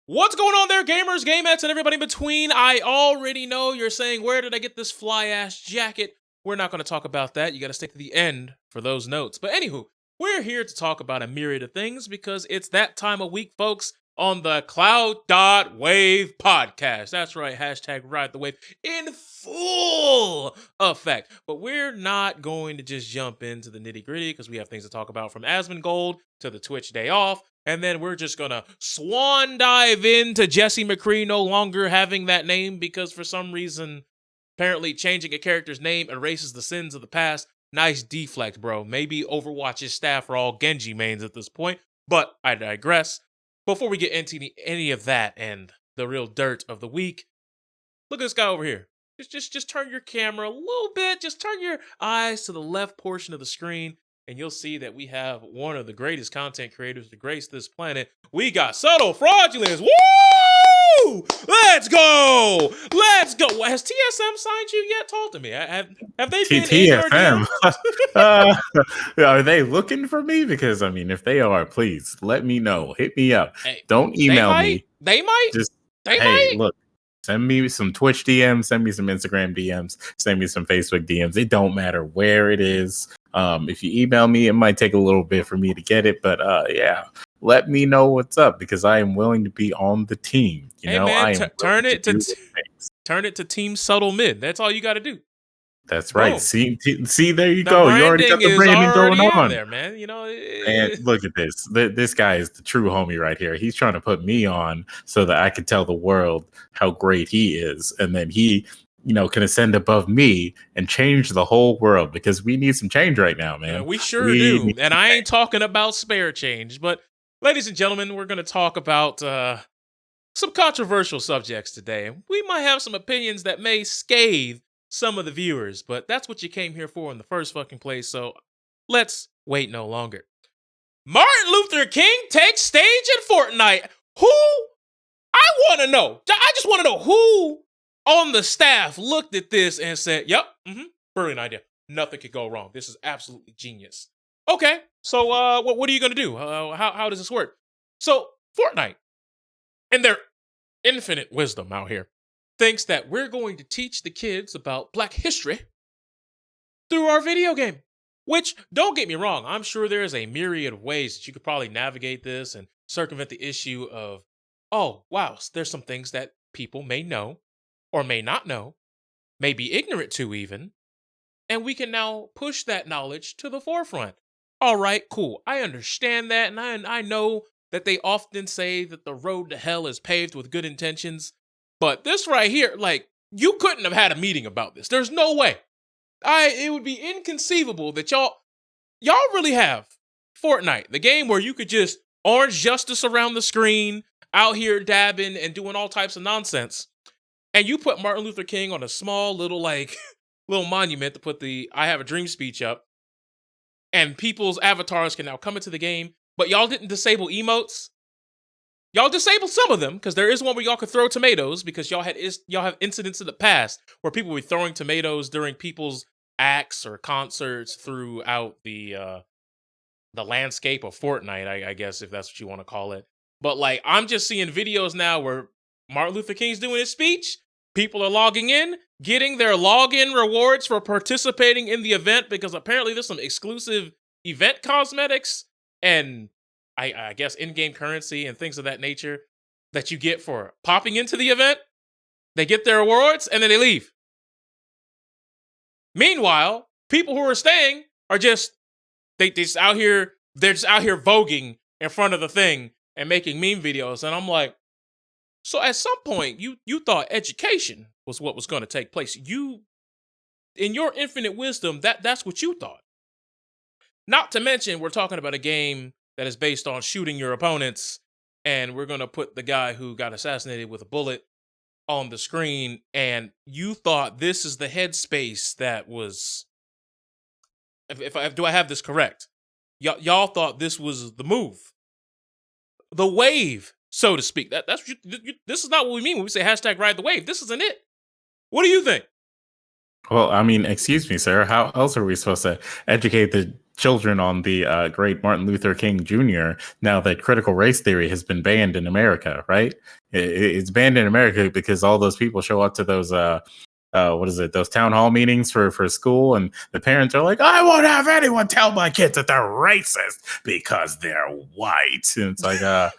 What's going on there, gamers, gamettes, and everybody in between? I already know you're saying, where did I get this fly-ass jacket? We're not going to talk about that. You got to stick to the end for those notes. But anywho, we're here to talk about a myriad of things because it's that time of week, folks, on the Clout.WAV podcast. That's right, hashtag ride the wave in full effect. But we're not going to just jump into the nitty-gritty because we have things to talk about, from Asmongold to the Twitch day off. And then we're just going to swan dive into Jesse McCree no longer having that name because for some reason, apparently changing a character's name erases the sins of the past. Nice deflect, bro. Maybe Overwatch's staff are all Genji mains at this point, but I digress. Before we get into any of that and the real dirt of the week, look at this guy over here. Just turn your camera a little bit. Just turn your eyes to the left portion of the screen, and you'll see that we have one of the greatest content creators to grace this planet. We got Subtle Fraudulence. Woo! Let's go! Let's go. Has TSM signed you yet? Talk to me. Have they been TSM? Are they looking for me? Because, I mean, if they are, please let me know. Hit me up. Hey, don't email me. They might. They might. Look. Send me some Twitch DMs, send me some Instagram DMs, send me some Facebook DMs. It don't matter where it is. If you email me, it might take a little bit for me to get it, but yeah, let me know what's up because I am willing to be on the team. You know, man, I am turn it to Team Subtle Mid. That's all you got to do. That's right. Boom. See, there you go. You already got the branding going on there, man. You know, and look at this. This guy is the true homie right here. He's trying to put me on so that I can tell the world how great he is, and then he, can ascend above me and change the whole world because we need some change right now, man. Yeah, we sure do. And I ain't talking about spare change, but ladies and gentlemen, we're going to talk about some controversial subjects today. We might have some opinions that may scathe some of the viewers, but that's what you came here for in the first fucking place, so let's wait no longer. Martin Luther King takes stage at Fortnite. Who? I want to know. I just want to know who on the staff looked at this and said, yep, brilliant idea. Nothing could go wrong. This is absolutely genius. Okay, so what are you going to do? How does this work? So Fortnite, in their infinite wisdom out here, thinks that we're going to teach the kids about Black history through our video game. Which, don't get me wrong, I'm sure there's a myriad of ways that you could probably navigate this and circumvent the issue of, oh, wow, there's some things that people may know or may not know, may be ignorant to even, and we can now push that knowledge to the forefront. All right, cool. I understand that, and I know that they often say that the road to hell is paved with good intentions. But this right here, like, you couldn't have had a meeting about this. There's no way. It would be inconceivable that y'all really have Fortnite, the game where you could just orange justice around the screen, out here dabbing and doing all types of nonsense. And you put Martin Luther King on a small little, little monument to put the I Have a Dream speech up. And people's avatars can now come into the game. But y'all didn't disable emotes. Y'all disabled some of them, because there is one where y'all could throw tomatoes, because y'all have incidents in the past where people were throwing tomatoes during people's acts or concerts throughout the landscape of Fortnite, I guess, if that's what you want to call it. But, I'm just seeing videos now where Martin Luther King's doing his speech, people are logging in, getting their login rewards for participating in the event, because apparently there's some exclusive event cosmetics and I guess in-game currency and things of that nature that you get for popping into the event. They get their rewards and then they leave. Meanwhile, people who are staying are just they're just out here voguing in front of the thing and making meme videos. And I'm like, so at some point you thought education was what was going to take place. You, in your infinite wisdom, that's what you thought. Not to mention, we're talking about a game that is based on shooting your opponents, and we're going to put the guy who got assassinated with a bullet on the screen, and you thought this is the headspace that was... Do I have this correct? Y'all thought this was the move. The wave, so to speak. That's what this is not what we mean when we say hashtag ride the wave. This isn't it. What do you think? Well, I mean, excuse me, sir. How else are we supposed to educate the children on the great Martin Luther King Jr. now that critical race theory has been banned in America, right? It's banned in America because all those people show up to those what is it, those town hall meetings for school, and the parents are like, I won't have anyone tell my kids that they're racist because they're white. And it's like,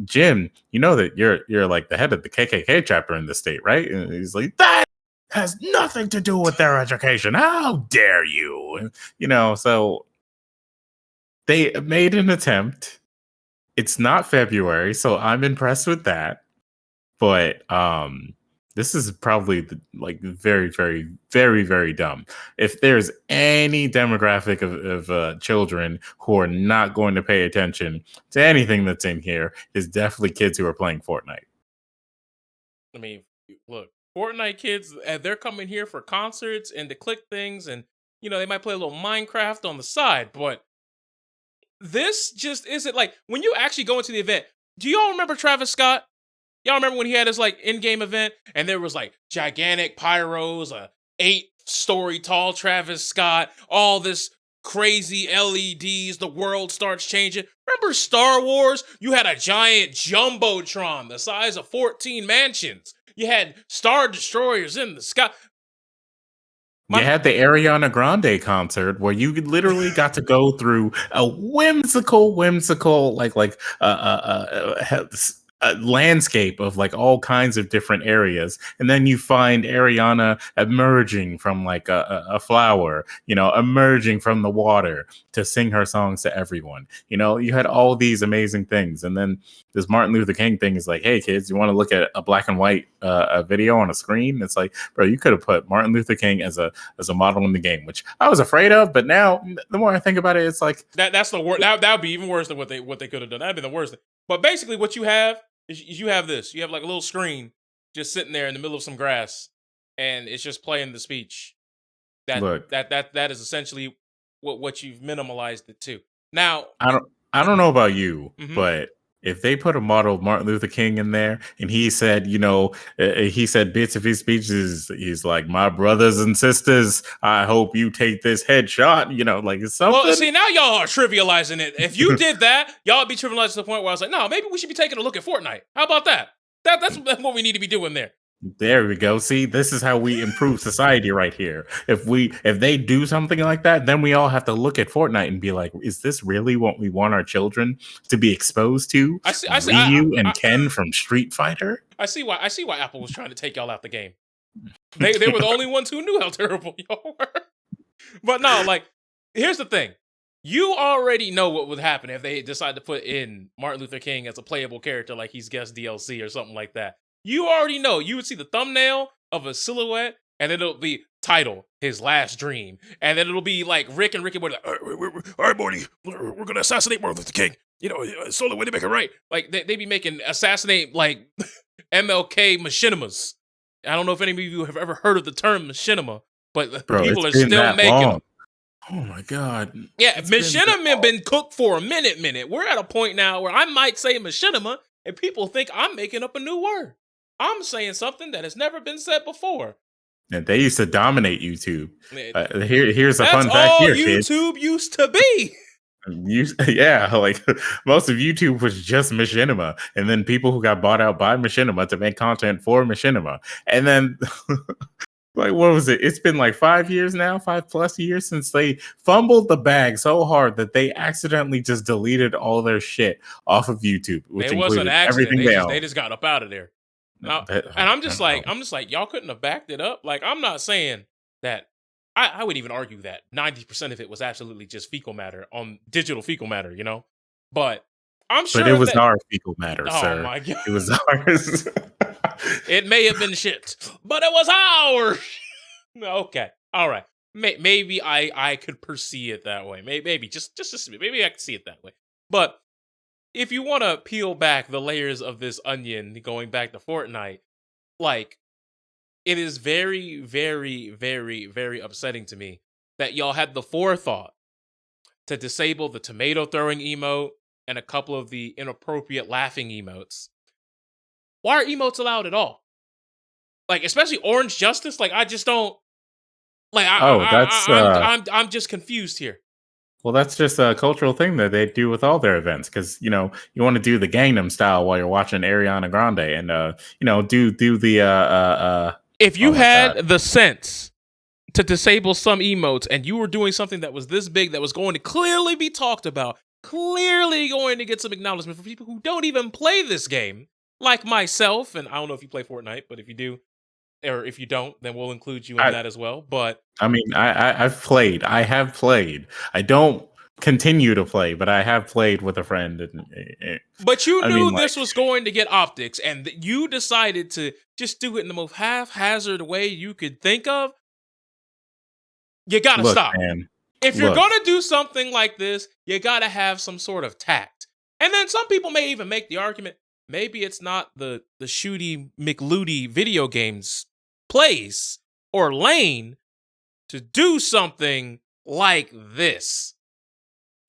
Jim, you know that you're like the head of the KKK chapter in the state, right? And he's like, that has nothing to do with their education. How dare you? And, so they made an attempt. It's not February, so I'm impressed with that. But this is probably like very, very, very, very dumb. If there's any demographic of children who are not going to pay attention to anything that's in here, is definitely kids who are playing Fortnite. I mean, look, Fortnite kids, they're coming here for concerts and to click things, and they might play a little Minecraft on the side, but this just isn't like when you actually go into the event. Do y'all remember Travis Scott? Y'all remember when he had his like in-game event and there was like gigantic pyros, a 8-story tall Travis Scott, all this crazy LEDs, the world starts changing. Remember Star Wars? You had a giant jumbotron the size of 14 mansions. You had Star Destroyers in the sky. You had the Ariana Grande concert where you literally got to go through a whimsical, like a landscape of like all kinds of different areas, and then you find Ariana emerging from like a flower, emerging from the water to sing her songs to everyone. You had all these amazing things, and then this Martin Luther King thing is like, hey kids, you want to look at a black and white a video on a screen? It's like, bro, you could have put Martin Luther King as a model in the game, which I was afraid of, but now the more I think about it, it's like that's the worst. That would be even worse than what they could have done. That'd be the worst thing. But basically, what you have is you have this. You have like a little screen just sitting there in the middle of some grass, and it's just playing the speech. That is essentially what you've minimalized it to. Now, I don't know about you, mm-hmm. but if they put a model of Martin Luther King in there and he said, he said bits of his speeches, he's like, my brothers and sisters, I hope you take this headshot, like it's something. Well, see, now y'all are trivializing it. If you did that, y'all would be trivializing to the point where I was like, no, maybe we should be taking a look at Fortnite. How about that? That's what we need to be doing there. There we go. See, this is how we improve society right here. If they do something like that, then we all have to look at Fortnite and be like, is this really what we want our children to be exposed to? I see, Ryu and Ken from Street Fighter? I see why Apple was trying to take y'all out the game. They were the only ones who knew how terrible y'all were. But no, like, here's the thing. You already know what would happen if they decide to put in Martin Luther King as a playable character, like he's guest DLC or something like that. You already know. You would see the thumbnail of a silhouette, and it'll be title, His Last Dream. And then it'll be like Rick and Morty, like, all right, Morty, we're going to assassinate Martin Luther King. It's the only way to make it right. Like, they be making assassinate, like, MLK machinimas. I don't know if any of you have ever heard of the term machinima, but people are still making them. Oh my God. Yeah, machinima been cooked for a minute. We're at a point now where I might say machinima, and people think I'm making up a new word. I'm saying something that has never been said before. And they used to dominate YouTube. Here's a fun fact. That's all here, YouTube kids. Used to be. Yeah, like most of YouTube was just machinima, and then people who got bought out by machinima to make content for machinima, and then like what was it? It's been like 5 years now, 5+ years since they fumbled the bag so hard that they accidentally just deleted all their shit off of YouTube, which included everything they just got up out of there. Now, and I'm just like, y'all couldn't have backed it up. Like, I'm not saying that. I would even argue that 90% of it was absolutely just fecal matter on digital fecal matter, But I'm sure. But it was our fecal matter, sir. Oh my God. It was ours. It may have been shit, but it was ours. Okay, all right. Maybe I could perceive it that way. Maybe just maybe I could see it that way. But if you want to peel back the layers of this onion, going back to Fortnite, like, it is very, very, very, very upsetting to me that y'all had the forethought to disable the tomato throwing emote and a couple of the inappropriate laughing emotes. Why are emotes allowed at all? Like, especially Orange Justice. Like, I just don't. Like, I'm just confused here. Well, that's just a cultural thing that they do with all their events because you want to do the Gangnam Style while you're watching Ariana Grande and do the If oh you my god. had the sense to disable some emotes and you were doing something that was this big that was going to clearly be talked about, clearly going to get some acknowledgement from people who don't even play this game, like myself, and I don't know if you play Fortnite, but if you do, or if you don't, then we'll include you in I, that as well. But I mean, I've played. I have played. I don't continue to play, but I have played with a friend. And But you I knew mean, like, this was going to get optics, and you decided to just do it in the most haphazard way you could think of. You gotta look, stop. man. If you're Look, gonna do something like this, you gotta have some sort of tact. And then some people may even make the argument, maybe it's not the shooty McLooty video games place or lane to do something like this.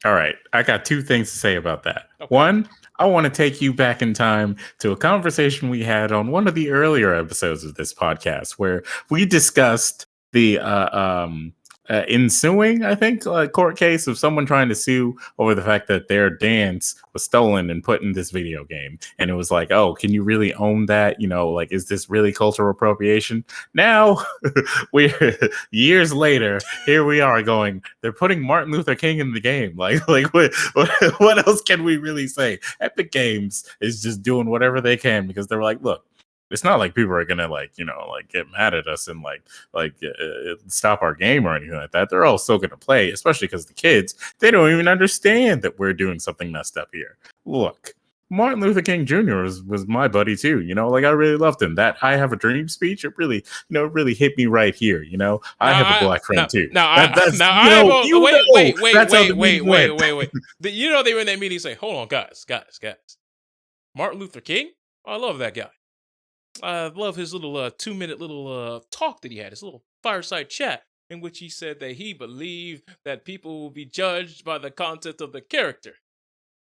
all right. I got two things to say about that. Okay. One, I want to take you back in time to a conversation we had on one of the earlier episodes of this podcast where we discussed the ensuing, I think, court case of someone trying to sue over the fact that their dance was stolen and put in this video game. And it was like, oh, can you really own that? Like, is this really cultural appropriation? Now, we're years later, here we are going, they're putting Martin Luther King in the game. Like what else can we really say? Epic Games is just doing whatever they can because they're like, look, it's not like people are gonna get mad at us and stop our game or anything like that. They're all still gonna play, especially because the kids, they don't even understand that we're doing something messed up here. Look, Martin Luther King Jr. was my buddy too. I really loved him. That "I Have a Dream" speech, it really, really hit me right here. I have a black friend too. Wait. They were in that meeting saying, hold on, guys. Martin Luther King? Oh, I love that guy. I love his little 2-minute little talk that he had, his little fireside chat, in which he said that he believed that people will be judged by the content of the character.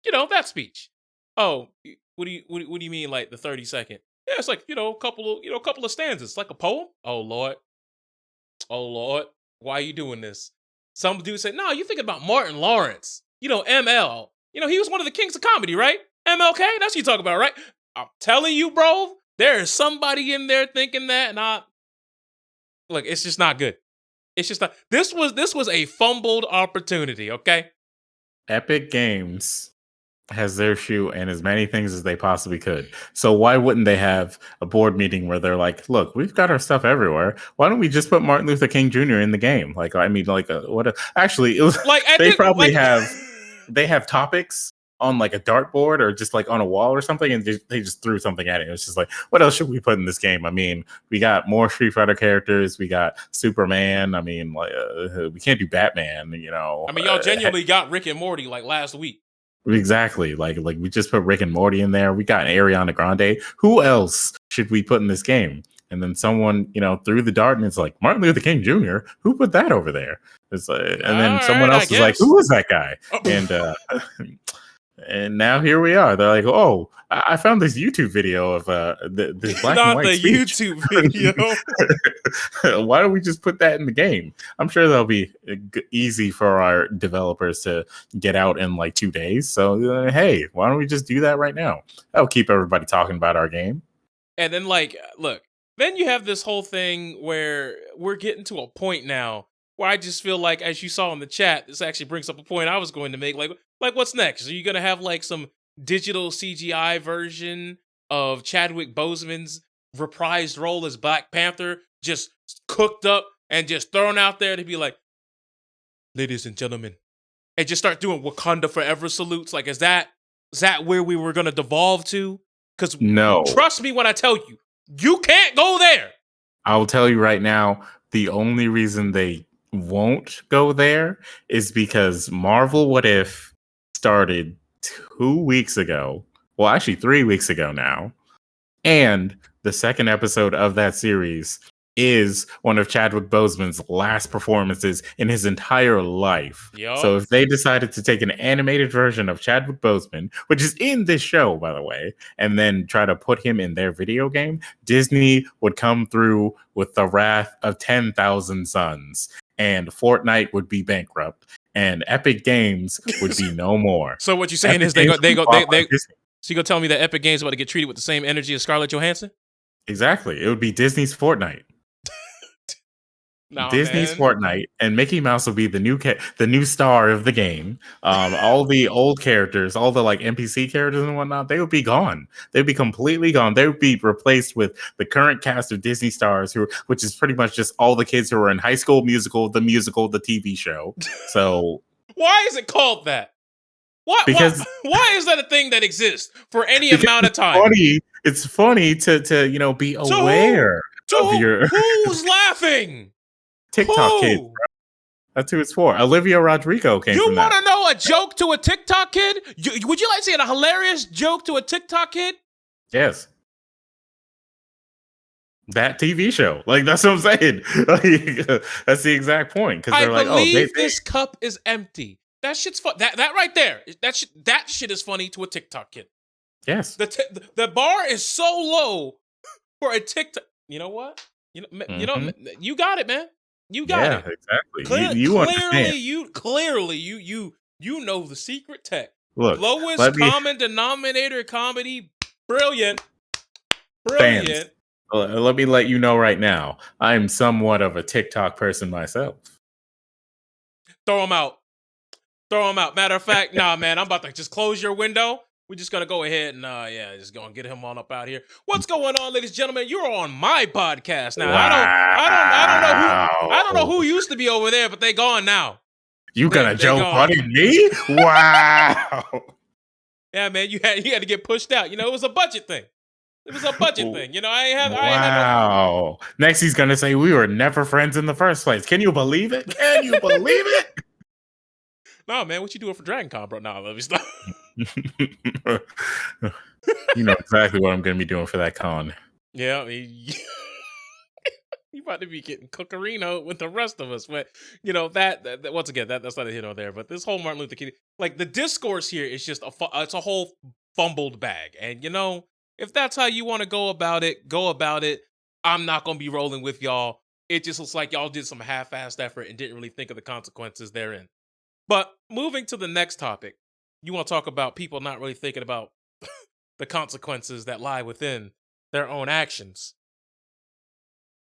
That speech. Oh, what do you mean, like the 30-second? Yeah, it's like a couple of stanzas, like a poem. Oh Lord, why are you doing this? Some dude said, no, you thinking about Martin Lawrence. ML. He was one of the kings of comedy, right? MLK. That's what you talk about, right? I'm telling you, bro. There is somebody in there thinking that, and look, it's just not good. It's just not. This was a fumbled opportunity, okay? Epic Games has their shoe and as many things as they possibly could. So why wouldn't they have a board meeting where they're like, look, we've got our stuff everywhere. Why don't we just put Martin Luther King Jr. in the game? Actually, it was like they have topics on like a dartboard or just like on a wall or something, and they just threw something at it. It was just like, what else should we put in this game? I mean, we got more Street Fighter characters. We got Superman. I mean, we can't do Batman. I mean, y'all genuinely got Rick and Morty like last week. Exactly. Like we just put Rick and Morty in there. We got Ariana Grande. Who else should we put in this game? And then someone, threw the dart, and it's like Martin Luther King Jr. Who put that over there? It's like, and then someone else is like, who was that guy? And and now here we are. They're like, oh, I found this YouTube video of this black and white speech. YouTube video. Why don't we just put that in the game? I'm sure that'll be easy for our developers to get out in like 2 days. So, hey, why don't we just do that right now? That'll keep everybody talking about our game. And then, look, then you have this whole thing where we're getting to a point now where I just feel like, as you saw in the chat, this actually brings up a point I was going to make. Like what's next? Are you going to have like some digital CGI version of Chadwick Boseman's reprised role as Black Panther just cooked up and just thrown out there to be like, ladies and gentlemen, and just start doing Wakanda Forever salutes? Like, is that where we were going to devolve to? Because no, trust me when I tell you, you can't go there. I will tell you right now, the only reason they won't go there is because Marvel What If started 2 weeks ago. Well, actually 3 weeks ago now. And the second episode of that series is one of Chadwick Boseman's last performances in his entire life. Yep. So if they decided to take an animated version of Chadwick Boseman, which is in this show, by the way, and then try to put him in their video game, Disney would come through with the wrath of 10,000 suns, and Fortnite would be bankrupt. and Epic Games would be no more. So what you're saying Epic is they Games go would be bought by Disney. So you gonna tell me that Epic Games about to get treated with the same energy as Scarlett Johansson? Exactly. It would be Disney's Fortnite. Nah, Disney's man. Fortnite, and Mickey Mouse will be the new star of the game. All the old characters, all the like NPC characters and whatnot, they would be gone. They'd be completely gone. They would be replaced with the current cast of Disney stars, which is pretty much just all the kids who are in High School Musical, the TV show. So why is it called that? Because why is that a thing that exists for any amount of time? It's funny to be aware of your who's laughing. TikTok kids, bro. That's who it's for. Olivia Rodrigo came from that. You want to know a joke to a TikTok kid? Would you like to see a hilarious joke to a TikTok kid? Yes. That TV show. Like, that's what I'm saying. Like, that's the exact point. Because they're like, this cup is empty. That shit's fun. That right there. That shit is funny to a TikTok kid. Yes. The bar is so low for a TikTok. You know what? You got it, man. You got it. Exactly. You understand. Clearly, you know the secret tech. Look, lowest common denominator comedy. Brilliant. Fans, let me let you know right now. I'm somewhat of a TikTok person myself. Throw them out. Matter of fact, nah, man, I'm about to just close your window. We're just gonna go ahead and just gonna get him on up out here. What's going on, ladies and gentlemen? You're on my podcast now. Wow. I don't know who used to be over there, but they gone now. You gonna joke buddy me? Wow. Yeah, man, you had to get pushed out. You know, it was a budget thing. It was a budget thing. You know, Wow. Next, he's gonna say we were never friends in the first place. Can you believe it? Can you believe it? No, man, what you doing for Dragon Con, bro? No, let me stop. You know exactly what I'm going to be doing for that con. Yeah, I mean, you about to be getting cookerino with the rest of us. But, you know, that once again, that's not a hit on there. But this whole Martin Luther King, like the discourse here is just it's a whole fumbled bag. And, you know, if that's how you want to go about it, go about it. I'm not going to be rolling with y'all. It just looks like y'all did some half-assed effort and didn't really think of the consequences therein. But moving to the next topic, you want to talk about people not really thinking about the consequences that lie within their own actions.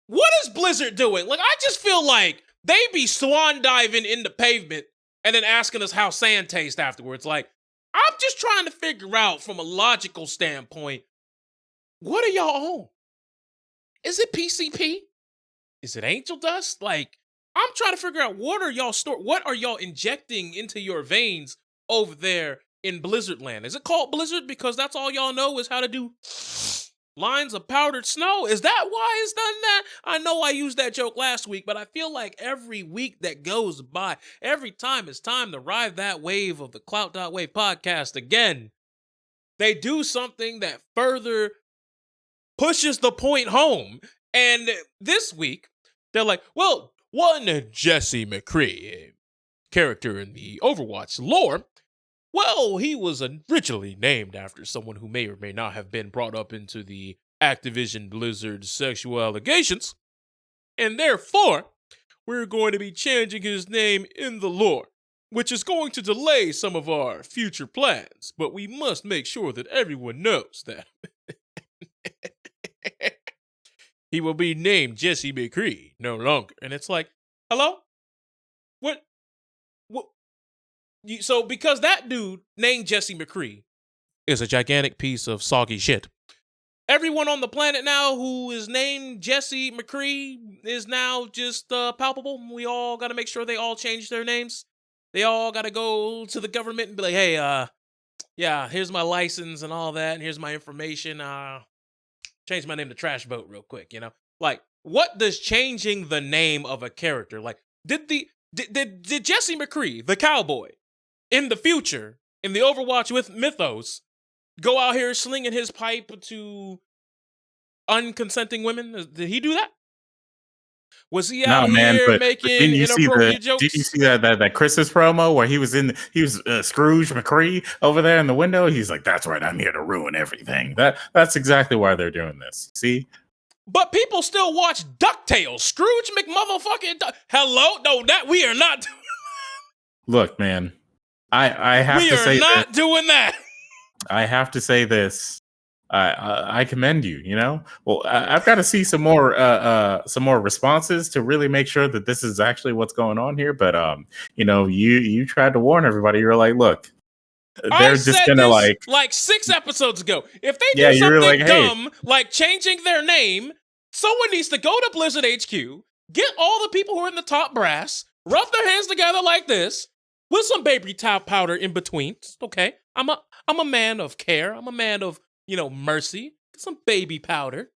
What is Blizzard doing? Like, I just feel like they be swan diving in the pavement and then asking us how sand tastes afterwards. Like, I'm just trying to figure out from a logical standpoint, what are y'all on? Is it PCP? Is it Angel Dust? Like, I'm trying to figure out what are y'all injecting into your veins over there in Blizzard land? Is it called Blizzard because that's all y'all know is how to do lines of powdered snow? Is that why it's done that? I know I used that joke last week, but I feel like every week that goes by, every time it's time to ride that wave of the Clout.WAV podcast again, they do something that further pushes the point home. And this week, they're like, well, one Jesse McCree, a character in the Overwatch lore, well, he was originally named after someone who may or may not have been brought up into the Activision Blizzard sexual allegations, and therefore, we're going to be changing his name in the lore, which is going to delay some of our future plans, but we must make sure that everyone knows that he will be named Jesse McCree no longer. And it's like, hello? What? So because that dude named Jesse McCree is a gigantic piece of soggy shit, everyone on the planet now who is named Jesse McCree is now just palpable. We all got to make sure they all change their names. They all got to go to the government and be like, hey, yeah, here's my license and all that, and here's my information. Change my name to Trash Boat real quick, you know? Like, what does changing the name of a character, like, did Jesse McCree, the cowboy, in the future, in the Overwatch with mythos, go out here slinging his pipe to unconsenting women? Did he do that? Was he out here making inappropriate jokes? Did you see that Christmas promo where he was Scrooge McCree over there in the window? He's like, "That's right, I'm here to ruin everything." That's exactly why they're doing this. See? But people still watch DuckTales. Scrooge McMotherfucking Hello? No, that we are not doing. Look, man, I have We to are say this. not doing that. I have to say this. I commend you. You know, well, I've got to see some more responses to really make sure that this is actually what's going on here. But you know, you tried to warn everybody. You're like, look, I they're just said gonna this like, like 6 episodes ago. If they yeah, do you're like, something hey, dumb like changing their name, someone needs to go to Blizzard HQ, get all the people who are in the top brass, rub their hands together like this, with some baby top powder in between. Okay, I'm a man of care. I'm a man of mercy. Get some baby powder,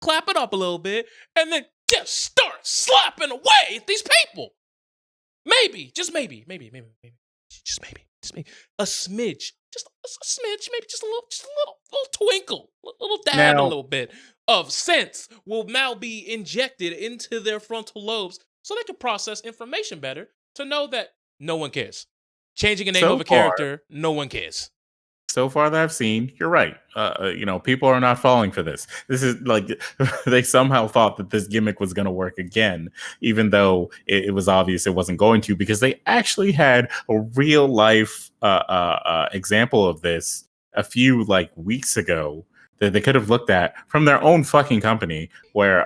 clap it up a little bit, and then just start slapping away at these people. Maybe, just maybe, just maybe, a smidge, just a smidge, maybe just a little twinkle, a little dab, a now, little bit of sense will now be injected into their frontal lobes so they can process information better to know that no one cares. Changing a name so of a far. character, no one cares. So far that I've seen, you're right. You know, people are not falling for this. This is like they somehow thought that this gimmick was going to work again, even though it was obvious it wasn't going to, because they actually had a real life example of this a few like weeks ago that they could have looked at from their own fucking company, where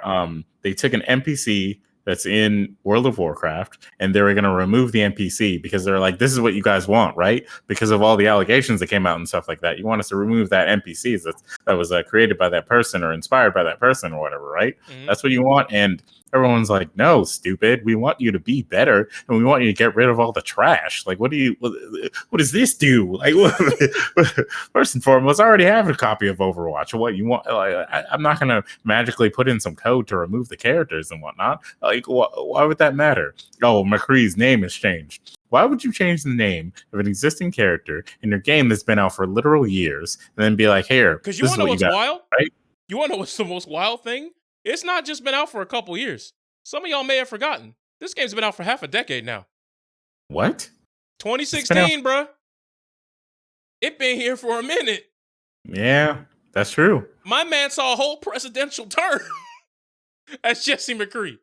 they took an NPC that's in World of Warcraft, and they were going to remove the NPC because they're like, this is what you guys want, right? Because of all the allegations that came out and stuff like that. You want us to remove that NPC that was created by that person or inspired by that person or whatever, right? Mm-hmm. That's what you want. And everyone's like, no, stupid. We want you to be better, and we want you to get rid of all the trash. Like, what does this do? Like, first and foremost, I already have a copy of Overwatch. What you want? Like, I'm not going to magically put in some code to remove the characters and whatnot. Like, why would that matter? Oh, McCree's name has changed. Why would you change the name of an existing character in your game that's been out for literal years and then be like, here, Because this you is want to know what you what's got, wild? right? You want to know what's the most wild thing? It's not just been out for a couple years. Some of y'all may have forgotten. This game's been out for half a decade now. What? 2016, bruh. It been here for a minute. Yeah, that's true. My man saw a whole presidential term as Jesse McCree.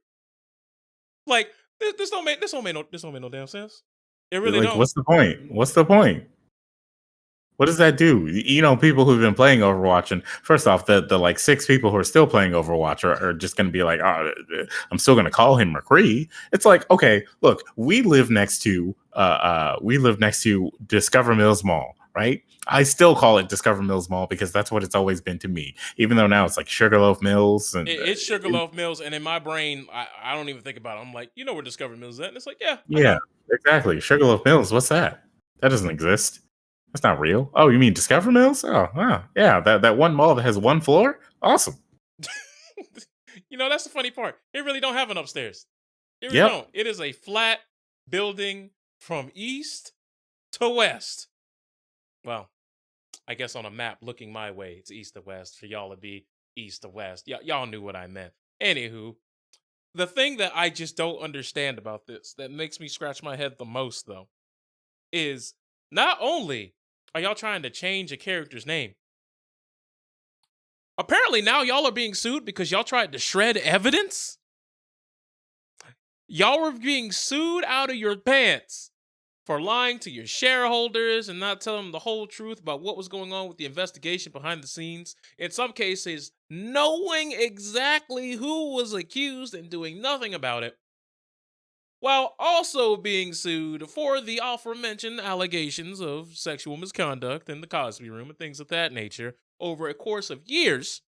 Like, this don't make no damn sense. It really Like, don't. what's the point? What's the point? What does that do? You know, people who've been playing Overwatch, and first off, the like 6 people who are still playing Overwatch are just going to be like, oh, I'm still going to call him McCree. It's like, okay, look, we live next to Discover Mills Mall, right? I still call it Discover Mills Mall because that's what it's always been to me. Even though now it's like Sugarloaf Mills, and It's Sugarloaf Mills, and in my brain, I don't even think about it. I'm like, you know where Discover Mills is at? And it's like, yeah, I yeah, know. exactly. Sugarloaf Mills. What's that? That doesn't exist. That's not real. Oh, you mean Discover Mills? Oh, wow. Yeah, that one mall that has 1 floor? Awesome. That's the funny part. It really don't have an upstairs. It really Yep. don't. It is a flat building from east to west. Well, I guess on a map looking my way, it's east to west. For y'all to be east to west. Y'all knew what I meant. Anywho, the thing that I just don't understand about this, that makes me scratch my head the most, though, is not only are y'all trying to change a character's name, apparently now y'all are being sued because y'all tried to shred evidence. Y'all were being sued out of your pants for lying to your shareholders and not telling them the whole truth about what was going on with the investigation behind the scenes. In some cases, knowing exactly who was accused and doing nothing about it, while also being sued for the aforementioned allegations of sexual misconduct in the Cosby Room and things of that nature over a course of years.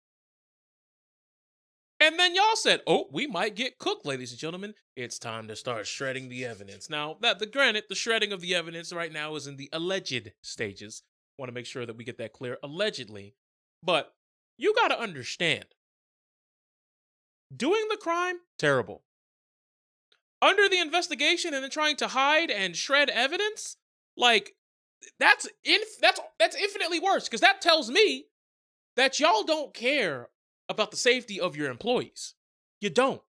And then y'all said, oh, we might get cooked, ladies and gentlemen. It's time to start shredding the evidence. Now, granted, the shredding of the evidence right now is in the alleged stages. Want to make sure that we get that clear, allegedly. But you got to understand, doing the crime, terrible. Under the investigation and then trying to hide and shred evidence, like, that's infinitely worse, because that tells me that y'all don't care about the safety of your employees. You don't.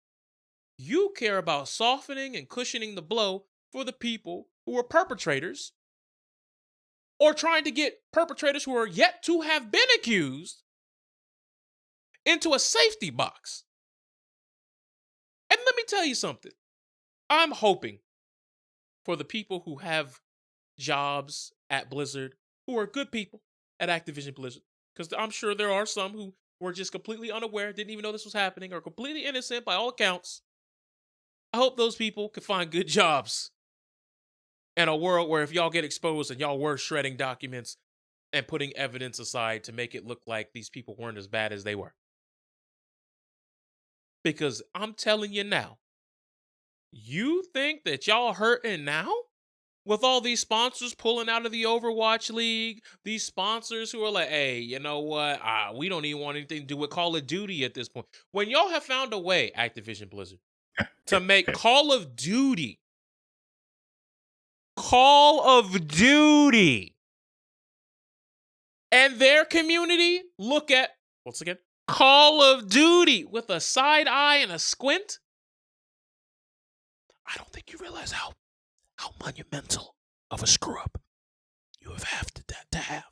You care about softening and cushioning the blow for the people who are perpetrators, or trying to get perpetrators who are yet to have been accused into a safety box. And let me tell you something. I'm hoping for the people who have jobs at Blizzard, who are good people at Activision Blizzard, because I'm sure there are some who were just completely unaware, didn't even know this was happening, or completely innocent by all accounts. I hope those people can find good jobs in a world where if y'all get exposed and y'all were shredding documents and putting evidence aside to make it look like these people weren't as bad as they were. Because I'm telling you now, you think that y'all hurting now? With all these sponsors pulling out of the Overwatch League, these sponsors who are like, hey, you know what? We don't even want anything to do with Call of Duty at this point. When y'all have found a way, Activision Blizzard, to make Call of Duty, and their community look at, once again, Call of Duty with a side eye and a squint, I don't think you realize how monumental of a screw up you have to have.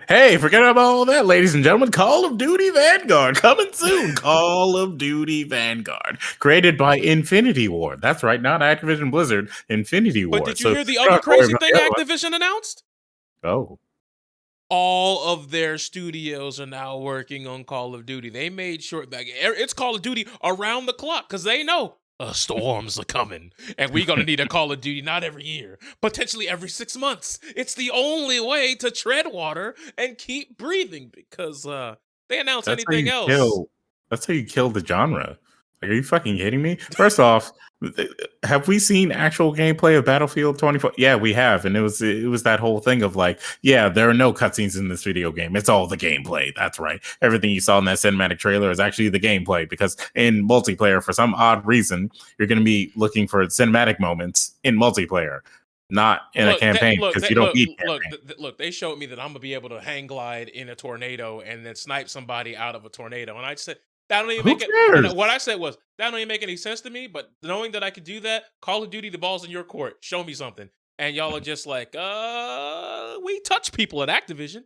Hey, forget about all that, ladies and gentlemen. Call of Duty Vanguard coming soon. Call of Duty Vanguard, created by Infinity Ward. That's right, not Activision Blizzard. Infinity Ward. But did you hear the other crazy thing Activision announced? Oh. All of their studios are now working on Call of Duty. They made sure that it's Call of Duty around the clock because they know storms are coming, and we're going to need a Call of Duty not every year, potentially every 6 months. It's the only way to tread water and keep breathing because they announce anything else. That's how you kill the genre. Like, are you fucking kidding me? First off, have we seen actual gameplay of Battlefield 24? Yeah, we have, and it was that whole thing of like, yeah, there are no cutscenes in this video game. It's all the gameplay. That's right. Everything you saw in that cinematic trailer is actually the gameplay, because in multiplayer, for some odd reason, you're going to be looking for cinematic moments in multiplayer, not in a campaign, because you don't need campaign. Look, they showed me that I'm going to be able to hang glide in a tornado and then snipe somebody out of a tornado, and I said, that don't even make it. What I said was, that don't even make any sense to me, but knowing that I could do that, Call of Duty, the ball's in your court. Show me something. And y'all are just like, we touch people at Activision.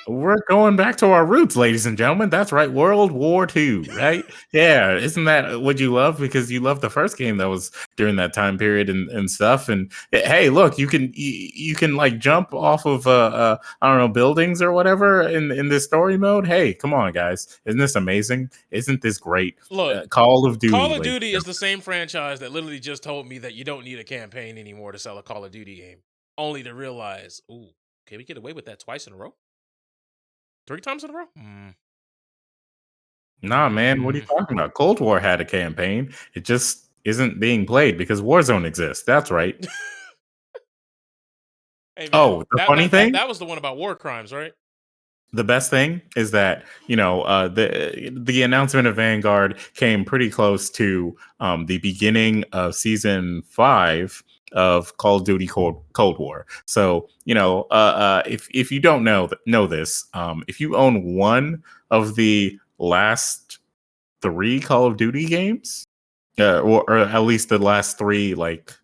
We're going back to our roots, ladies and gentlemen. That's right, World War II, right? Yeah, isn't that what you love? Because you love the first game that was during that time period and stuff. And hey, look, you can like jump off of I don't know, buildings or whatever in this story mode. Hey, come on, guys, isn't this amazing? Isn't this great? Look, Call of Duty. Call of Duty is the same franchise that literally just told me that you don't need a campaign anymore to sell a Call of Duty game, only to realize, ooh, can we get away with that twice in a row? 3 times in a row? Nah, man, what are you talking about? Cold War had a campaign. It just isn't being played because Warzone exists. That's right. Hey, man, the funny thing? That was the one about war crimes, right? The best thing is that, you know, the announcement of Vanguard came pretty close to the beginning of season 5 of Call of Duty Cold War. So, you know, if you don't know this, if you own one of the last 3 Call of Duty games, or at least the last 3, like,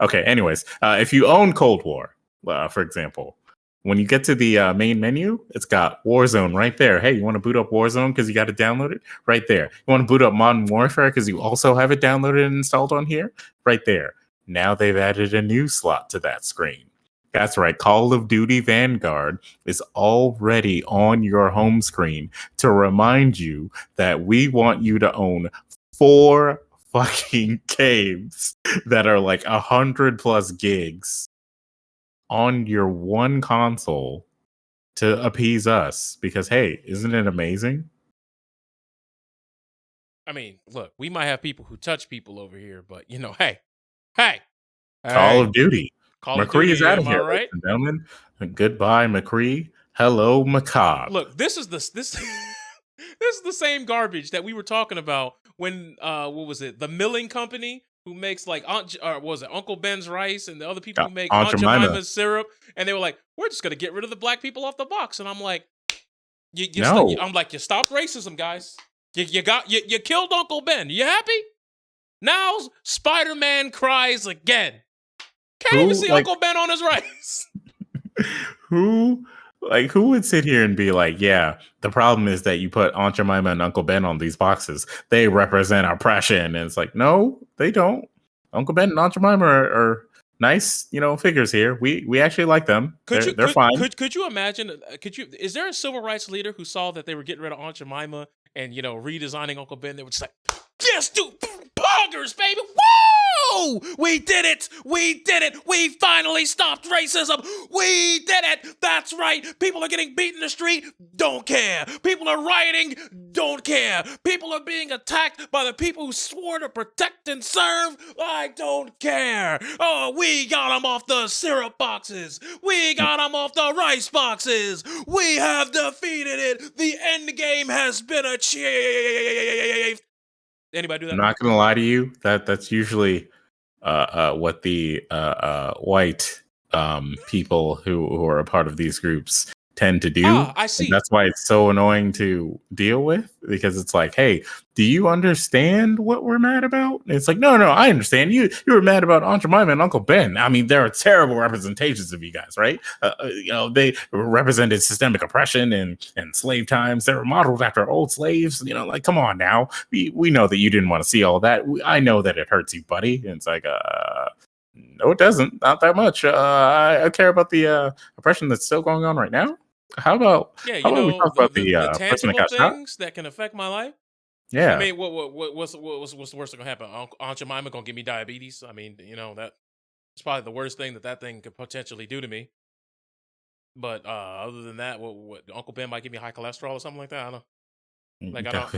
okay, anyways, if you own Cold War, for example, when you get to the main menu, it's got Warzone right there. Hey, you want to boot up Warzone because you got to download it? Right there. You want to boot up Modern Warfare because you also have it downloaded and installed on here? Right there. Now they've added a new slot to that screen. That's right. Call of Duty Vanguard is already on your home screen to remind you that we want you to own 4 fucking games that are like 100+ gigs on your one console to appease us. Because, hey, isn't it amazing? I mean, look, we might have people who touch people over here, but, you know, hey. Call of Duty. Call McCree of Duty, is out of am here, I right? ladies and gentlemen. Goodbye, McCree. Hello, Macabre. Look, this is this this is the same garbage that we were talking about when what was it? The milling company who makes like Uncle Ben's rice and the other people who make Aunt Jemima's syrup, and they were like, we're just gonna get rid of the black people off the box, and I'm like, I'm like, you stopped racism, guys. You killed Uncle Ben. You happy? Now Spider-Man cries again. Can't even see Uncle Ben on his rice. Who would sit here and be like, yeah, the problem is that you put Aunt Jemima and Uncle Ben on these boxes. They represent oppression. And it's like, no, they don't. Uncle Ben and Aunt Jemima are nice, figures here. We actually like them. Could you They're fine. could you imagine? Is there a civil rights leader who saw that they were getting rid of Aunt Jemima and redesigning Uncle Ben? They were just like, yes, dude, poggers, baby, woo! We did it! We did it! We finally stopped racism! We did it! That's right! People are getting beat in the street, don't care. People are rioting, don't care. People are being attacked by the people who swore to protect and serve, I don't care. Oh, we got them off the syrup boxes. We got them off the rice boxes. We have defeated it. The end game has been achieved. Anybody do that? I'm not gonna lie to you. That's usually what the white people who are a part of these groups tend to do. I see. And that's why it's so annoying to deal with, because it's like, hey, do you understand what we're mad about? And it's like, no, I understand. You were mad about Aunt Jemima and Uncle Ben. I mean, there are terrible representations of you guys, right? They represented systemic oppression and slave times. They were modeled after old slaves. Like, come on now. We know that you didn't want to see all that. I know that it hurts you, buddy. And it's like, no, it doesn't. Not that much. I care about the oppression that's still going on right now. How about we talk about the person that tangible got shot? things that can affect my life? Yeah. I mean, what's the worst that can happen? Aunt Jemima gonna give me diabetes? I mean, that's probably the worst thing that thing could potentially do to me. But other than that, what Uncle Ben might give me high cholesterol or something like that? I don't know. Like, I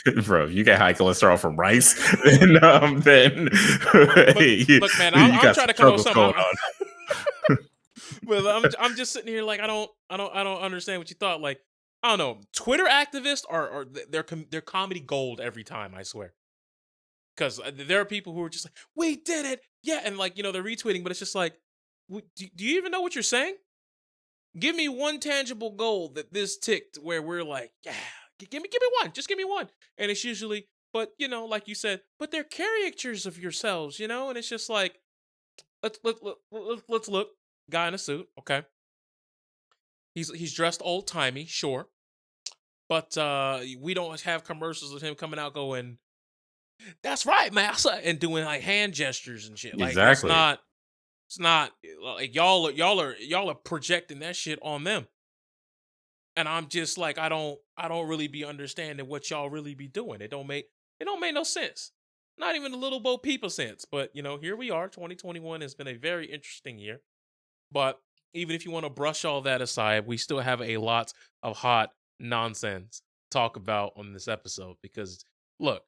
don't. Bro, you get high cholesterol from rice, then look, man, I'm trying to come up with something going on. Well, I'm just sitting here like I don't understand what you thought. Like, I don't know. Twitter activists are they're comedy gold every time, I swear. Because there are people who are just like, we did it, yeah, and like they're retweeting, but it's just like, do you even know what you're saying? Give me one tangible goal that this ticked where we're like, yeah, give me one, just give me one, and it's usually, but like you said, but they're caricatures of yourselves, and it's just like, let's look. Guy in a suit, okay. He's dressed old timey, sure, but we don't have commercials of him coming out going, "That's right, massa," and doing like hand gestures and shit. Like Exactly. it's not like y'all are projecting that shit on them, and I'm just like I don't really be understanding what y'all really be doing. It don't make no sense. Not even a little Bo Peep sense. But here we are. 2021 has been a very interesting year. But even if you want to brush all that aside, we still have a lot of hot nonsense to talk about on this episode. Because, look,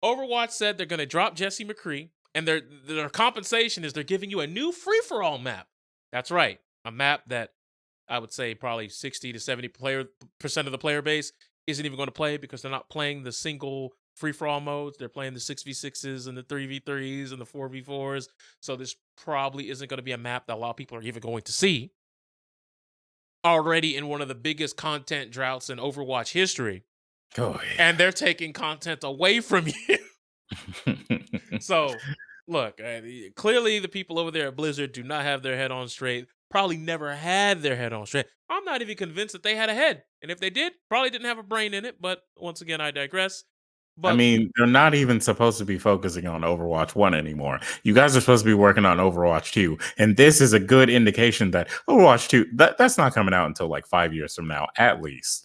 Overwatch said they're going to drop Jesse McCree, and their compensation is they're giving you a new free-for-all map. That's right. A map that I would say probably 60 to 70% of the player base isn't even going to play because they're not playing the single free-for-all modes. They're playing the 6v6s and the 3v3s and the 4v4s. So this probably isn't going to be a map that a lot of people are even going to see. Already in one of the biggest content droughts in Overwatch history. Oh, yeah. And they're taking content away from you. So, look, clearly the people over there at Blizzard do not have their head on straight. Probably never had their head on straight. I'm not even convinced that they had a head. And if they did, probably didn't have a brain in it. But once again, I digress. But, I mean, they're not even supposed to be focusing on Overwatch 1 anymore. You guys are supposed to be working on Overwatch 2. And this is a good indication that Overwatch 2, that's not coming out until like 5 years from now, at least.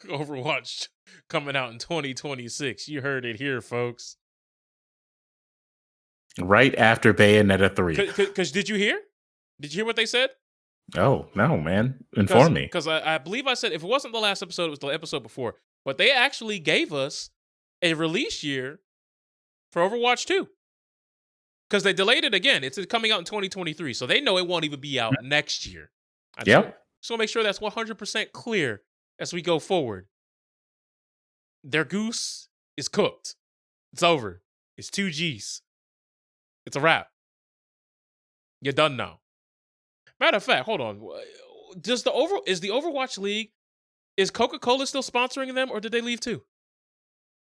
Overwatch coming out in 2026. You heard it here, folks. Right after Bayonetta 3. Because did you hear? Did you hear what they said? Oh, no, man. Inform me. Because I believe I said, if it wasn't the last episode, it was the episode before. But they actually gave us a release year for Overwatch 2. Because they delayed it again. It's coming out in 2023. So they know it won't even be out next year. I just want to make sure that's 100% clear as we go forward. Their goose is cooked. It's over. It's 2Gs. It's a wrap. You're done now. Matter of fact, hold on. Is the Overwatch League, is Coca-Cola still sponsoring them, or did they leave too?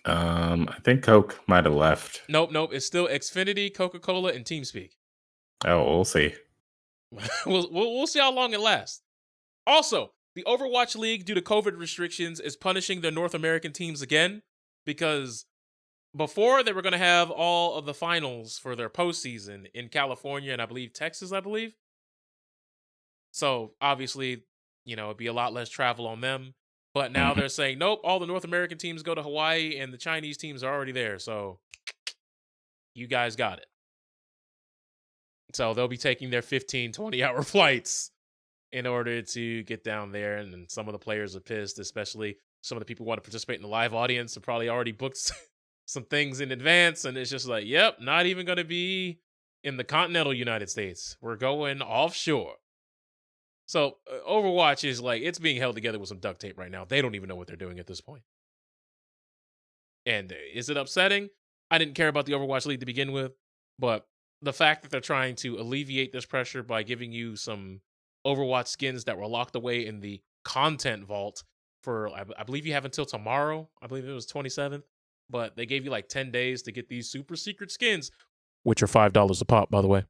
I think Coke might have left. Nope. It's still Xfinity, Coca-Cola, and TeamSpeak. Oh, we'll see. we'll see how long it lasts. Also, the Overwatch League, due to COVID restrictions, is punishing their North American teams again because before they were going to have all of the finals for their postseason in California and I believe Texas, I believe. So obviously, it'd be a lot less travel on them. But now Mhm. they're saying, nope, all the North American teams go to Hawaii and the Chinese teams are already there. So you guys got it. So they'll be taking their 15, 20-hour flights in order to get down there. And then some of the players are pissed, especially some of the people who want to participate in the live audience have probably already booked some things in advance. And it's just like, yep, not even going to be in the continental United States. We're going offshore. So Overwatch is like, it's being held together with some duct tape right now. They don't even know what they're doing at this point. And is it upsetting? I didn't care about the Overwatch League to begin with, but the fact that they're trying to alleviate this pressure by giving you some Overwatch skins that were locked away in the content vault for, I believe you have until tomorrow. I believe it was 27th, but they gave you like 10 days to get these super secret skins, which are $5 a pop, by the way.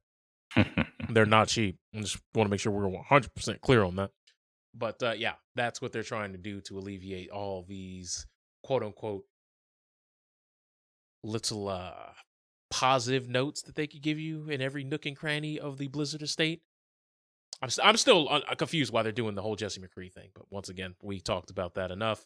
They're not cheap. I just want to make sure we're 100% clear on that. But yeah, that's what they're trying to do to alleviate all these quote unquote little positive notes that they could give you in every nook and cranny of the Blizzard estate. I'm still confused why they're doing the whole Jesse McCree thing, but once again, we talked about that enough.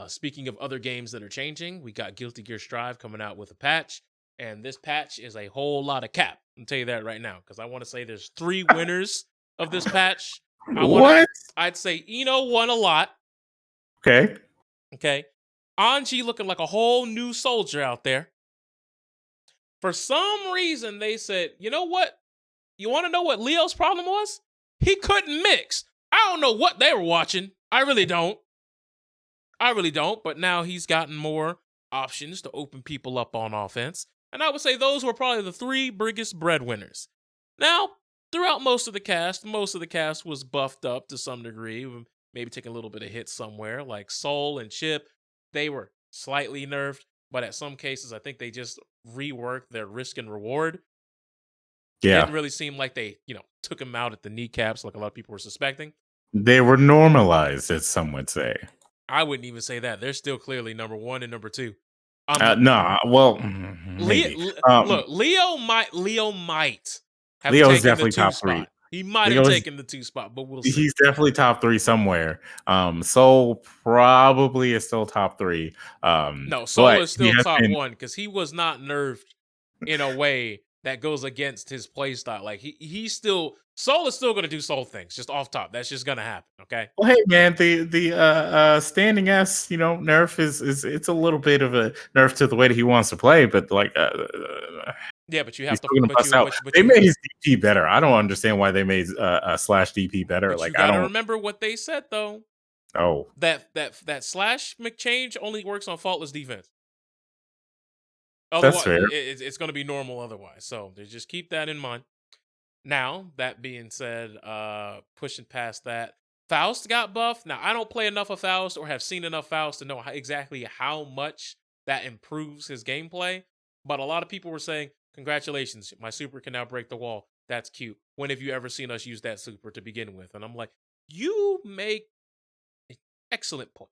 Speaking of other games that are changing, we got Guilty Gear Strive coming out with a patch, and this patch is a whole lot of cap. I'll tell you that right now, because I want to say there's 3 winners of this patch. What? I'd say Eno won a lot. Okay. Okay. Anji looking like a whole new soldier out there. For some reason, they said, you know what? You want to know what Leo's problem was? He couldn't mix. I don't know what they were watching. I really don't. But now he's gotten more options to open people up on offense. And I would say those were probably the 3 biggest breadwinners. Now, throughout most of the cast was buffed up to some degree, maybe taking a little bit of hits somewhere, like Soul and Chip. They were slightly nerfed, but at some cases, I think they just reworked their risk and reward. Yeah. Didn't really seem like they, took him out at the kneecaps like a lot of people were suspecting. They were normalized, as some would say. I wouldn't even say that. They're still clearly number 1 and number 2. No, well, maybe. Look, Leo might have Leo's taken definitely the 2 top spot. 3. He might have taken the 2 spot, but we'll see. He's definitely top 3 somewhere. Soul probably is still top 3. No, Soul is still top 1 because he was not nerfed in a way that goes against his playstyle. Like he's still Soul is still gonna do Soul things, just off top. That's just gonna happen. Okay. Well, hey man, the standing S, nerf is it's a little bit of a nerf to the way that he wants to play, but like yeah, but you have to bust out. They made his DP better. I don't understand why they made slash DP better. But like you gotta I don't remember what they said though. Oh, that slash McChange only works on faultless defense. That's fair. It's going to be normal otherwise. So just keep that in mind. Now, that being said, pushing past that, Faust got buffed. Now, I don't play enough of Faust or have seen enough Faust to know exactly how much that improves his gameplay. But a lot of people were saying, congratulations, my super can now break the wall. That's cute. When have you ever seen us use that super to begin with? And I'm like, you make an excellent point.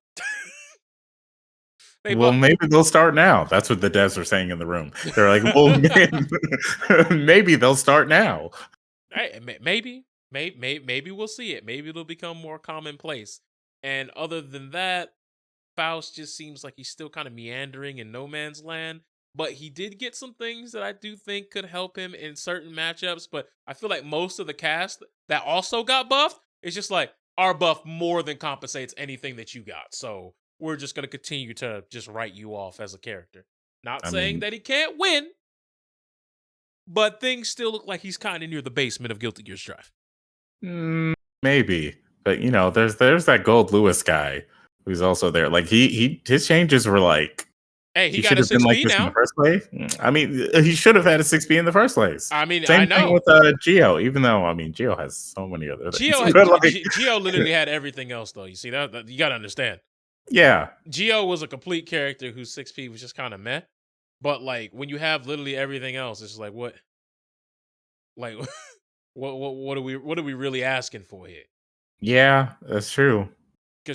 Well, maybe they'll start now. That's what the devs are saying in the room. They're like, well, maybe they'll start now. Hey, maybe we'll see it. Maybe it'll become more commonplace. And other than that, Faust just seems like he's still kind of meandering in no man's land. But he did get some things that I do think could help him in certain matchups. But I feel like most of the cast that also got buffed, it's just like, our buff more than compensates anything that you got. So we're just going to continue to just write you off as a character. Not saying that he can't win, but things still look like he's kind of near the basement of Guilty Gear Strive. Maybe. But, there's that Gold Lewis guy who's also there. Like, his changes were like, hey, he got a 6B now. In the first place. I mean, he should have had a 6B in the first place. I mean, same I know. thing with Geo, even though, Geo has so many other things. Geo literally had everything else, though. You see, that you got to understand. Yeah. Geo was a complete character whose 6P was just kind of meh. But, like, when you have literally everything else, it's just like, what? Like, what are we really asking for here? Yeah, that's true.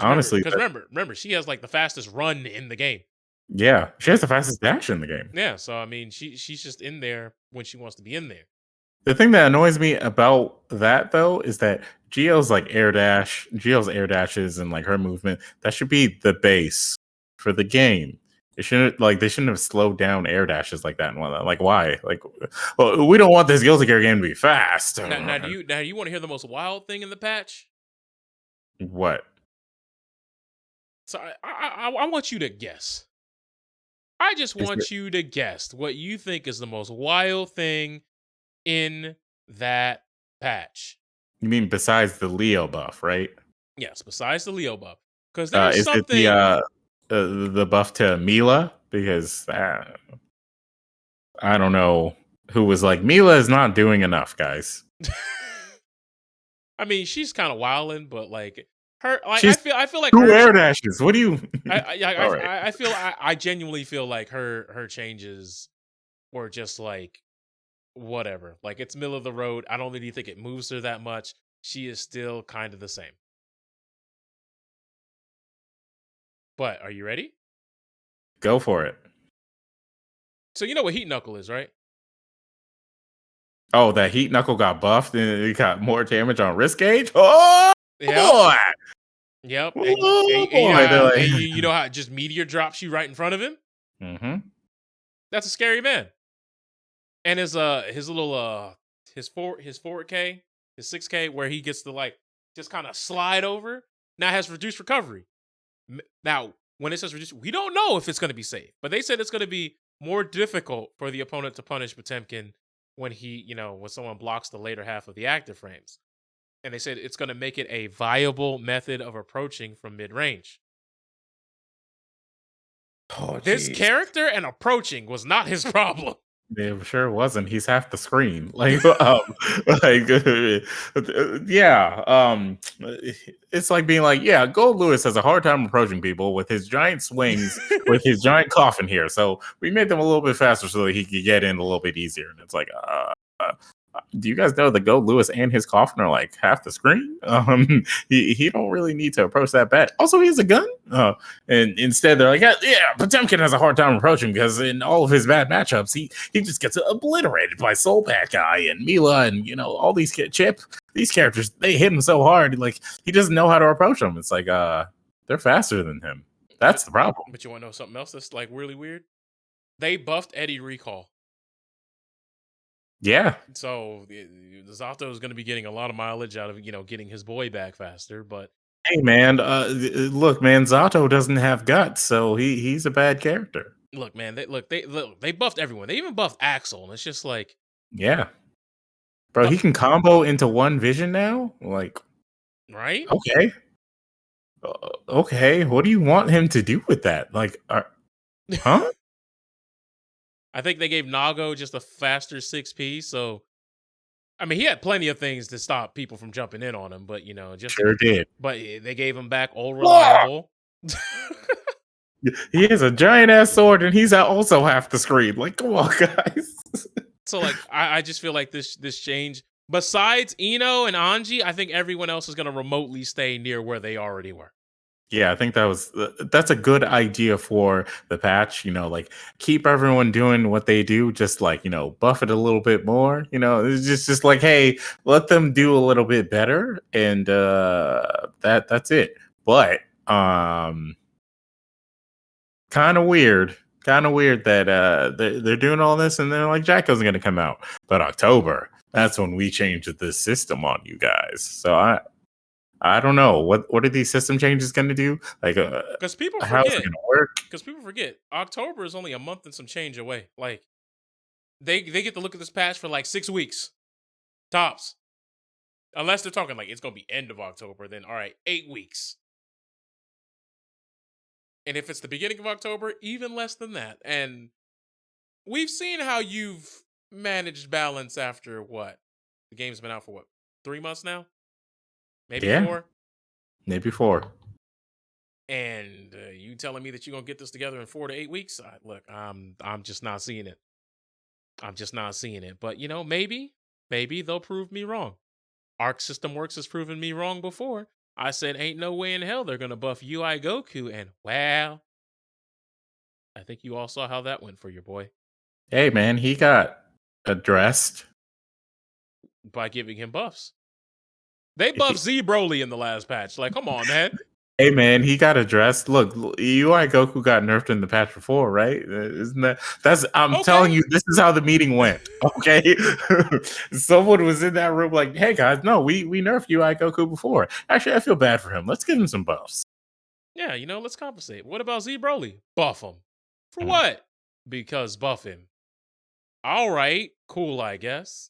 Honestly, because remember, she has like the fastest run in the game. Yeah, she has Like, the fastest dash in the game. yeah. So I mean, she's just in there when she wants to be in there. The thing that annoys me about that though is that Geo's air dashes and like her movement, that should be the base for the game. They shouldn't have slowed down air dashes like that and whatnot. Like why? Like well, we don't want this Guilty Gear game to be fast. Now do you want to hear the most wild thing in the patch? What? So I want you to guess. I just Is it want you to guess what you think is the most wild thing in that patch. you mean besides the Leo buff, right? Yes, besides the Leo buff, because there's Is it something. the buff to Mila? Because I don't know who was like Mila is not doing enough, guys. I mean, she's kind of wilding, but like her, like She's I feel like two her. air dashes. What do you? All right. I genuinely feel like her changes were just like whatever. Like it's middle of the road. I don't really think it moves her that much. She is still kind of the same. But are you ready? Go for it. So you know what Heat Knuckle is, right? Oh, that Heat Knuckle got buffed and it got more damage on wrist gauge. Oh Yep. boy! Yep. Oh boy! They're like, And you know how it just meteor drops you right in front of him? mm-hmm. That's a scary man. And his little his forward K, his 6K, where he gets to like just kind of slide over, now has reduced recovery. Now, when it says reduced, we don't know if it's going to be safe, but they said it's going to be more difficult for the opponent to punish Potemkin when when someone blocks the later half of the active frames. And they said it's going to make it a viable method of approaching from mid range. Oh, This jeez. character and approaching was not his problem. It sure wasn't. He's half the screen. Like, yeah. It's like being like, yeah, Gold Lewis has a hard time approaching people with his giant swings, with his giant coffin here. So we made them a little bit faster so that he could get in a little bit easier. And it's like, do you guys know that Gold Lewis and his coffin are like half the screen? He don't really need to approach that bad. Also, he has a gun. And instead, they're like, yeah, Potemkin has a hard time approaching because in all of his bad matchups, he just gets obliterated by Soul Pack Guy and Mila and all these Chip. These characters, they hit him so hard, like he doesn't know how to approach them. It's like they're faster than him. That's the problem. But you want to know something else that's like really weird? They buffed Eddie Recall. Yeah. So Zato is going to be getting a lot of mileage out of getting his boy back faster. But hey, man, look, man, Zato doesn't have guts, so he's a bad character. Look, man, they buffed everyone. They even buffed Axel, and it's just like, yeah, bro, he can combo into one vision now. Like, right? Okay, okay. What do you want him to do with that? Like, huh? I think they gave Nago just a faster 6P. So, I mean, he had plenty of things to stop people from jumping in on him, but just sure did. But they gave him back all reliable. He has a giant ass sword, and he's also half the screen. Like, come on, guys. So, like, I just feel like this change. Besides Eno and Anji, I think everyone else is going to remotely stay near where they already were. Yeah, I think that's a good idea for the patch. Like keep everyone doing what they do, just like buff it a little bit more. It's just like, hey, let them do a little bit better, and that's it. But kind of weird that they're doing all this, and they're like Jacko's going to come out, but October, that's when we change this system on you guys. So I don't know what are these system changes going to do. Like, because people forget, how is it going to work? Because people forget, October is only a month and some change away. Like, they get to look at this patch for like 6 weeks, tops. Unless they're talking like it's going to be end of October, then all right, 8 weeks. And if it's the beginning of October, even less than that. And we've seen how you've managed balance after what? The game's been out for what? 3 months now? Maybe 4? Maybe 4. And you telling me that you're going to get this together in 4 to 8 weeks? Look, I'm just not seeing it. I'm just not seeing it. But, maybe they'll prove me wrong. Arc System Works has proven me wrong before. I said, ain't no way in hell they're going to buff UI Goku. And, well, I think you all saw how that went for your boy Hey man, he got addressed. by giving him buffs. They buffed He- Z Broly in the last patch. Like, come on, man. hey man, he got addressed. Look, UI Goku got nerfed in the patch before, right? Isn't that's I'm Okay. telling you, this is how the meeting went. Okay. Someone was in that room like, hey guys, no, we nerfed UI Goku before. Actually, I feel bad for him. Let's give him some buffs. Yeah, let's compensate. What about Z Broly? Buff him. For Mm. what? Because buff him. All right. Cool, I guess.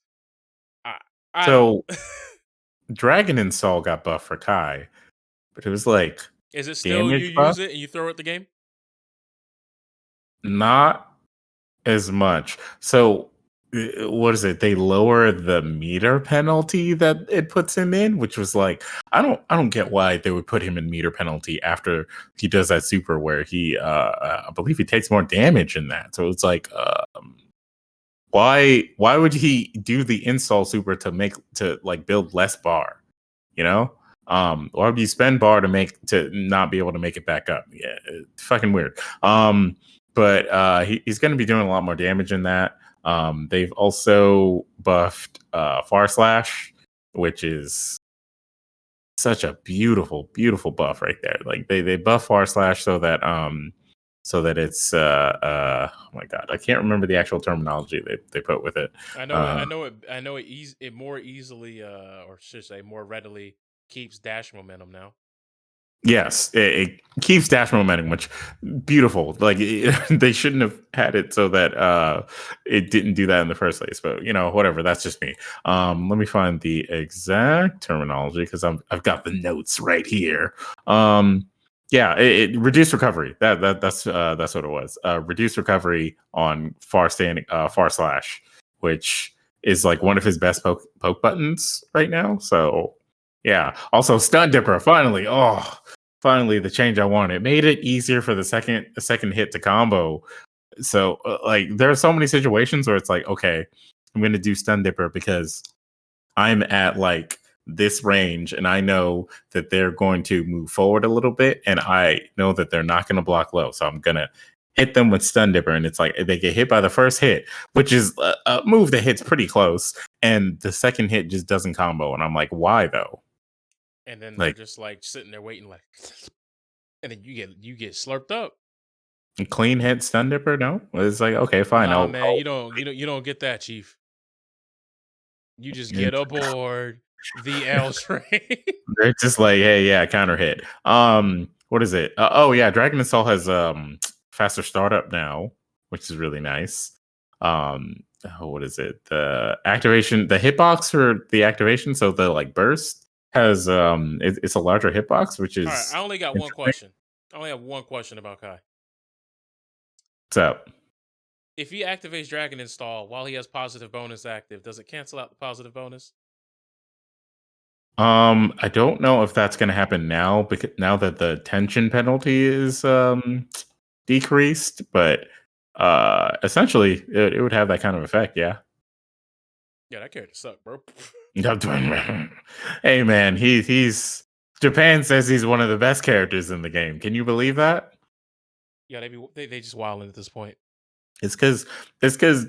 I, I don't. So Dragon Install got buffed for Kai, but it was like Is it still you damage use buff, it and you throw it the game? not as much. So what is it? They lower the meter penalty that it puts him in, which was like I don't get why they would put him in meter penalty after he does that super where he I believe he takes more damage in that. So it's like why would he do the install super to like build less bar? You know? Why would you spend bar to not be able to make it back up? Yeah, fucking weird. But he's going to be doing a lot more damage in that. They've also buffed Far Slash, which is such a beautiful, beautiful buff right there. Like they buff Far Slash so that it's oh my god, I can't remember the actual terminology they put with it. I know it more easily, or should say more readily keeps dash momentum now. Yes, it keeps dash momentum, which beautiful. Like they shouldn't have had it so that it didn't do that in the first place. But whatever. That's just me. Let me find the exact terminology because I've got the notes right here. Yeah, it reduced recovery. That's what it was. Reduced recovery on far slash, which is like one of his best poke buttons right now. So yeah. Also, Stun Dipper. Finally, the change I wanted. It made it easier for the second hit to combo. So, like, there are so many situations where it's like, okay, I'm going to do Stun Dipper because I'm at like this range, and I know that they're going to move forward a little bit, and I know that they're not going to block low. So I'm going to hit them with Stun Dipper, and it's like they get hit by the first hit, which is a move that hits pretty close, and the second hit just doesn't combo. And I'm like, why though? And then they're Like, just like sitting there waiting, like, and then you get slurped up. clean hit Stun Dipper? No, it's like okay, fine. Nah, man, you don't get that, Chief. You just get aboard the L train. They're just like, hey, yeah, counter hit. What is it? Oh yeah, Dragon Assault has faster startup now, which is really nice. What is it? The activation, the hitbox for the activation, so the like burst has it's a larger hitbox, which is All right, I only got one question. I only have one question about Kai. What's up? If he activates Dragon Install while he has positive bonus active, does it cancel out the positive bonus? I don't know if that's going to happen now because now that the tension penalty is decreased, but essentially it would have that kind of effect. Yeah. Yeah, that character suck, bro. Hey man, he's Japan says he's one of the best characters in the game. Can you believe that? Yeah, they just wilding at this point. It's because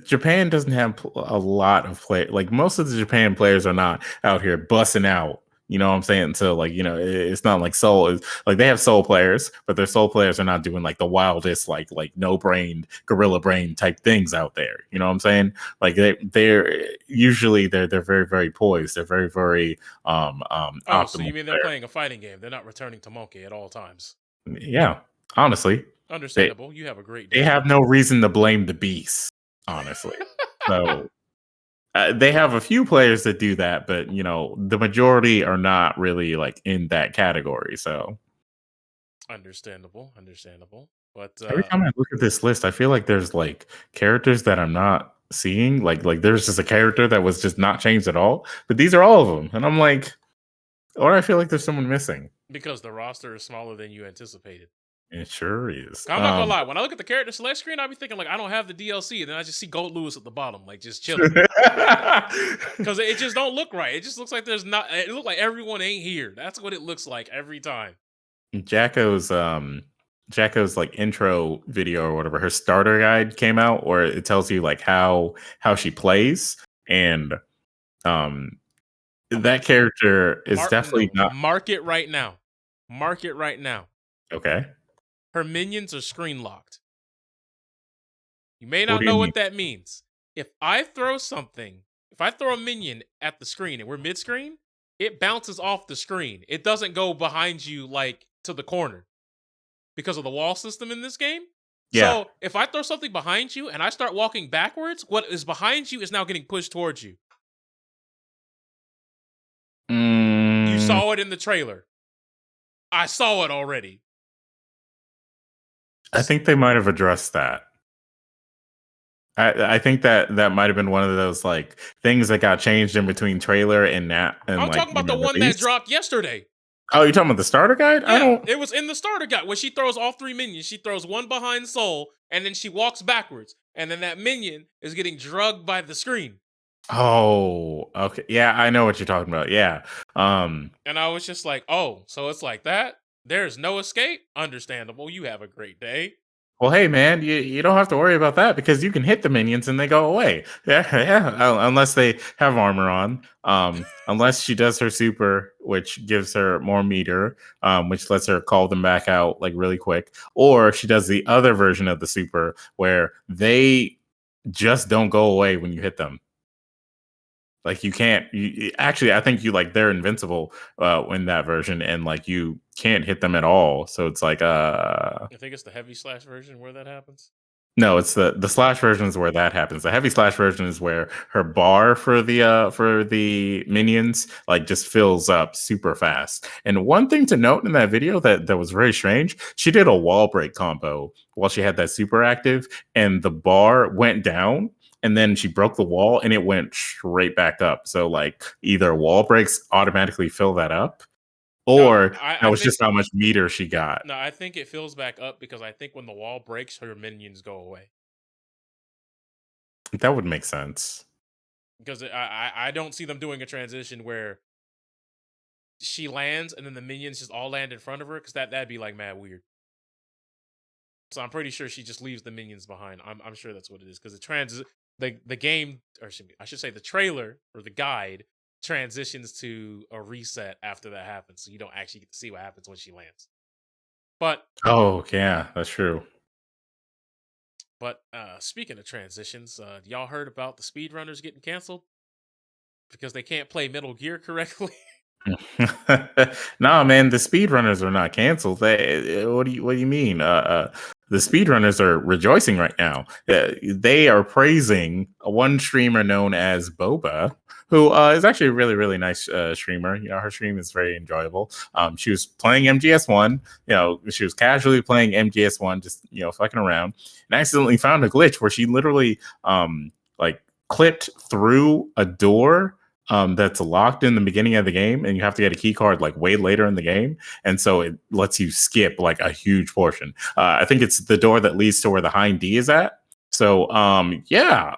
Japan doesn't have a lot of play. Like most of the Japan players are not out here bussing out. You know what I'm saying? So like it's not like Soul. Like they have Soul players, but their Soul players are not doing like the wildest like no brain gorilla brain type things out there. You know what I'm saying? Like they're usually they're very very poised. They're very very optimal. So you mean they're playing a fighting game? They're not returning to Monkey at all times. Yeah, honestly. Understandable. You have a great day. They have no reason to blame the beast, honestly. So they have a few players that do that, but the majority are not really like in that category. So understandable. But every time I look at this list, I feel like there's like characters that I'm not seeing. Like there's just a character that was just not changed at all. But these are all of them, and I'm like, or I feel like there's someone missing because the roster is smaller than you anticipated. It sure is. I'm not gonna lie. When I look at the character select screen, I be thinking like I don't have the DLC, and then I just see Gold Lewis at the bottom, like just chilling, because it just don't look right. It just looks like there's not. It looks like everyone ain't here. That's what it looks like every time. Jacko's Jacko's like intro video or whatever, her starter guide came out, where it tells you like how she plays, and um Okay. that character is definitely not Mark it right now. Mark it right now. okay. Her minions are screen locked. You may What not do you know mean? what that means. If I throw a minion at the screen and we're mid screen, it bounces off the screen. It doesn't go behind you like to the corner because of the wall system in this game. Yeah. So if I throw something behind you and I start walking backwards, what is behind you is now getting pushed towards you. You Mm, saw it in the trailer. I saw it already. I think they might have addressed that. I think that might have been one of those like things that got changed in between trailer and that and I'm like talking about the one that release. dropped yesterday. Oh, you're talking about the starter guide? I Yeah, don't. it was in the starter guide when she throws all three minions. She throws one behind Soul, and then she walks backwards, and then that minion is getting drugged by the screen. Oh, okay. Yeah, I know what you're talking about. Yeah. And I was just like, oh, so it's like that? There's no escape? Understandable. You have a great day. Well, hey, man, you don't have to worry about that because you can hit the minions and they go away. Yeah, yeah. Unless they have armor on. Unless she does her super, which gives her more meter, which lets her call them back out like really quick. Or she does the other version of the super where they just don't go away when you hit them. Like you can't. Actually, I think you like they're invincible in that version, and like you can't hit them at all. So it's like I think it's the heavy slash version where that happens. no, it's the slash version is where that happens. The heavy slash version is where her bar for the minions like just fills up super fast. And one thing to note in that video that was very strange, she did a wall break combo while she had that super active, and the bar went down. And then she broke the wall and it went straight back up. So like either wall breaks automatically fill that up, No, or that I was think just how much meter she got. no, I think it fills back up because I think when the wall breaks, her minions go away. That would make sense. Because I don't see them doing a transition where she lands and then the minions just all land in front of her because that'd be like mad weird. So I'm pretty sure she just leaves the minions behind. I'm sure that's what it is because the game, or I should say the trailer or the guide transitions to a reset after that happens, so you don't actually get to see what happens when she lands. But Oh yeah, that's true. speaking of transitions, y'all heard about the speedrunners getting canceled because they can't play Metal Gear correctly? Nah, man, the speedrunners are not canceled. What do you mean? The speedrunners are rejoicing right now. They are praising one streamer known as Boba, who is actually a really really nice streamer. You know, her stream is very enjoyable. She was playing MGS1. You know, she was casually playing MGS1, just fucking around, and accidentally found a glitch where she literally like clipped through a door that's locked in the beginning of the game, and you have to get a key card like way later in the game, and so it lets you skip like a huge portion. I think it's the door that leads to where the hind D is at. So yeah,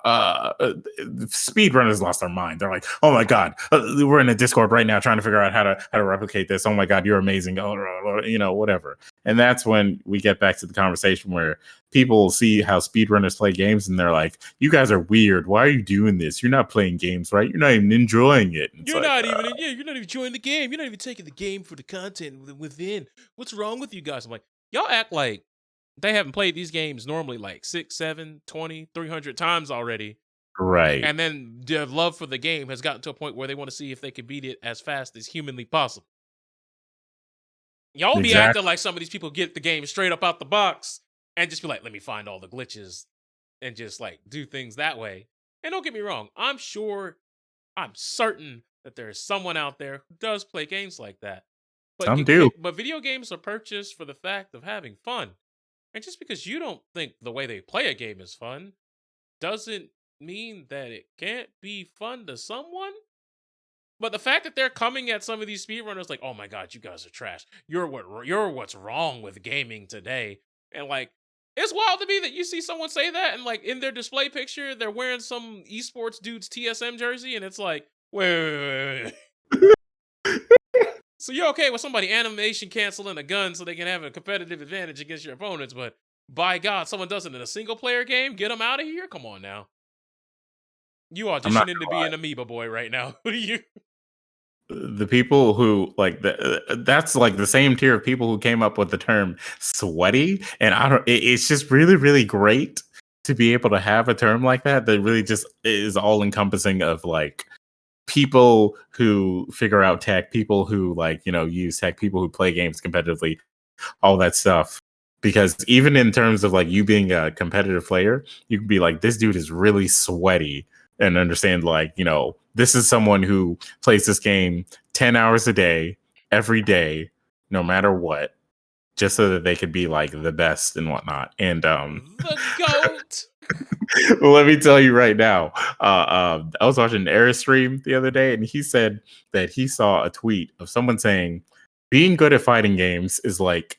speedrunners lost their mind. They're like, oh my god, we're in a Discord right now trying to figure out how to replicate this. Oh my god, you're amazing. Whatever. And that's when we get back to the conversation where people see how speedrunners play games and they're like, you guys are weird. Why are you doing this? You're not playing games, right? You're not even enjoying it. And it's You're like, not even you're not even enjoying the game. You're not even taking the game for the content within. What's wrong with you guys? I'm like, y'all act like they haven't played these games normally like 6, 7, 20, 300 times already. right. And then their love for the game has gotten to a point where they want to see if they can beat it as fast as humanly possible. Y'all be acting Exactly. like some of these people get the game straight up out the box and just be like, let me find all the glitches and just like do things that way. And don't get me wrong, I'm certain that there is someone out there who does play games like that. Some do. But video games are purchased for the fact of having fun. And just because you don't think the way they play a game is fun doesn't mean that it can't be fun to someone. But the fact that they're coming at some of these speedrunners like, "Oh my god, you guys are trash. You're what's wrong with gaming today." And like, it's wild to me that you see someone say that and like in their display picture, they're wearing some esports dude's TSM jersey, and it's like, wait. So you're okay with somebody animation canceling a gun so they can have a competitive advantage against your opponents, but by God, someone does it in a single player game? Get them out of here? Come on now. You I'm not auditioning to be an amoeba boy right now. What are you? the people who like that's like the same tier of people who came up with the term sweaty, and I don't it's just really great to be able to have a term like that that really just is all encompassing of like people who figure out tech, people who like, you know, use tech, people who play games competitively, all that stuff. Because even in terms of like you being a competitive player, you can be like, this dude is really sweaty, and understand like, you know, this is someone who plays this game 10 hours a day, every day, no matter what, just so that they could be like the best and whatnot. And The GOAT. well, let me tell you right now. I was watching an Air stream the other day, and he said that he saw a tweet of someone saying, being good at fighting games is like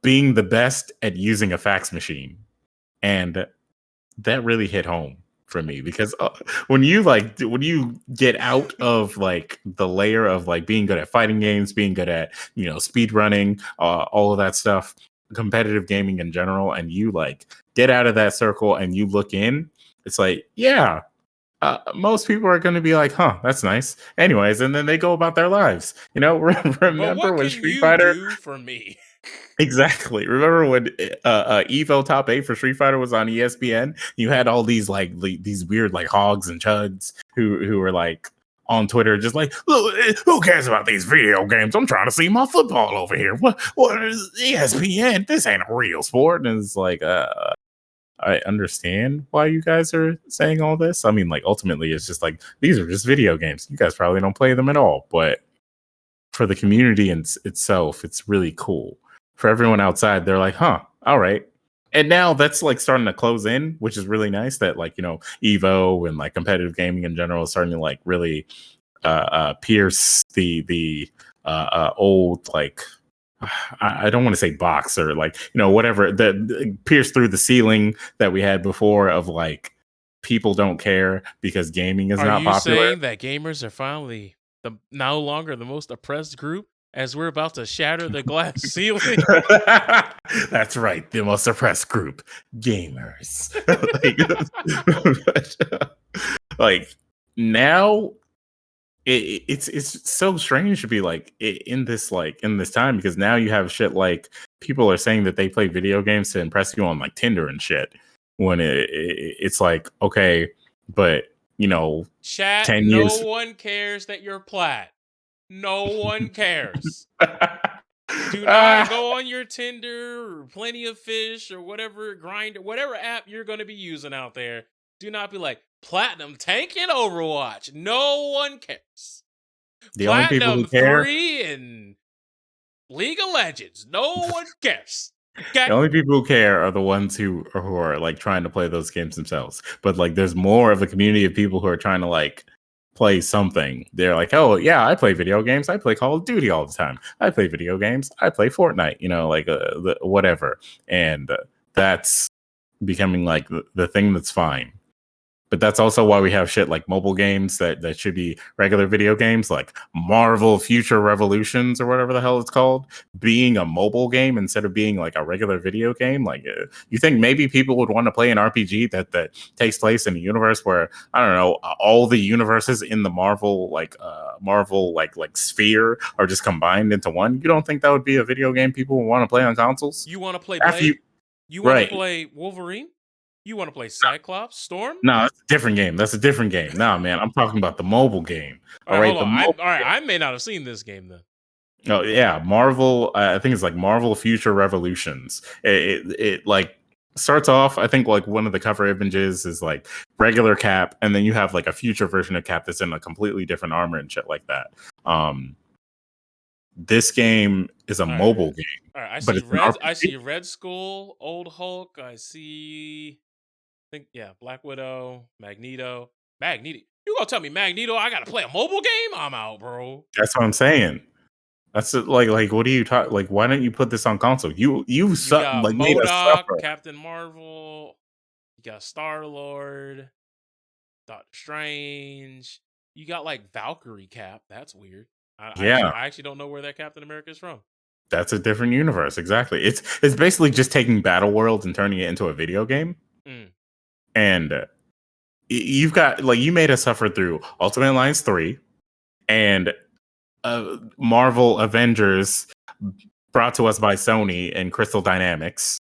being the best at using a fax machine. And that really hit home for me because when you get out of like the layer of like being good at fighting games, being good at, you know, speed running, all of that stuff, competitive gaming in general, and you like get out of that circle and you look in, it's like, yeah, most people are going to be like, huh, that's nice, anyways, and then they go about their lives, you know. But Remember what when can Street you Fighter. do for me? Exactly. Remember when Evo Top 8 for Street Fighter was on ESPN? You had all these like these weird like hogs and chuds who were like on Twitter just like, "Look, who cares about these video games? I'm trying to see my football over here. What is ESPN? This ain't a real sport." And it's like, I understand why you guys are saying all this. I mean, like ultimately it's just like these are just video games. You guys probably don't play them at all, but for the community itself, it's really cool. For everyone outside, they're like, huh, all right. And now that's like starting to close in, which is really nice that like, you know, Evo and like competitive gaming in general is starting to like really pierce the old like I don't want to say box or like, you know, whatever that pierce through the ceiling that we had before of like people don't care because gaming is Are not you popular. saying that gamers are finally no longer the most oppressed group as we're about to shatter the glass ceiling? That's right, the most oppressed group, gamers. Like now, it's so strange to be in this time because now you have shit like people are saying that they play video games to impress you on like Tinder and shit. When it's like okay, but you know, Chat, 10 years. no one cares that you're plat. No one cares. Do not Ah, go on your Tinder or Plenty of Fish or whatever grinder, whatever app you're going to be using out there. Do not be like Platinum Tank in Overwatch. No one cares. the only people who Platinum care 3 in League of Legends. No one cares. The Okay? only people who care are the ones who are like trying to play those games themselves. But like, there's more of a community of people who are trying to like play something. They're like, oh yeah, I play video games. I play Call of Duty all the time. I play video games. I play Fortnite. You know, like whatever. And that's becoming like the thing that's fine. But that's also why we have shit like mobile games that should be regular video games, like Marvel Future Revolutions or whatever the hell it's called, being a mobile game instead of being like a regular video game. Like, you think maybe people would want to play an RPG that takes place in a universe where I don't know all the universes in the Marvel like sphere are just combined into one? You don't think that would be a video game people would want to play on consoles? You want to play After you, Blade? You want to right? play Wolverine? You want to play Cyclops? Storm? No, that's a different game. That's a different game. Nah, man, I'm talking about the mobile game. All All right, right, hold the on. mobile All right, game. I may not have seen this game then. Oh yeah, Marvel. I think it's like Marvel Future Revolutions. It like starts off. I think like one of the cover images is like regular Cap, and then you have like a future version of Cap that's in a completely different armor and shit like that. This game is a All right. mobile game, All right, I but see it's an Red. I RPG. see Red Skull, Old Hulk. I see. I think yeah, Black Widow, Magneto. Magneto. You gonna tell me Magneto? I gotta play a mobile game? I'm out, bro. That's what I'm saying. That's like what do you talk like? Why don't you put this on console? You got like made us Modoc, suffer. Captain Marvel. You got Star Lord, Doctor Strange. You got like Valkyrie Cap. That's weird. Yeah, I actually don't know where that Captain America is from. that's a different universe. Exactly. It's basically just taking Battle Worlds and turning it into a video game. Mm. And you've got like you made us suffer through Ultimate Alliance 3 and Marvel Avengers brought to us by Sony and Crystal Dynamics.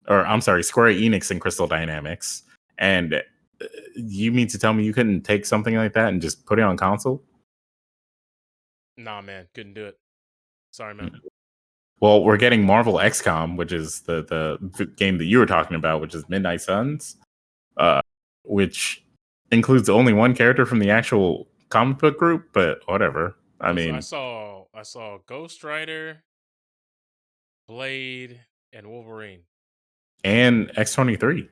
Or I'm sorry, Square Enix and Crystal Dynamics. And you mean to tell me you couldn't take something like that and just put it on console? Nah, man, couldn't do it. Sorry, man. Well, we're getting Marvel XCOM, which is the game that you were talking about, which is Midnight Suns, which includes only one character from the actual comic book group, but whatever. I mean, I saw Ghost Rider, Blade, and Wolverine. and X-23.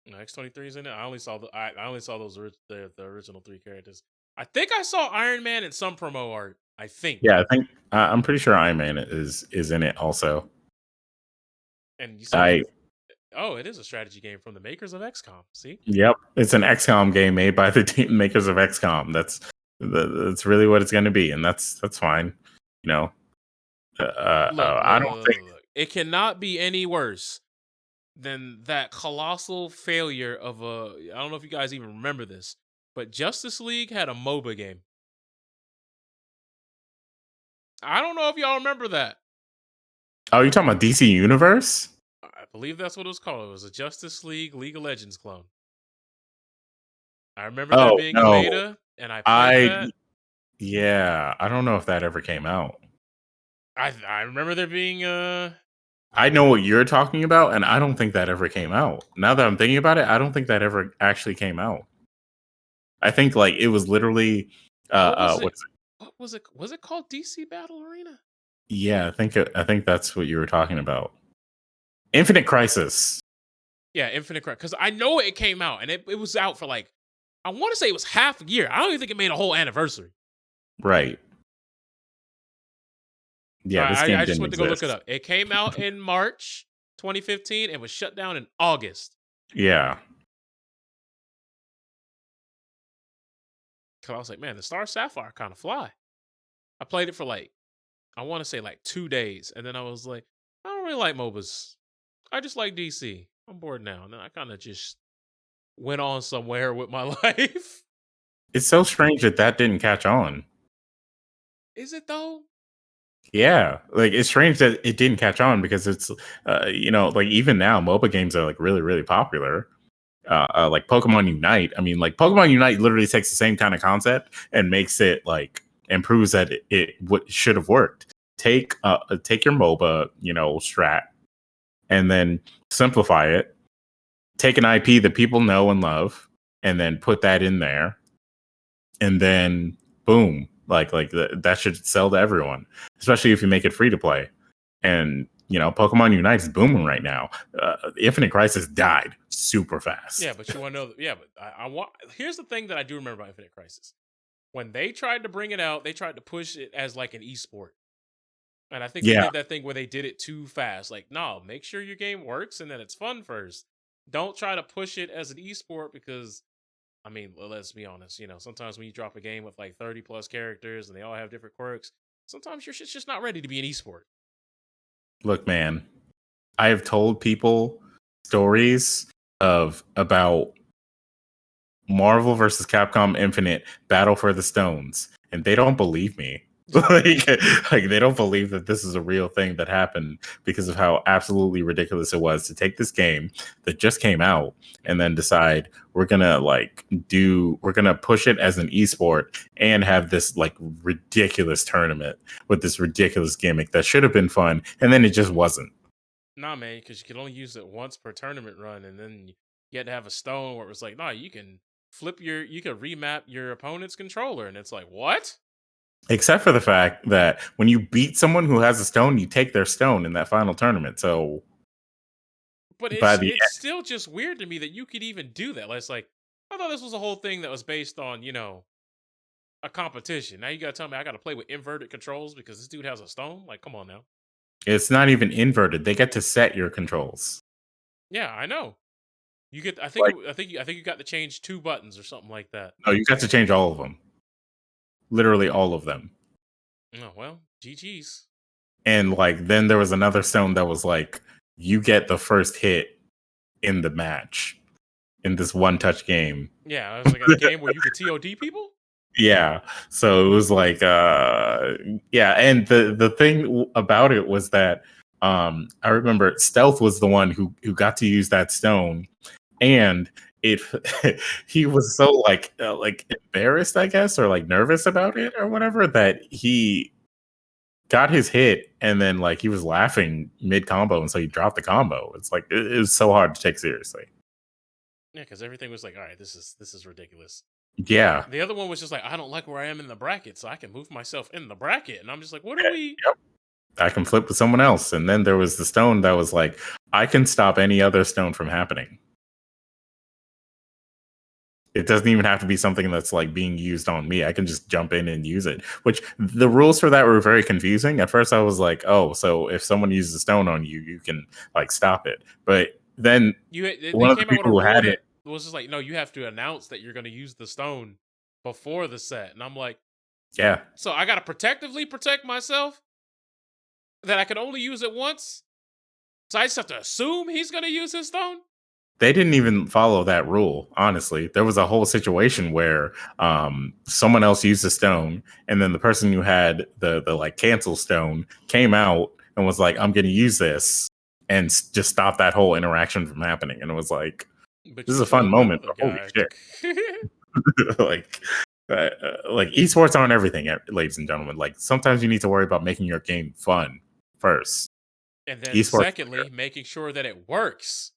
No, X-23 is in it. I only saw those the original 3 characters. I think I saw Iron Man in some promo art. I think. Yeah, I think I'm pretty sure Iron Man is in it also. And you said it is a strategy game from the makers of XCOM. See? Yep, it's an XCOM game made by the makers of XCOM. That's really what it's going to be, and that's fine. You know, I don't think Look. It cannot be any worse than that colossal failure of I don't know if you guys even remember this, but Justice League had a MOBA game. I don't know if y'all remember that. Oh, you're talking about DC Universe? I believe that's what it was called. It was a Justice League of Legends clone. I remember there being a beta, and I played that. Yeah, I don't know if that ever came out. I remember there being I know what you're talking about, and I don't think that ever came out. Now that I'm thinking about it, I don't think that ever actually came out. I think like it was literally what was it? Was it called DC Battle Arena? Yeah, I think that's what you were talking about. Infinite Crisis. Yeah, Infinite Crisis. Because I know it came out, and it was out for like, I want to say it was half a year. I don't even think it made a whole anniversary. Right. Yeah, this game I just didn't went to exist. go look it up. It came out in March 2015 and was shut down in August. Yeah. Because I was like, man, the Star Sapphire kind of fly. I played it for like, I want to say like 2 days. And then I was like, I don't really like MOBAs. I just like DC. I'm bored now. And then I kind of just went on somewhere with my life. It's so strange that didn't catch on. Is it though? Yeah, like it's strange that it didn't catch on because it's like even now MOBA games are like really really popular. Like Pokemon Unite. I mean, like Pokemon Unite literally takes the same kind of concept and makes it like improves that it should have worked. Take your MOBA strat and then simplify it. Take an IP that people know and love, and then put that in there, and then boom, that should sell to everyone, especially if you make it free to play. And Pokemon Unite is booming right now. Infinite Crisis died super fast. Yeah, but you want to know? Yeah, but I want. Here's the thing that I do remember about Infinite Crisis. When they tried to bring it out, they tried to push it as like an esport. And I think they did that thing where they did it too fast. Like, no, make sure your game works and that it's fun first. Don't try to push it as an esport because, I mean, let's be honest. Sometimes when you drop a game with like 30 plus characters and they all have different quirks, sometimes your shit's just not ready to be an esport. Look, man, I have told people stories about Marvel versus Capcom Infinite Battle for the Stones, and they don't believe me. like they don't believe that this is a real thing that happened because of how absolutely ridiculous it was to take this game that just came out and then decide we're gonna push it as an esport and have this like ridiculous tournament with this ridiculous gimmick that should have been fun, and then it just wasn't. Nah, man, because you can only use it once per tournament run, and then you had to have a stone where it was like, nah, you can remap your opponent's controller, and it's like, what? Except for the fact that when you beat someone who has a stone, you take their stone in that final tournament. So, but it's still just weird to me that you could even do that. It's like, I thought this was a whole thing that was based on, a competition. Now you gotta tell me I gotta play with inverted controls because this dude has a stone? Like, come on now. It's not even inverted. They get to set your controls. Yeah, I know. You get. I think you got to change 2 buttons or something like that. No, you got to change all of them. Literally all of them. Oh well, GG's. And like then there was another stone that was like you get the first hit in the match in this one touch game. Yeah, I was like, a game where you could TOD people. Yeah. So it was like yeah, and the thing about it was that I remember Stealth was the one who got to use that stone, and it he was so like embarrassed, I guess, or like nervous about it or whatever, that he got his hit and then like he was laughing mid combo, and so he dropped the combo. It's like it was so hard to take seriously. Yeah, because everything was like, all right, this is ridiculous. Yeah. The other one was just like, I don't like where I am in the bracket, so I can move myself in the bracket, and I'm just like, what are we? Yep. I can flip with someone else. And then there was the stone that was like, I can stop any other stone from happening. It doesn't even have to be something that's like being used on me. I can just jump in and use it. Which the rules for that were very confusing. At first I was like, oh, so if someone uses a stone on you, you can like stop it. But then They one of the came out with a people who rule had that it, was just like, no, you have to announce that you're going to use the stone before the set, and I'm like, yeah, so I got to protectively protect myself that I can only use it once. So I just have to assume he's going to use his stone. they didn't even follow that rule. Honestly, there was a whole situation where someone else used the stone, and then the person who had the like cancel stone came out and was like, "I'm going to use this," and just stop that whole interaction from happening. And it was like, But this you is a fun killed that moment, other but holy guy. shit! like, like esports aren't everything, ladies and gentlemen. Like sometimes you need to worry about making your game fun first. And then Esports, secondly, making sure that it works.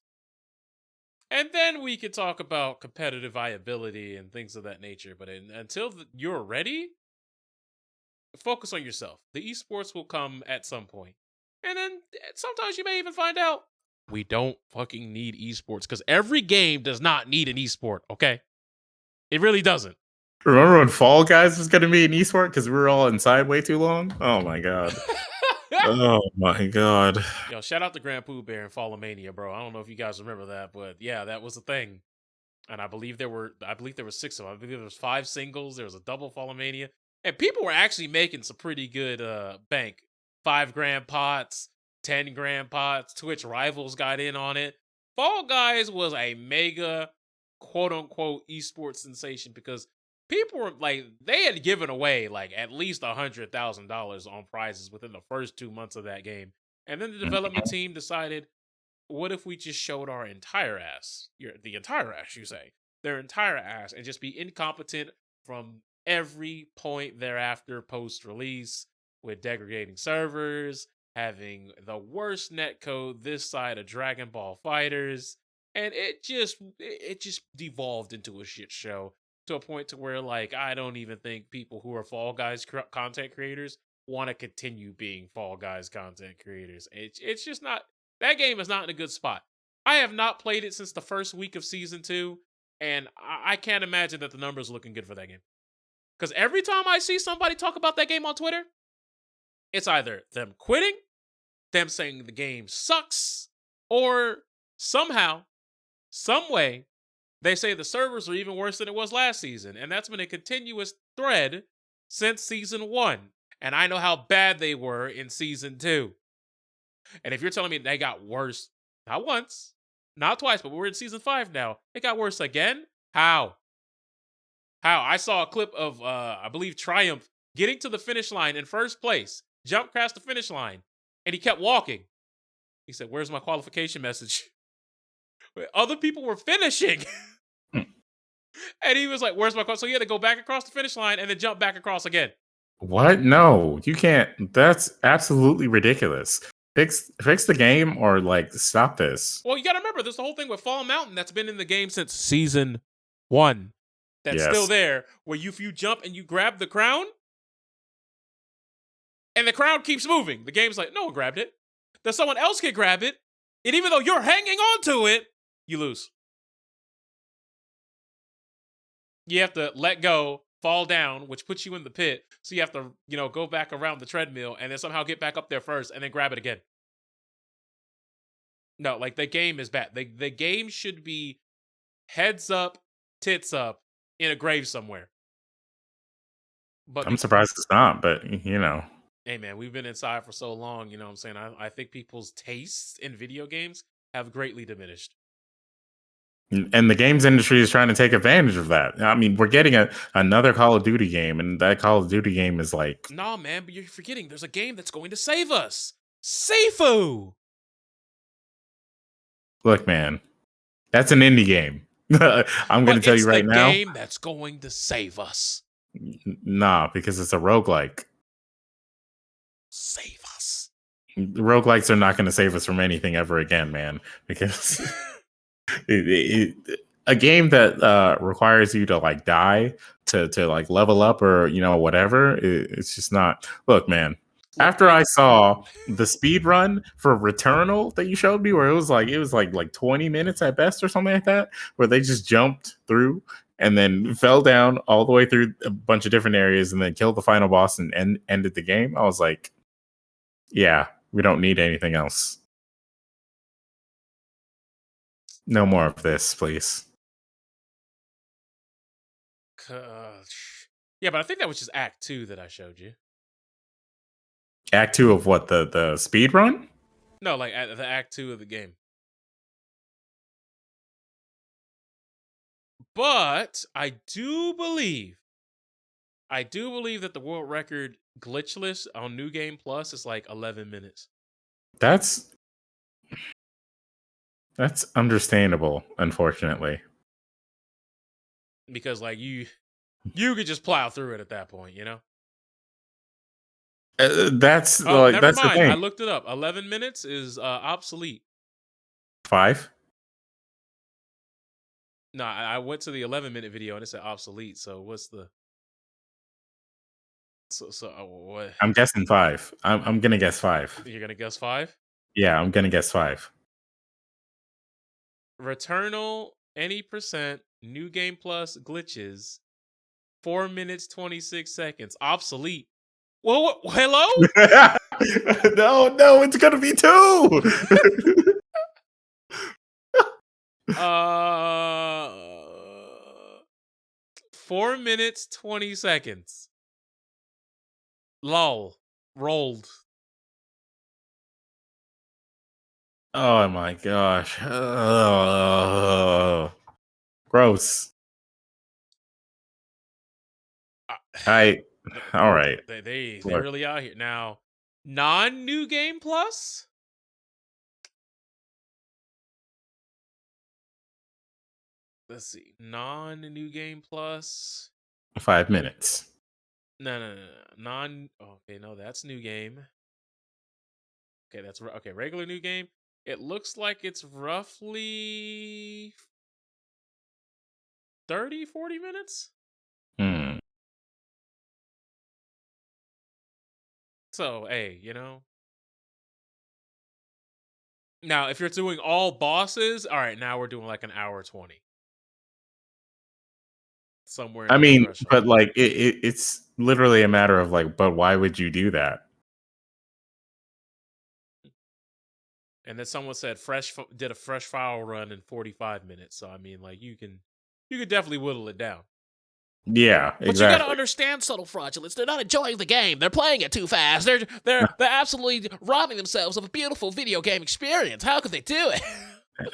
And then we could talk about competitive viability and things of that nature. But until you're ready, focus on yourself. The esports will come at some point. And then sometimes you may even find out we don't fucking need esports because every game does not need an esport, okay? It really doesn't. remember when Fall Guys was going to be an esport because we were all inside way too long? Oh my god. Oh my god. Yo, shout out to Grand Pooh Bear and Fallomania, bro. I don't know if you guys remember that, but yeah, that was a thing. And I believe there were 6 of them. I believe there was 5 singles, there was a double Fallomania. And people were actually making some pretty good bank. 5 grand pots, 10 grand pots. Twitch rivals got in on it. Fall Guys was a mega quote unquote esports sensation because people were like, they had given away like at least $100,000 on prizes within the first 2 months of that game. And then the development team decided, what if we just showed our entire ass? The entire ass, you say. Their entire ass, and just be incompetent from every point thereafter post release, with degrading servers, having the worst netcode this side of Dragon Ball Fighters, and it just devolved into a shit show to a point to where like I don't even think people who are Fall Guys content creators want to continue being Fall Guys content creators. It's just not, that game is not in a good spot. I have not played it since the first week of season 2, and I can't imagine that the numbers are looking good for that game. Because every time I see somebody talk about that game on Twitter, it's either them quitting, them saying the game sucks, or somehow, some way, they say the servers are even worse than it was last season. And that's been a continuous thread since season 1. And I know how bad they were in season 2. And if you're telling me they got worse, not once, not twice, but we're in season 5 now, it got worse again? How? How? I saw a clip of, I believe, Triumph getting to the finish line in first place, jump past the finish line, and he kept walking. He said, "Where's my qualification message?" Other people were finishing. And he was like, "Where's my?" So he had to go back across the finish line and then jump back across again. What? No, you can't. That's absolutely ridiculous. Fix the game or like stop this. Well, you got to remember, there's the whole thing with Fall Mountain that's been in the game since season 1. That's still Yes. there, where if you jump and you grab the crown, and the crown keeps moving, the game's like, no one grabbed it. Then someone else can grab it, and even though you're hanging on to it, you lose. You have to let go, fall down, which puts you in the pit. So you have to, go back around the treadmill and then somehow get back up there first and then grab it again. No, like the game is bad. The game should be heads up, tits up in a grave somewhere. But I'm surprised it's not, but you know. Hey man, we've been inside for so long, you know what I'm saying? I think people's tastes in video games have greatly diminished. And the games industry is trying to take advantage of that. I mean, we're getting another Call of Duty game, and that Call of Duty game is like, Nah, man, but you're forgetting there's a game that's going to save us. Sifu! look, man, that's an indie game. I'm going But to tell it's you the right now, game that's going to save us. nah, because it's a roguelike. Save us. Roguelikes are not going to save us from anything ever again, man. Because a game that requires you to like die to like level up or whatever, it's just not. Look, man. Look, After I saw the speed run for Returnal that you showed me, where it was like 20 minutes at best or something like that, where they just jumped through and then fell down all the way through a bunch of different areas and then killed the final boss and ended the game. I was like, yeah, we don't need anything else. No more of this, please. yeah, but I think that was just Act 2 that I showed you. Act 2 of what? The speed run? No, like the Act 2 of the game. But I do believe that the world record glitchless on New Game Plus is like 11 minutes. That's understandable, unfortunately. Because like you could just plow through it at that point, you know? That's Oh, like never that's the mind. I thing. looked it up. 11 minutes is obsolete. 5. No, I went to the 11-minute video and it said obsolete. So what's the what? I'm guessing 5. I'm gonna guess 5. You're gonna guess 5? Yeah, I'm gonna guess 5. Returnal any percent New Game Plus glitches 4 minutes 26 seconds obsolete. Well, hello? No, it's gonna be 2. 4 minutes 20 seconds. Lol. Rolled. Oh my gosh. Gross. All right. They Look, really out here now. Non-New Game Plus. Let's see. Non-New Game Plus. 5 minutes. No. Okay, no, that's New Game. Okay, that's okay. Regular New Game. It looks like it's roughly 30, 40 minutes. Hmm. So, hey, Now, if you're doing all bosses, all right, now we're doing like an hour 20. Somewhere in I that mean, threshold. but like it's literally a matter of like, but why would you do that? And then someone said did a fresh file run in 45 minutes. So I mean, like you could definitely whittle it down. Yeah, But exactly. you gotta understand, subtle fraudulence. They're not enjoying the game. They're playing it too fast. They're absolutely robbing themselves of a beautiful video game experience. How could they do it?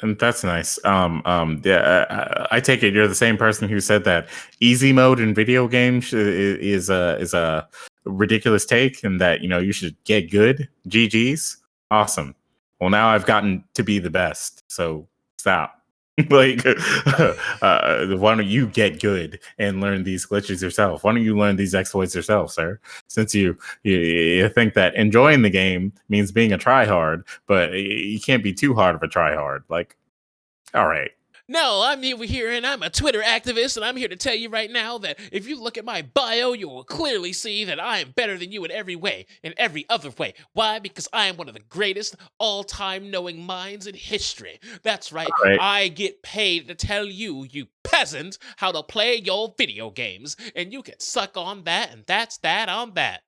And that's nice. Yeah, I take it you're the same person who said that easy mode in video games is a ridiculous take, and that you should get good. GG's, awesome. Well, now I've gotten to be the best, so stop. Like, why don't you get good and learn these glitches yourself? Why don't you learn these exploits yourself, sir? Since you think that enjoying the game means being a tryhard, but you can't be too hard of a tryhard. Like, all right. No, I'm over here and I'm a Twitter activist, and I'm here to tell you right now that if you look at my bio, you will clearly see that I am better than you in every way, in every other way. Why? Because I am one of the greatest all-time knowing minds in history. That's right. I get paid to tell you, you peasant, how to play your video games, and you can suck on that, and that's that on that.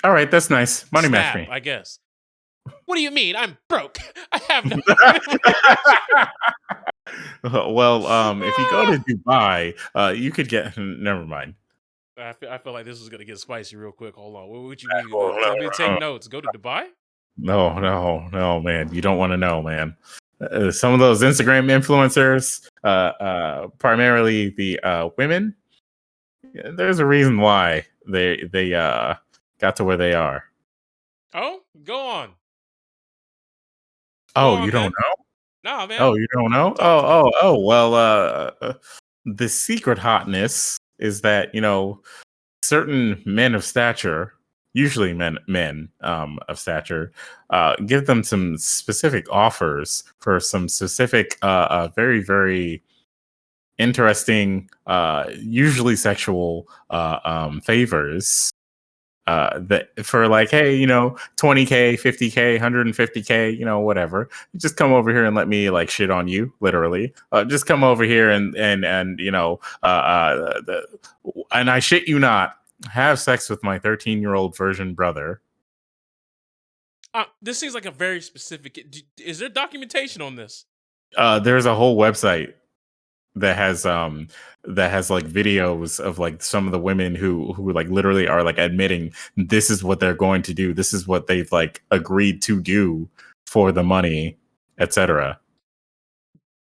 All right, that's nice. Money match me, I guess. What do you mean? I'm broke. I have no. Well, if you go to Dubai, you could get. Never mind. I feel like this is gonna get spicy real quick. Hold on. What you mean? Oh, Tell me to take no, notes. Go to Dubai? no, man. You don't want to know, man. Some of those Instagram influencers, primarily the women, there's a reason why they got to where they are. Oh, go on. Go Oh, you on don't then. know? Nah, man. Oh, you don't know? Talk to me. Well, the secret hotness is that certain men of stature, usually men of stature, give them some specific offers for some specific, very very interesting, usually sexual favors. That for like, hey, 20K, 50K, 150K, whatever. You just come over here and let me like shit on you, literally. Just come over here and and I shit you not, have sex with my 13-year-old virgin brother. This seems like a very specific. Is there documentation on this? There's a whole website that has like videos of like some of the women who like literally are like admitting this is what they're going to do, this is what they've like agreed to do for the money, etc.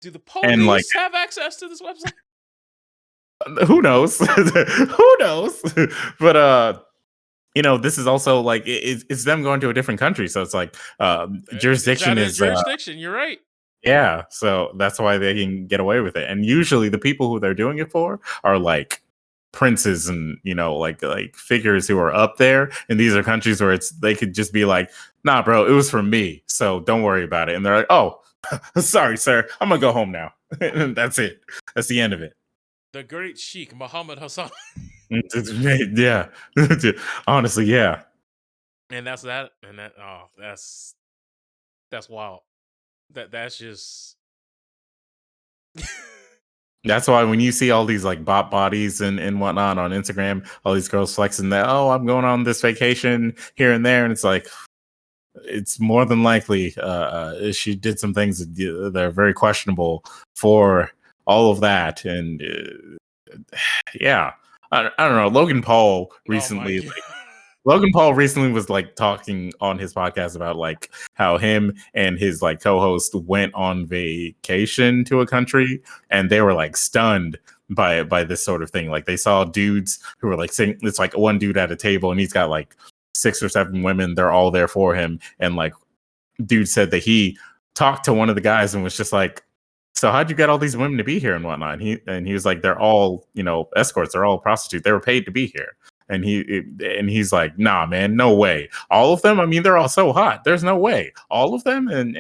Do the And like, police have access to this website? who knows? Who knows? But this is also like it's them going to a different country, so it's like It's out jurisdiction of his is jurisdiction. You're right. yeah, so that's why they can get away with it. And usually the people who they're doing it for are like princes and like figures who are up there. And these are countries where they could just be like, nah, bro, it was for me, so don't worry about it. And they're like, oh, sorry, sir, I'm gonna go home now. And that's it. That's the end of it. The great Sheikh Muhammad Hassan. Yeah. Honestly, yeah. And that's that. And that. Oh, that's wild. That's just. That's why when you see all these like bot bodies and whatnot on Instagram, all these girls flexing that, oh, I'm going on this vacation here and there, and it's like, it's more than likely she did some things that are very questionable for all of that. And yeah, I don't know. Oh my god. Logan Paul recently was like talking on his podcast about like how him and his like co-host went on vacation to a country, and they were like stunned by this sort of thing. Like they saw dudes who were like sitting, it's like one dude at a table and he's got like 6 or 7 women, they're all there for him. And like dude said that he talked to one of the guys and was just like, so how'd you get all these women to be here and whatnot? And he was like, they're all, escorts, they're all prostitutes. They were paid to be here. And he's like, nah, man, no way. All of them? I mean, they're all so hot. There's no way. All of them? And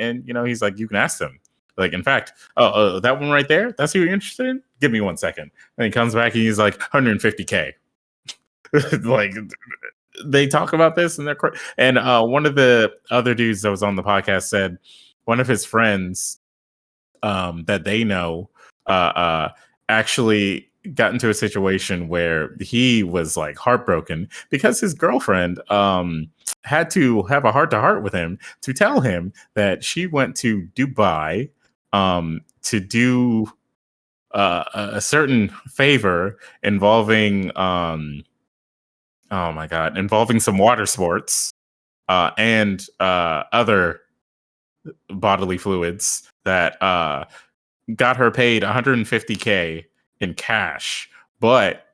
he's like, you can ask them. Like, in fact, that one right there, that's who you're interested in? Give me 1 second. And he comes back and he's like, 150K. Like, they talk about this and and one of the other dudes that was on the podcast said one of his friends that they know actually got into a situation where he was like heartbroken because his girlfriend had to have a heart to heart with him to tell him that she went to Dubai to do a certain favor involving oh my god, involving some water sports and other bodily fluids that got her paid 150K in cash, but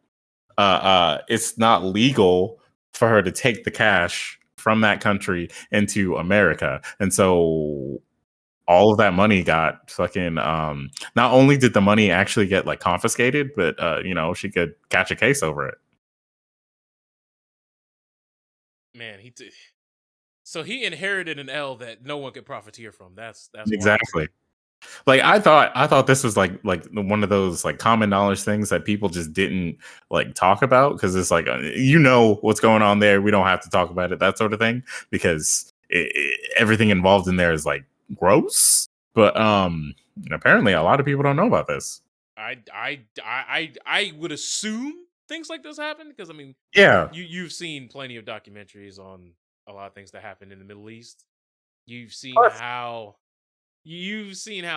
it's not legal for her to take the cash from that country into America. And so all of that money got fucking not only did the money actually get like confiscated, but she could catch a case over it. Man, so he inherited an L that no one could profiteer from. That's wild. Exactly. Like I thought this was like one of those like common knowledge things that people just didn't like talk about, because it's like what's going on there, we don't have to talk about it, that sort of thing, because everything involved in there is like gross. But apparently a lot of people don't know about this. I would assume things like this happen because I mean, Yeah, you've seen plenty of documentaries on a lot of things that happen in the Middle East. You've seen Plus- how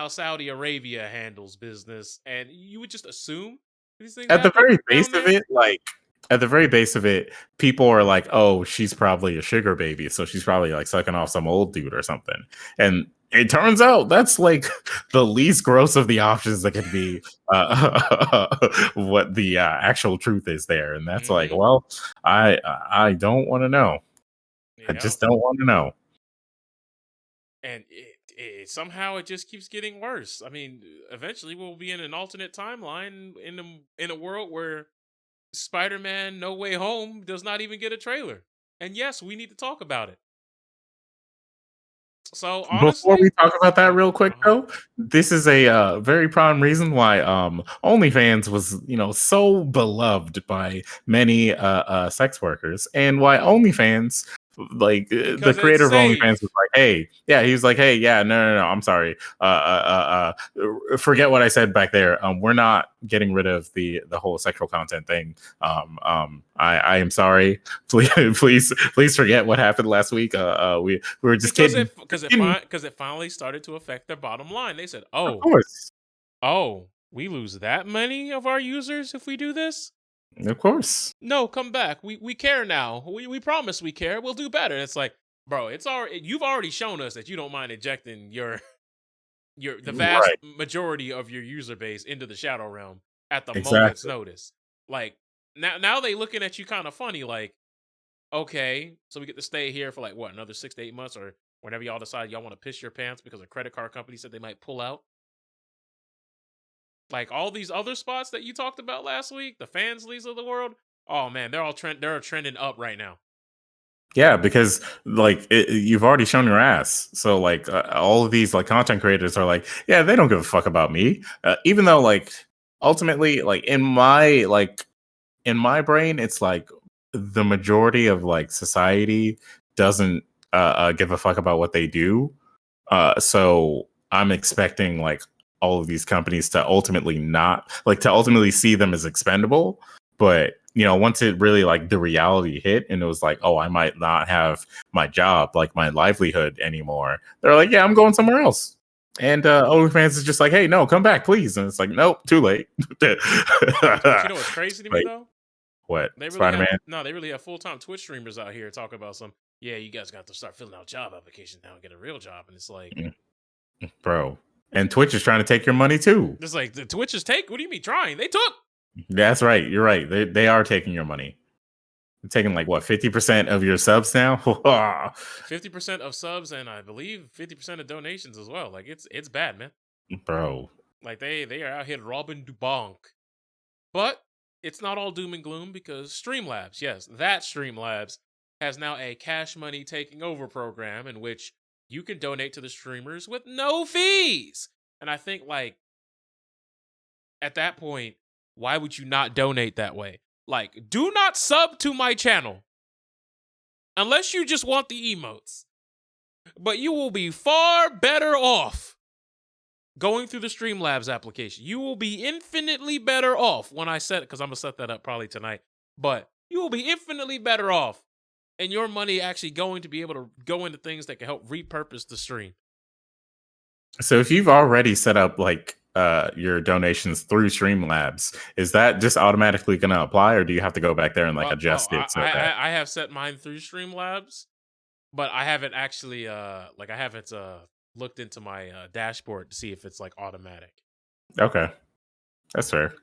Saudi Arabia handles business, and you would just assume these things at the happen very down base of there. it, like at the very base of it, people are like, "Oh, she's probably a sugar baby, so she's probably like sucking off some old dude or something." And it turns out that's like the least gross of the options that could be what the actual truth is there. And that's like, well, I don't want to know. I Yep. just don't want to know. And somehow it just keeps getting worse. I mean, eventually we'll be in an alternate timeline in a world where Spider-Man No Way Home does not even get a trailer. And yes, we need to talk about it. So Before honestly, we talk about that real quick, though, this is a very prime reason why OnlyFans was, so beloved by many sex workers, and why OnlyFans, like the because it's creator of OnlyFans, safe. was like, "Hey, yeah," he was like, "Hey, yeah, no, I'm sorry, forget what I said back there. We're not getting rid of the whole sexual content thing. I am sorry. Please forget what happened last week. We were just kidding." Because it finally started to affect their bottom line. They said, Of course. we lose that many of our users if we do this? Of course. No, come back. We care now. We promise we care. We'll do better." And it's like, bro, you've already shown us that you don't mind injecting the vast Right. majority of your user base into the shadow realm at the moment's Exactly. notice. Like now they looking at you kind of funny, like, okay, so we get to stay here for like what, another 6 to 8 months, or whenever y'all decide y'all want to piss your pants because a credit card company said they might pull out. Like all these other spots that you talked about last week, the Fansleys of the world. Oh man, they're trending up right now. Yeah, because like you've already shown your ass. So like all of these like content creators are like, yeah, they don't give a fuck about me. Even though like ultimately like in my brain, it's like the majority of like society doesn't give a fuck about what they do. So I'm expecting like all of these companies to ultimately see them as expendable. But once it really like the reality hit and it was like, oh, I might not have my job, like my livelihood anymore. They're like, yeah, I'm going somewhere else. And OnlyFans is just like, hey, no, come back, please. And it's like, nope, too late. But you know what's crazy to me Like, though? what? They really Spider-Man? have full-time Twitch streamers out here talking about yeah, you guys got to start filling out job applications now and get a real job. And it's like, Bro. And Twitch is trying to take your money too. it's like the Twitch is take. What do you mean trying? They took. That's right. You're right. They are taking your money. They're taking like what, 50% of your subs now? 50% of subs and I believe 50% of donations as well. Like it's bad, man. Bro. Like they are out here robbing Dubank. But it's not all doom and gloom because Streamlabs, yes, that Streamlabs has now a cash money taking over program in which you can donate to the streamers with no fees. And I think like at that point, why would you not donate that way? Like, do not sub to my channel unless you just want the emotes. But you will be far better off going through the Streamlabs application. You will be infinitely better off when I set it, because I'm going to set that up probably tonight. But you will be infinitely better off, and your money actually going to be able to go into things that can help repurpose the stream. So if you've already set up like your donations through Streamlabs, is that just automatically going to apply, or do you have to go back there and like adjust it? I have set mine through Streamlabs, but I haven't actually looked into my dashboard to see if it's like automatic. Okay, that's fair.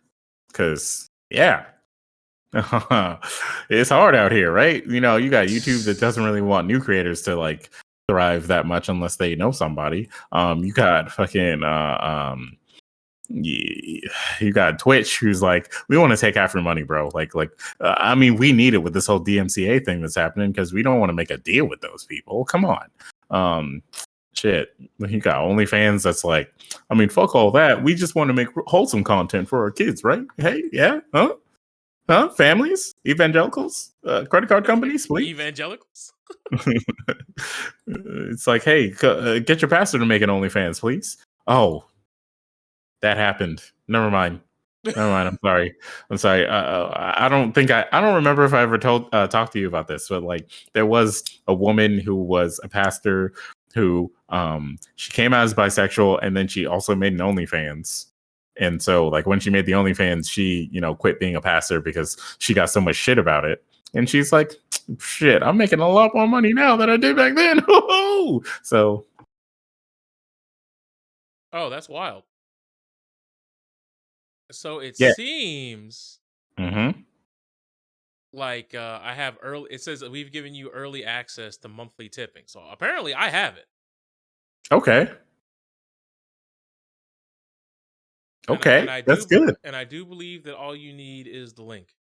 Because yeah, it's hard out here, right? You got YouTube that doesn't really want new creators to like thrive that much unless they know somebody. You got fucking you got Twitch who's like, we want to take half your money, bro. I mean, we need it with this whole DMCA thing that's happening because we don't want to make a deal with those people. Come on. Shit. You got OnlyFans that's like, I mean, fuck all that. We just want to make wholesome content for our kids, right? Hey, yeah, huh? Families, evangelicals, credit card companies, please. Evangelicals. It's like, hey, get your pastor to make an OnlyFans, please. Oh, that happened. Never mind. I'm sorry. I don't remember if I ever talked to you about this, but like there was a woman who was a pastor who she came out as bisexual and then she also made an OnlyFans. And so, like, when she made the OnlyFans, she, quit being a pastor because she got so much shit about it. And she's like, shit, I'm making a lot more money now than I did back then. So, Oh, that's wild. So it yeah. seems Mm-hmm. like I have early. It says that we've given you early access to monthly tipping. So apparently, I have it. Okay. And Okay. That's good. I do believe that all you need is the link.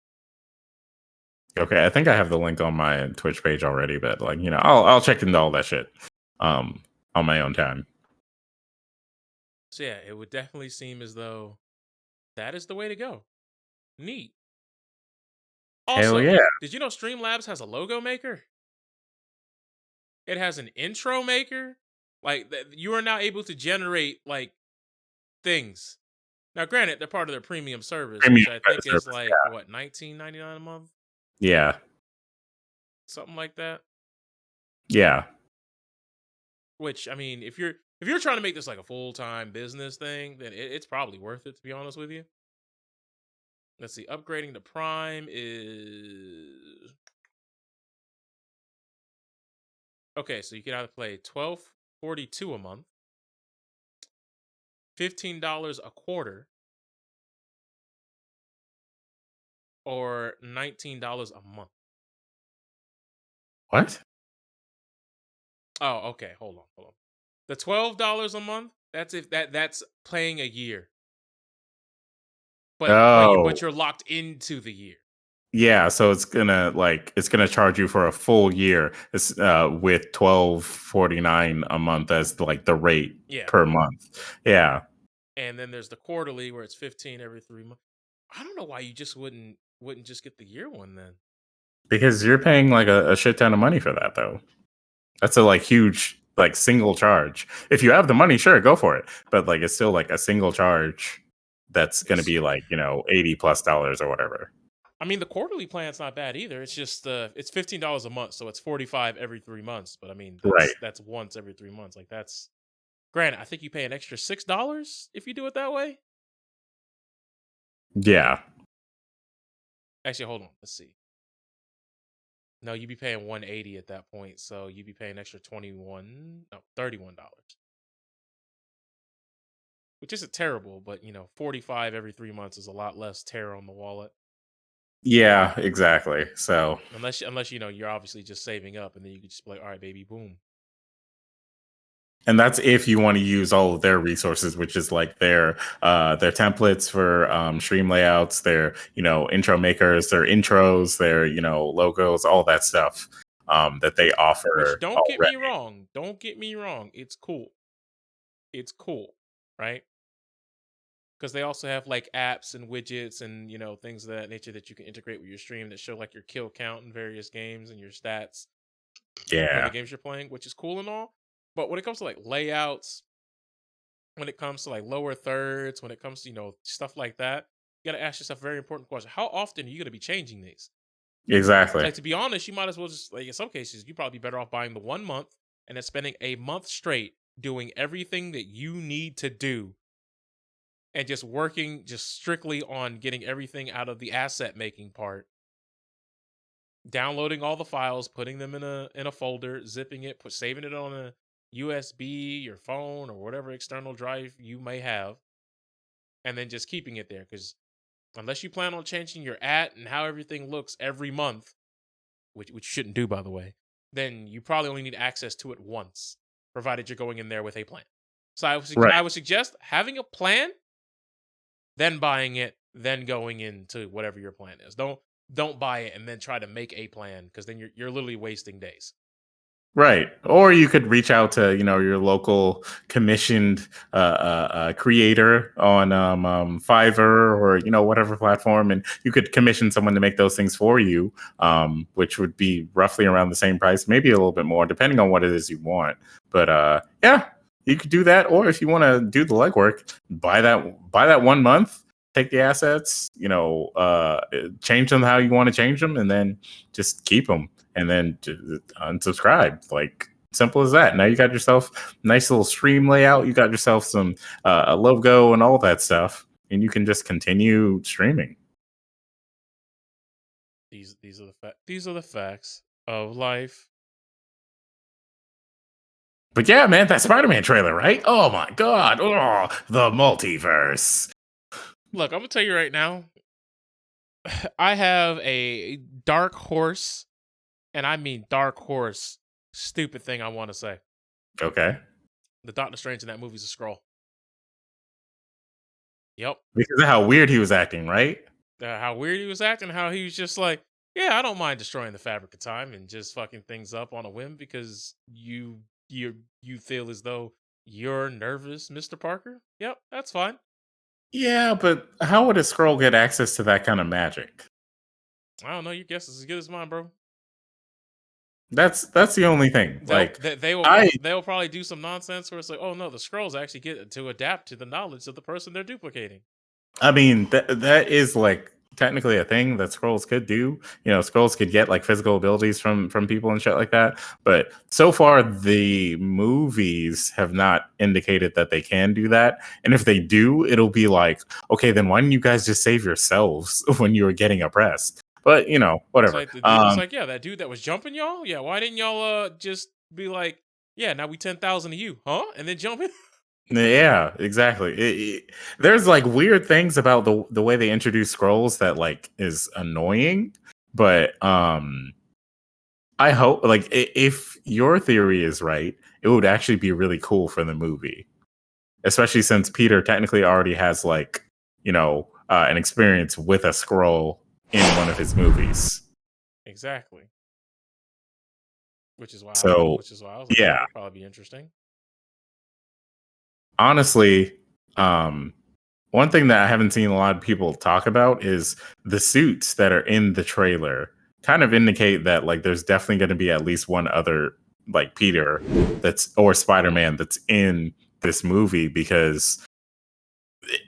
Okay. I think I have the link on my Twitch page already, but like, I'll check into all that shit um on my own time. So yeah, it would definitely seem as though that is the way to go. Neat. Hell Also, yeah. did you know Streamlabs has a logo maker? It has an intro maker. Like you are now able to generate like things. Now, granted, they're part of their premium service, Premium which I think is service. like what, $19.99 a month, Yeah. something like that. Yeah. Which I mean, if you're trying to make this like a full-time business thing, then it's probably worth it, to be honest with you. Let's see, upgrading to Prime is okay. So you can either play $12.42 a month, $15 a quarter, or $19 a month. What? Oh, okay. Hold on. The $12 a month, that's playing a year. But Oh. you're locked into the year. Yeah, so it's gonna charge you for a full year. It's with $12.49 a month as like the rate Yeah. per month. Yeah. And then there's the quarterly where it's 15 every 3 months. I don't know why you just wouldn't just get the year one then. Because you're paying like a shit ton of money for that though. That's a like huge like single charge. If you have the money, sure, go for it. But like it's still like a single charge that's gonna It's be like, $80+ or whatever. I mean the quarterly plan's not bad either. It's just it's $15 a month, so it's 45 every 3 months. But I mean Right. that's once every 3 months. Like that's granted, I think you pay an extra $6 if you do it that way. Yeah. Actually, hold on. Let's see. No, you'd be paying 180 at that point, so you'd be paying extra $31. Which isn't terrible, but 45 every 3 months is a lot less tear on the wallet. Yeah, exactly. So Unless you're obviously just saving up, and then you could just be like, all right, baby, boom. and that's if you want to use all of their resources, which is like their templates for stream layouts, their intro makers, their intros, their logos, all that stuff that they offer Which don't get me already. wrong, it's cool. It's cool, right? Because they also have like apps and widgets and things of that nature that you can integrate with your stream that show like your kill count in various games and your stats from the Yeah, games you're playing, which is cool and all. But when it comes to like layouts, when it comes to like lower thirds, when it comes to stuff like that, you got to ask yourself a very important question: how often are you going to be changing these? exactly. Like, to be honest, you might as well just, like, in some cases, you probably be better off buying the 1 month and then spending a month straight doing everything that you need to do and just working just strictly on getting everything out of the asset making part, downloading all the files, putting them in a folder, zipping it, saving it on a USB, your phone, or whatever external drive you may have, and then just keeping it there. Because unless you plan on changing your and how everything looks every month, which you shouldn't do, by the way, then you probably only need access to it once, provided you're going in there with a plan. So Right. I would suggest having a plan, then buying it, then going into whatever your plan is. Don't buy it and then try to make a plan, because then you're literally wasting days. Right. Or you could reach out to, your local commissioned creator on Fiverr or, whatever platform. And you could commission someone to make those things for you, which would be roughly around the same price, maybe a little bit more, depending on what it is you want. But yeah, you could do that. Or if you want to do the legwork, buy that 1 month, take the assets, change them how you want to change them, and then just keep them. And then unsubscribe. Like, simple as that. Now you got yourself a nice little stream layout. You got yourself some a logo and all that stuff. and you can just continue streaming. These are the facts of life. But yeah, man, that Spider-Man trailer, right? Oh my god. Oh, the multiverse. Look, I'm gonna tell you right now. I have a dark horse, and I mean dark horse, stupid thing I want to say. Okay. The Doctor Strange in that movie's a scroll. Yep. Because of how weird he was acting, right? How weird he was acting, how he was just like, yeah, I don't mind destroying the fabric of time and just fucking things up on a whim because you feel as though you're nervous, Mr. Parker. Yep, that's fine. Yeah, but how would a scroll get access to that kind of magic? I don't know. Your guess is as good as mine, bro. That's the only thing. Like They'll probably do some nonsense where it's like, oh no, the scrolls actually get to adapt to the knowledge of the person they're duplicating. I mean, that is like technically a thing that scrolls could do. You know, scrolls could get like physical abilities from people and shit like that. But so far, the movies have not indicated that they can do that. And if they do, it'll be like, okay, then why didn't you guys just save yourselves when you were getting oppressed? But you know, whatever. It's like, yeah, that dude that was jumping y'all. Yeah, why didn't y'all just be like, yeah, now we 10,000 to you, huh? And then jump in. Yeah, exactly. There's like weird things about the way they introduce scrolls that like is annoying, but I hope like if your theory is right, it would actually be really cool for the movie, especially since Peter technically already has like an experience with a scroll in one of his movies. Exactly. Which is why So I was like, yeah, that'd probably be interesting. honestly, one thing that I haven't seen a lot of people talk about is the suits that are in the trailer kind of indicate that like there's definitely going to be at least one other like Peter or Spider-Man that's in this movie, because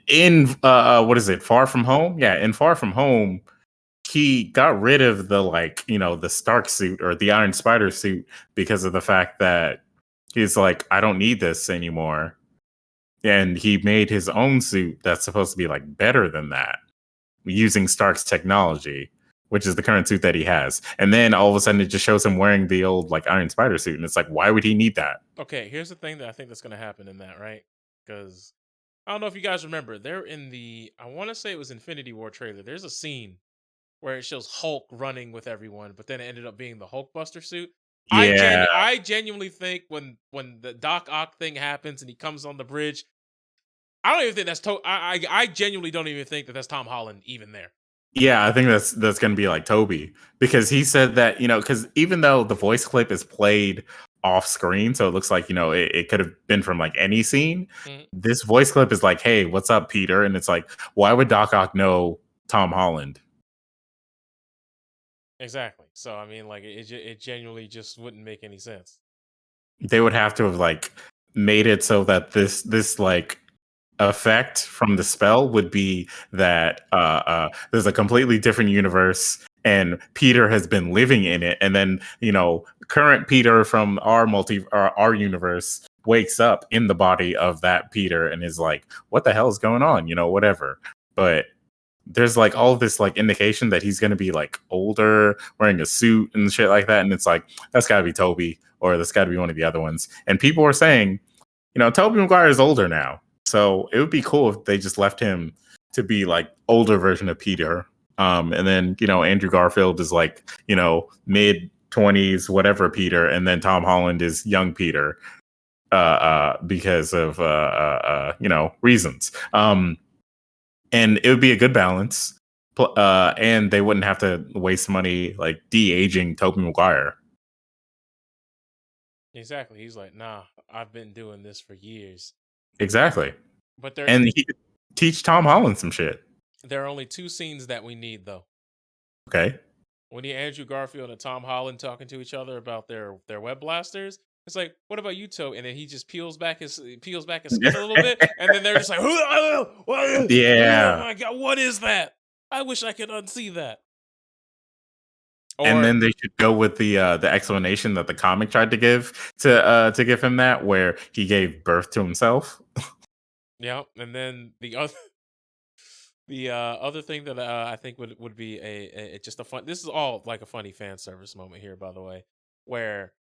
in what is it, Far From Home? Yeah, in Far From Home, he got rid of the the Stark suit or the Iron Spider suit because of the fact that he's like, I don't need this anymore. And he made his own suit that's supposed to be like better than that, using Stark's technology, which is the current suit that he has. And then all of a sudden it just shows him wearing the old like Iron Spider suit, and it's like, why would he need that? Okay, here's the thing that I think that's going to happen in that, right? Because I don't know if you guys remember, they're in I want to say it was Infinity War trailer. There's a scene where it shows Hulk running with everyone, but then it ended up being the Hulkbuster suit. Yeah, I genuinely think when the Doc Ock thing happens and he comes on the bridge, I don't even think that's I genuinely don't even think that that's Tom Holland even there. yeah, I think that's going to be like Toby, because he said that, because even though the voice clip is played off screen, so it looks like, it could have been from like any scene. Mm-hmm. This voice clip is like, hey, what's up, Peter? And it's like, why would Doc Ock know Tom Holland? Exactly. So I mean, like it genuinely just wouldn't make any sense. They would have to have like made it so that this like effect from the spell would be that there's a completely different universe and Peter has been living in it, and then current Peter from our universe wakes up in the body of that Peter and is like, what the hell is going on, whatever. But there's like all this like indication that he's going to be like older, wearing a suit and shit like that, and it's like, that's got to be Toby, or that's got to be one of the other ones. And people are saying, Tobey Maguire is older now, so it would be cool if they just left him to be like older version of Peter. And then, Andrew Garfield is like, mid 20s, whatever Peter. And then Tom Holland is young Peter, because of, reasons. And it would be a good balance. And they wouldn't have to waste money like de-aging Tobey Maguire. Exactly. He's like, nah, I've been doing this for years. Exactly. But he could teach Tom Holland some shit. There are only two scenes that we need, though. Okay. We need Andrew Garfield and Tom Holland talking to each other about their web blasters. It's like, what about you, Toby? And then he just peels back his skin a little bit, and then they're just like, yeah. Oh my god, what is that? I wish I could unsee that. And then they should go with the explanation that the comic tried to give to give him that, where he gave birth to himself. Yeah, and then the other The other thing that I think would be just a fun. This is all like a funny fan service moment here, by the way, where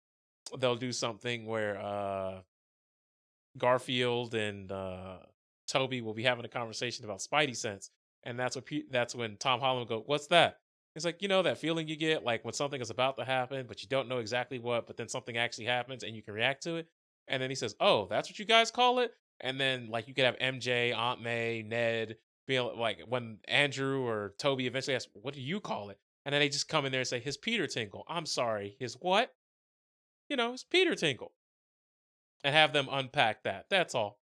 they'll do something where Garfield and Toby will be having a conversation about Spidey sense, and that's when Tom Holland will go, "What's that?" It's like, that feeling you get like when something is about to happen, but you don't know exactly what, but then something actually happens and you can react to it. And then he says, "Oh, that's what you guys call it." And then like you could have MJ, Aunt May, Ned being like when Andrew or Toby eventually asks, "What do you call it?" And then they just come in there and say, "His Peter Tinkle." I'm sorry, his what? It's Peter Tinkle, and have them unpack that. That's all.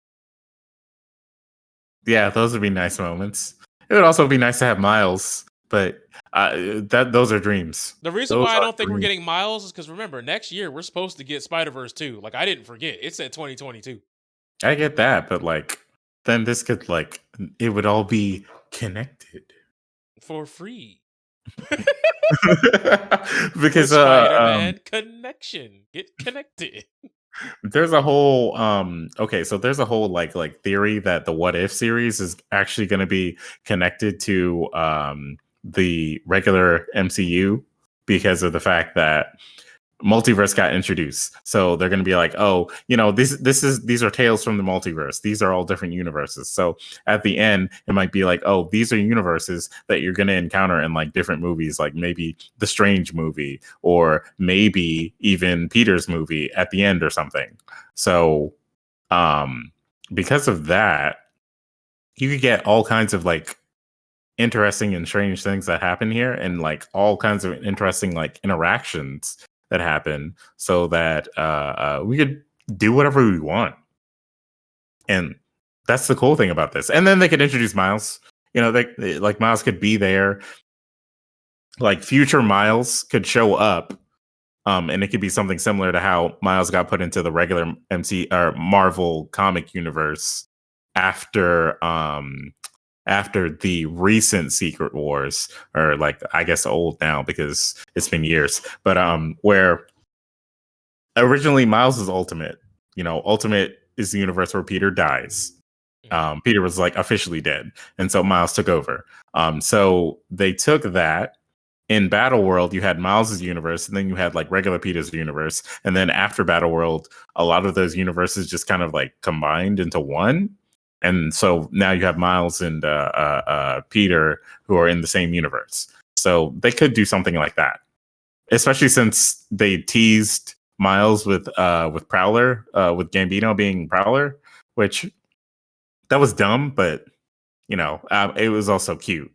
Yeah, those would be nice moments. It would also be nice to have Miles, but those are dreams. The reason Those why I are don't think we're dreams. getting Miles is because remember, next year we're supposed to get Spider Verse 2. Like I didn't forget, it's at 2022 I get that, but like then this could like it would all be connected. for free. The Because Spider-Man connection. Get connected. there's a whole okay, so there's a whole like theory that the What If series is actually going to be connected to the regular MCU because of the fact that multiverse got introduced. So they're going to be like, "Oh, these are tales from the multiverse. These are all different universes." So at the end, it might be like, "Oh, these are universes that you're going to encounter in like different movies, like maybe the Strange movie or maybe even Peter's movie at the end or something." So, um because of that, you could get all kinds of like interesting and strange things that happen here and like all kinds of interesting like interactions that happen so that we could do whatever we want. And that's the cool thing about this. And then they could introduce Miles. Like Miles could be there. Like future Miles could show up. And it could be something similar to how Miles got put into the regular MC or Marvel comic universe after after the recent Secret Wars, or like I guess old now because it's been years, but where originally Miles was Ultimate. Ultimate is the universe where Peter dies. Peter was like officially dead, and so Miles took over. So they took that. In Battle World, you had Miles's universe, and then you had like regular Peter's universe, and then after Battle World, a lot of those universes just kind of like combined into one. And so now you have Miles and Peter who are in the same universe. So they could do something like that, especially since they teased Miles with Prowler, with Gambino being Prowler, which that was dumb, but it was also cute.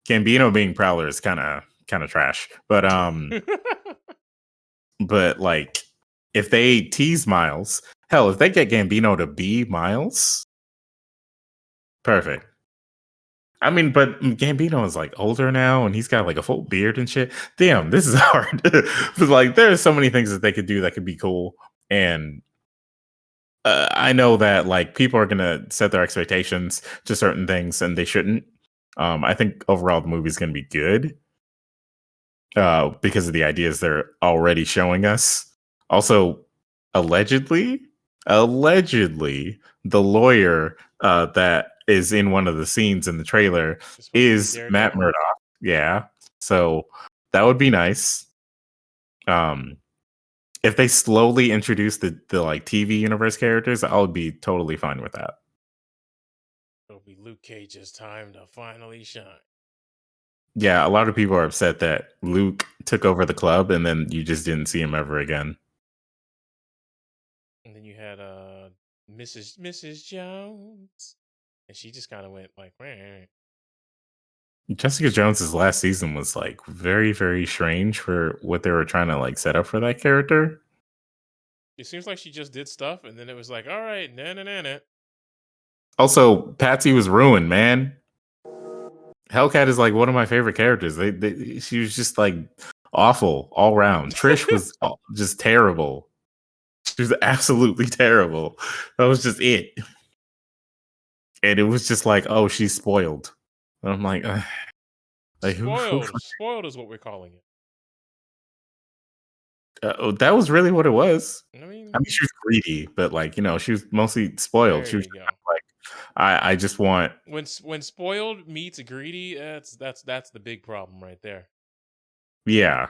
Gambino being Prowler is kind of trash, but like if they tease Miles, hell, if they get Gambino to be Miles, perfect. I mean, but Gambino is like older now and he's got like a full beard and shit. Damn, this is hard. But like, there's so many things that they could do that could be cool. And I know that like people are gonna set their expectations to certain things and they shouldn't. I think overall the movie's gonna be good because of the ideas they're already showing us. Also, allegedly, the lawyer that is in one of the scenes in the trailer is Matt Murdock. Yeah, so that would be nice. If they slowly introduce the like TV universe characters, I would be totally fine with that. It'll be Luke Cage's time to finally shine. Yeah, a lot of people are upset that Luke took over the club and then you just didn't see him ever again. And then you had Mrs. Jones, and she just kind of went like, "Meh." Jessica Jones's last season was like very, very strange for what they were trying to like set up for that character. It seems like she just did stuff, and then it was like, "All right, na." Also, Patsy was ruined, man. Hellcat is like one of my favorite characters. She was just like awful all around. Trish was just terrible. She was absolutely terrible. That was just it. And it was just like, oh, she's spoiled. And I'm like, Spoiled is what we're calling it. That was really what it was. I mean, she was greedy, but like she was mostly spoiled. There She was you go. like I just want, When spoiled meets greedy, that's the big problem right there. yeah,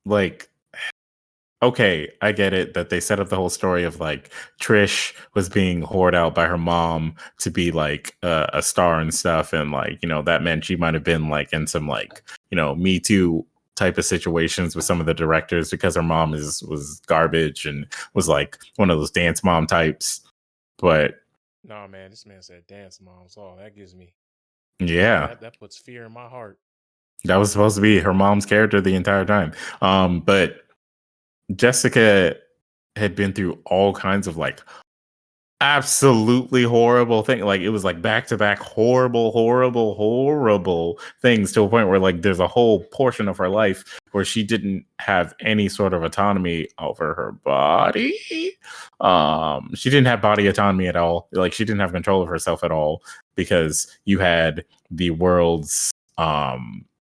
like, okay, I get it that they set up the whole story of like Trish was being whored out by her mom to be like a star and stuff, and like, you know, that meant she might have been like in some like, you know, Me Too type of situations with some of the directors because her mom was garbage and was like one of those dance mom types. But No, man, this man said dance moms. Oh, that gives me yeah, that puts fear in my heart. that was supposed to be her mom's character the entire time. But Jessica had been through all kinds of like absolutely horrible thing. Like it was like back to back horrible things to a point where like there's a whole portion of her life where she didn't have any sort of autonomy over her body. She didn't have body autonomy at all. Like she didn't have control of herself at all because you had the world's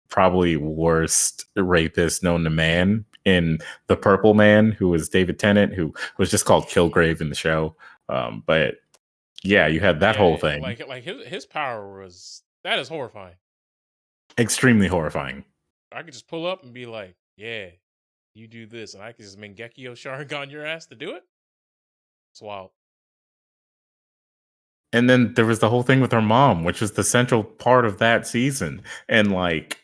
probably worst rapist known to man in the Purple Man, who was David Tennant, who was just called Kilgrave in the show. But yeah, you had that whole Yeah, thing. like his power that is horrifying. Extremely horrifying. I could just pull up and be like, yeah, you do this, and I could just Mangekyo Sharingan your ass to do it. It's wild. And then there was the whole thing with her mom, which was the central part of that season. And like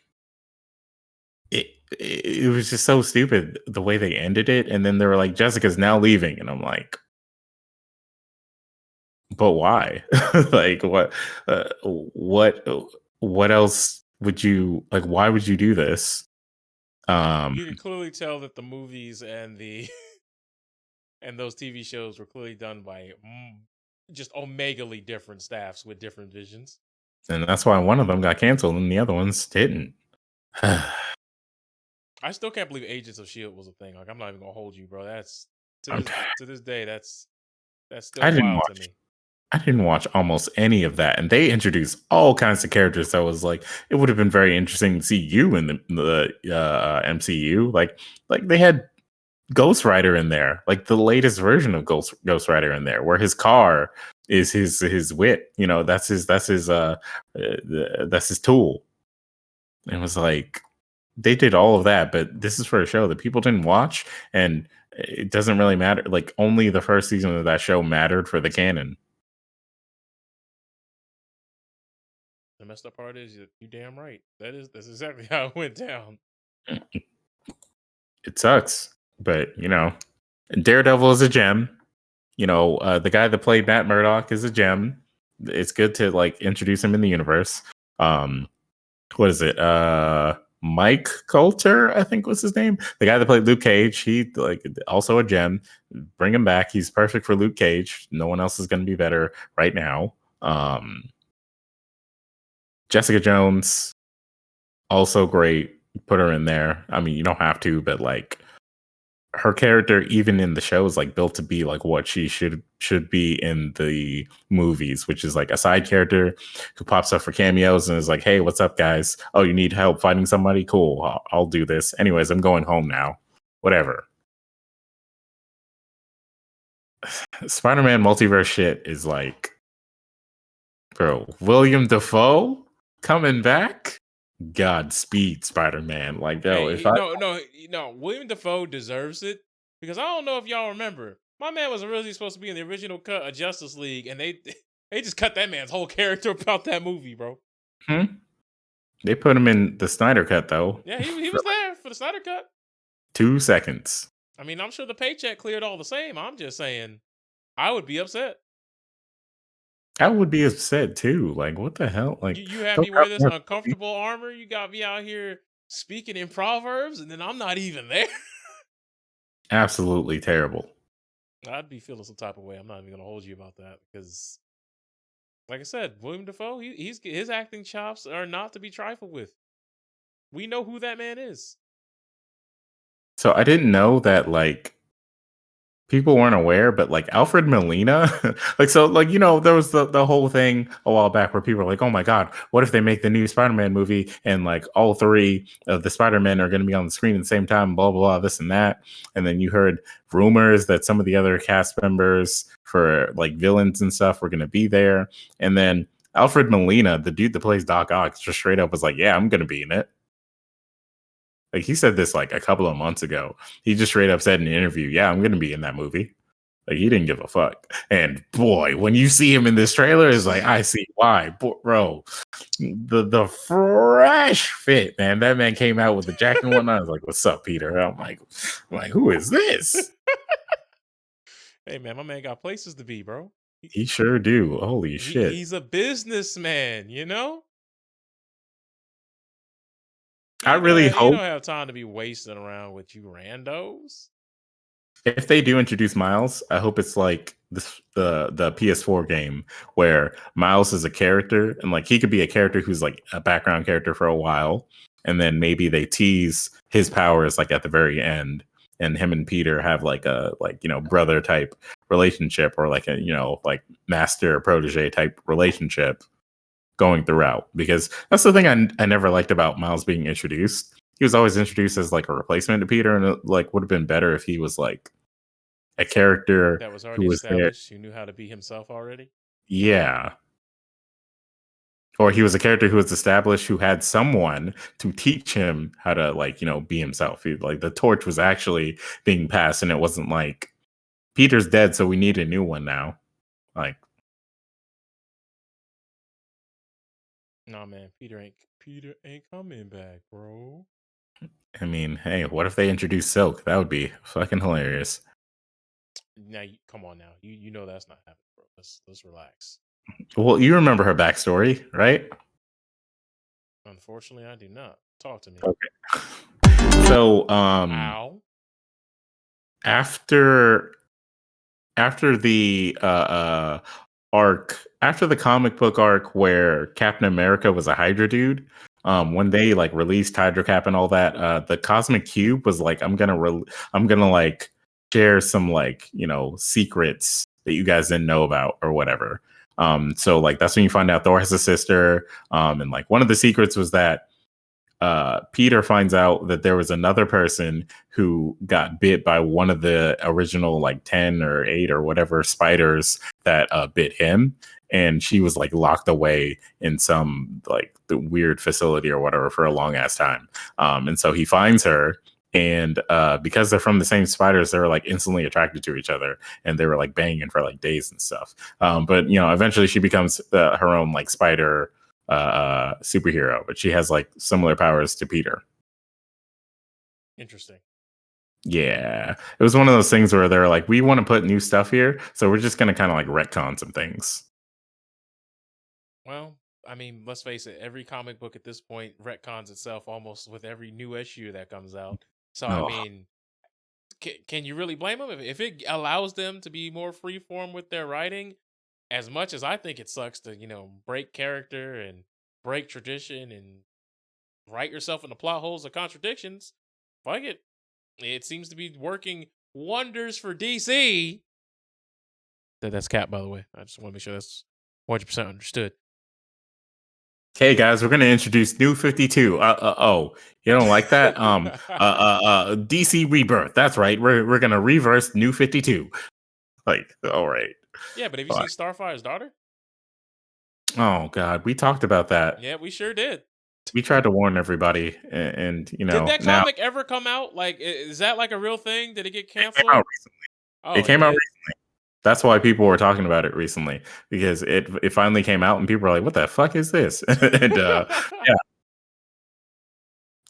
it was just so stupid the way they ended it. And then they were like, Jessica's now leaving. And I'm like, but why? Like what else would you like? Why would you do this? You can clearly tell that the movies and the and those TV shows were clearly done by just omegally different staffs with different visions. And that's why one of them got canceled and the other ones didn't. I still can't believe Agents of Shield was a thing. Like I'm not even gonna hold you, bro. That's I'm to this day. That's I still didn't wild to watch. me. I didn't watch almost any of that, and they introduced all kinds of characters. That was like, it would have been very interesting to see you in the MCU. Like they had Ghost Rider in there, like the latest version of Ghost Rider in there, where his car is his wit. You know, that's his tool. And it was like they did all of that, but this is for a show that people didn't watch, and it doesn't really matter. Like only the first season of that show mattered for the canon. The messed up part is you damn right. That's exactly how it went down. It sucks, but you know, Daredevil is a gem. You know, the guy that played Matt Murdock is a gem. It's good to like introduce him in the universe. What is it? Mike Coulter, I think was his name. The guy that played Luke Cage, he like also a gem. Bring him back. He's perfect for Luke Cage. No one else is going to be better right now. Jessica Jones, also great. Put her in there. I mean, you don't have to, but like her character, even in the show, is like built to be like what she should be in the movies, which is like a side character who pops up for cameos and is like, "Hey, what's up, guys? Oh, you need help fighting somebody? Cool, I'll do this. Anyways, I'm going home now. Whatever." Spider-Man multiverse shit is like, bro, William Dafoe coming back. Godspeed, Spider-Man. Like, yo, if Hey, I no. William Dafoe deserves it because I don't know if y'all remember, my man was originally supposed to be in the original cut of Justice League, and they they just cut that man's whole character about that movie, bro. they put him in the Snyder cut though, Yeah, he for was there for the Snyder cut. 2 seconds. I mean, I'm sure the paycheck cleared all the same. I'm just saying, I would be upset. I would be upset too. Like, what the hell? Like, You had don't me cut wear this me a movie. uncomfortable armor. You got me out here speaking in proverbs, and then I'm not even there. Absolutely terrible. I'd be feeling some type of way. I'm not even gonna hold you about that because, like I said, William Dafoe, his acting chops are not to be trifled with. We know who that man is. So I didn't know that like people weren't aware, but like Alfred Molina, like so, like there was the whole thing a while back where people were like, "Oh my god, what if they make the new Spider-Man movie and like all three of the Spider-Men are going to be on the screen at the same time?" Blah blah blah, this and that. And then you heard rumors that some of the other cast members for like villains and stuff were going to be there, and then Alfred Molina, the dude that plays Doc Ock, just straight up was like, "Yeah, I'm going to be in it." Like he said this like a couple of months ago. He just straight up said in an interview, "Yeah, I'm going to be in that movie." Like he didn't give a fuck. And boy, when you see him in this trailer, it's like I see why, bro. The fresh fit, man. That man came out with the jacket and whatnot. I was like, "What's up, Peter?" I'm like, who is this? Hey man, my man got places to be, bro. He sure do. Holy shit. He's a businessman, you know? I really You hope don't have time to be wasting around with you randos. if they do introduce Miles, I hope it's like the PS4 game where Miles is a character and like he could be a character who's like a background character for a while, and then maybe they tease his powers like at the very end, and him and Peter have like a brother type relationship or like a like master protege type relationship going throughout, because that's the thing I never liked about Miles being introduced. He was always introduced as like a replacement to Peter, and it like would have been better if he was like a character That was who already was there. established. Who knew how to be himself already. Yeah. Or he was a character who was established who had someone to teach him how to like, be himself. Like the torch was actually being passed, and it wasn't like Peter's dead, so we need a new one now. Like, Nah, man, Peter ain't coming back, bro. I mean, hey, what if they introduce Silk? That would be fucking hilarious. Now, come on now. You know that's not happening, bro. Let's relax. Well, you remember her backstory, right? Unfortunately, I do not. Talk to me. Okay. So, Ow. after the arc, after the comic book arc where Captain America was a Hydra dude, when they like released Hydra Cap and all that, the Cosmic Cube was like, I'm gonna like share some like secrets that you guys didn't know about or whatever. So like that's when you find out Thor has a sister, and like one of the secrets was that Peter finds out that there was another person who got bit by one of the original like 10 or 8 or whatever spiders that bit him, and she was like locked away in some like the weird facility or whatever for a long ass time. And so he finds her, and because they're from the same spiders, they were like instantly attracted to each other, and they were like banging for like days and stuff. But eventually she becomes her own like spider superhero, but she has like similar powers to Peter. Interesting. Yeah, it was one of those things where they're like, we want to put new stuff here, so we're just gonna kind of like retcon some things. Well, I mean, let's face it. Every comic book at this point retcons itself almost with every new issue that comes out. So I mean, can you really blame them if it allows them to be more freeform with their writing? As much as I think it sucks to break character and break tradition and write yourself into plot holes or contradictions, fuck it. It seems to be working wonders for DC. That's Cap, by the way. I just want to make sure that's 100% understood. Okay, guys, we're gonna introduce New 52. Oh, you don't like that? DC Rebirth. That's right. We're gonna reverse New 52. Like, all right. Yeah, but have you seen Starfire's daughter? Oh God, we talked about that. Yeah, we sure did. We tried to warn everybody, and did that now comic ever come out? Like, is that like a real thing? Did it get canceled? It came out recently. Oh, it came out recently. That's why people were talking about it recently, because it finally came out and people were like, "What the fuck is this?" And yeah,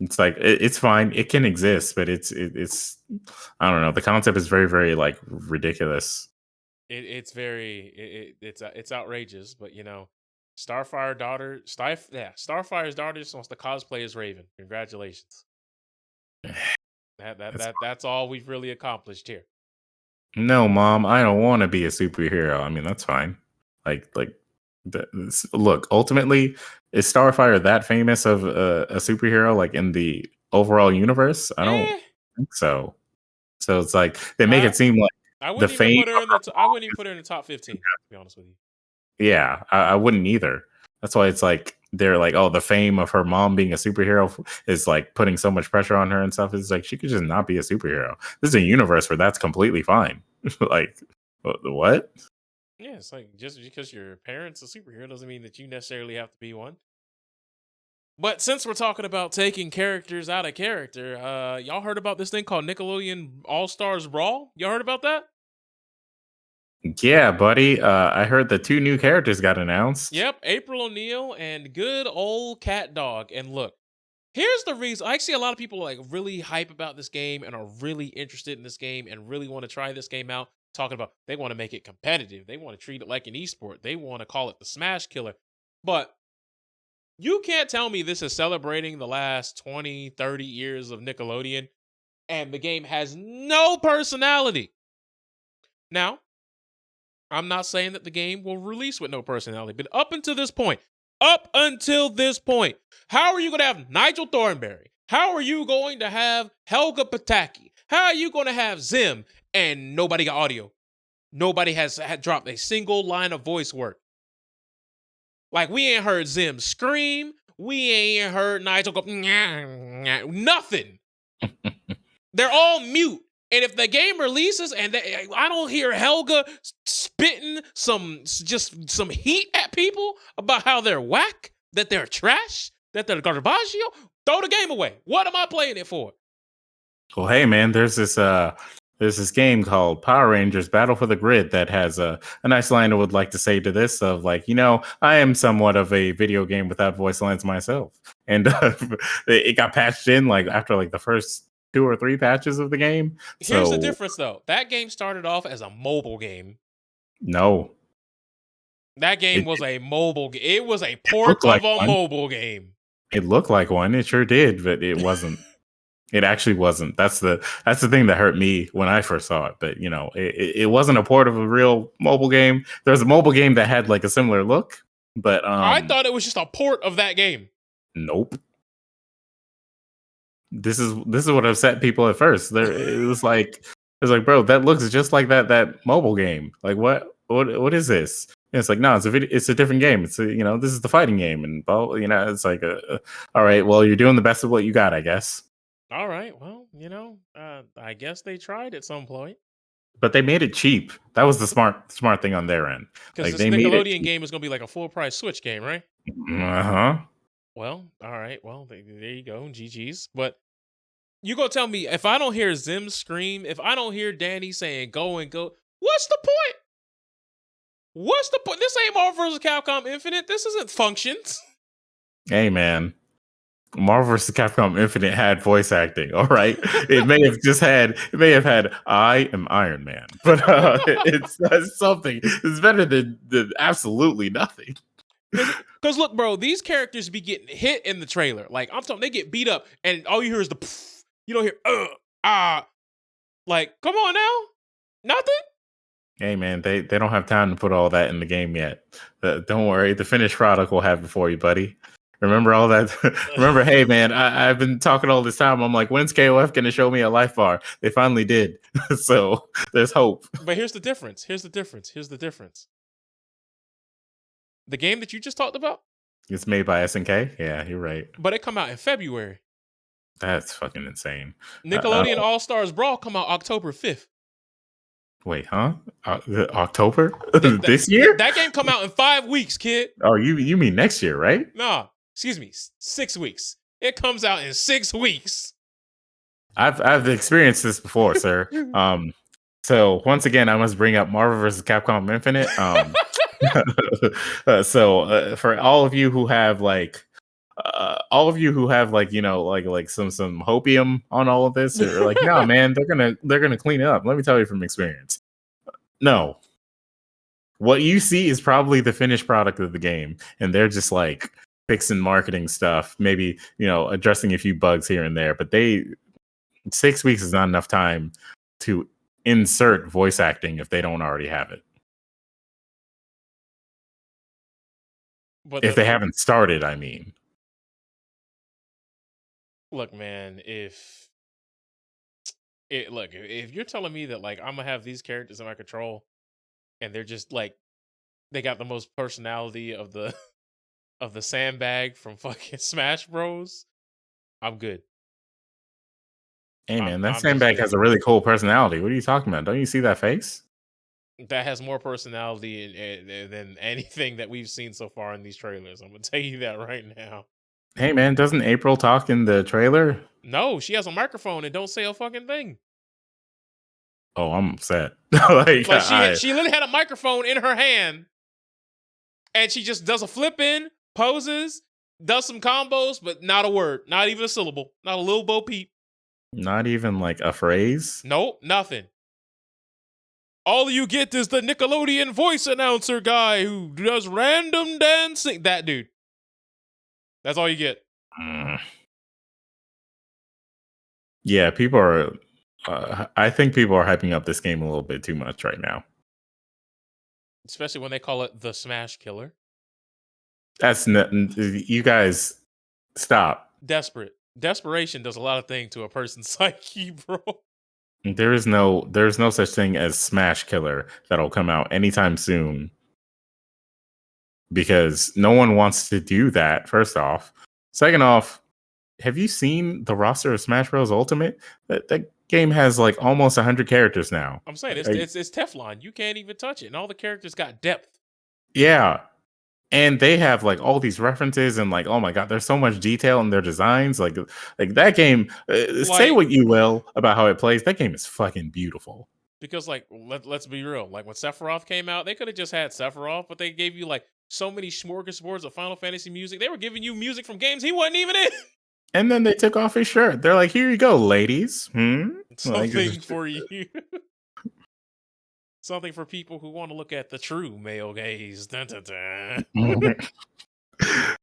it's like it's fine. It can exist, but it's I don't know. The concept is very very like ridiculous. It's very it's outrageous, but Starfire's daughter just wants to cosplay as Raven. Congratulations. That's all we've really accomplished here. No, Mom, I don't want to be a superhero. I mean, that's fine. Like look, ultimately, is Starfire that famous of a superhero like in the overall universe? I don't think so. So it's like they make it seem like I The wouldn't even fame put her in the. I wouldn't even put her in the top 15. To be honest with you. Yeah, I wouldn't either. That's why it's like they're like, oh, the fame of her mom being a superhero is like putting so much pressure on her and stuff. It's like she could just not be a superhero. This is a universe where that's completely fine. Like, what? Yeah, it's like just because your parents a superhero doesn't mean that you necessarily have to be one. But since we're talking about taking characters out of character, y'all heard about this thing called Nickelodeon All Stars Brawl? Y'all heard about that? Yeah, buddy. I heard the 2 new characters got announced. Yep, April O'Neil and good old Cat Dog. And look, here's the reason. I see a lot of people like really hype about this game and are really interested in this game and really want to try this game out. Talking about they want to make it competitive. They want to treat it like an esport. They want to call it the Smash Killer. But you can't tell me this is celebrating the last 20, 30 years of Nickelodeon and the game has no personality. Now, I'm not saying that the game will release with no personality, but up until this point, how are you going to have Nigel Thornberry? How are you going to have Helga Pataki? How are you going to have Zim and nobody got audio? Nobody has had dropped a single line of voice work. Like, we ain't heard Zim scream. We ain't heard Nigel go, nothing. They're all mute. And if the game releases and I don't hear Helga spitting some heat at people about how they're whack, that they're trash, that they're garbaggio, throw the game away. What am I playing it for? Well, hey man, there's this game called Power Rangers Battle for the Grid that has a nice line I would like to say to this of like, I am somewhat of a video game without voice lines myself. And it got patched in like after like the first 2 or 3 patches of the game. Here's the So difference though. That game started off as a mobile game. no. That game It, was a mobile game. It was a it port looked like of a one. mobile game. It looked like one. It sure did, but it wasn't. It actually wasn't. That's the thing that hurt me when I first saw it. But it wasn't a port of a real mobile game. There was a mobile game that had like a similar look, but I thought it was just a port of that game. Nope. This is what upset people at first. It was like bro, that looks just like that mobile game. Like what is this? And it's like, no, it's a different game. It's this is the fighting game, and it's like all right, well, you're doing the best of what you got, I guess. All right, well, I guess they tried at some point. But they made it cheap. That was the smart thing on their end. Because Like this they made it Nickelodeon game is going to be like a full price Switch game, right? Uh-huh. Well, all right. Well, there you go. GG's. But you go tell me if I don't hear Zim scream, if I don't hear Danny saying go and go, what's the point? What's the point? This ain't Marvel vs. Capcom Infinite. This isn't Functions. Hey man. Marvel vs. Capcom Infinite had voice acting. All right, it may have had I am Iron Man, but it's something. It's better than absolutely nothing. Because look, bro, these characters be getting hit in the trailer. Like I'm talking, they get beat up, and all you hear is the. Pff. You don't hear Like, come on now, nothing. Hey man, they don't have time to put all that in the game yet. Don't worry, the finished product will have it for you, buddy. Remember all that? Remember, hey man, I've been talking all this time. I'm like, when's KOF going to show me a life bar? They finally did. So there's hope. But here's the difference. The game that you just talked about? It's made by SNK? Yeah, you're right. But it come out in February. That's fucking insane. Nickelodeon All-Stars Brawl come out October 5th. Wait, huh? October? This year? That game come out in 5 weeks, kid. Oh, you mean next year, right? Nah, excuse me, 6 weeks. It comes out in 6 weeks. I've experienced this before, sir. So once again, I must bring up Marvel vs. Capcom Infinite. So for all of you who have like some hopium on all of this, or like, no man, they're gonna clean it up. Let me tell you from experience. No. What you see is probably the finished product of the game, and they're just like fixing marketing stuff, maybe addressing a few bugs here and there, but 6 weeks is not enough time to insert voice acting if they don't already have it. But if they haven't started, I mean. Look, man, if Look, if you're telling me that like I'm gonna have these characters in my control and they're just like they got the most personality of the of the sandbag from fucking Smash Bros, I'm good. Hey man, that I'm just sandbag good. has a really cool personality. What are you talking about? Don't you see that face? That has more personality than anything that we've seen so far in these trailers. I'm gonna tell you that right now. Hey man, doesn't April talk in the trailer? No, she has a microphone and don't say a fucking thing. Oh, I'm upset. Like Like I she literally had a microphone in her hand and she just does a flip in, poses, does some combos, but not a word, not even a syllable, not a little bo peep. not even like a phrase. Nope, nothing. All you get is the Nickelodeon voice announcer guy who does random dancing. That dude. That's all you get. Mm. Yeah, people are. I think people are hyping up this game a little bit too much right now. Especially when they call it the Smash Killer. That's you guys stop. Desperate. Desperation does a lot of things to a person's psyche, bro. There's no such thing as Smash Killer that'll come out anytime soon because no one wants to do that. First off, second off, have you seen the roster of Smash Bros. Ultimate? That game has like almost 100 characters now. I'm saying it's Teflon. You can't even touch it, and all the characters got depth. Yeah, and they have like all these references and like, oh my god, there's so much detail in their designs. Like that game. Say Like what you will about how it plays, that game is fucking beautiful. because like let's be real. Like when Sephiroth came out, they could have just had Sephiroth, but they gave you like so many smorgasbords of Final Fantasy music. They were giving you music from games he wasn't even in. And then they took off his shirt. They're like, here you go, ladies. Like, Something for you. Something for people who want to look at the true male gaze. Dun, dun, dun.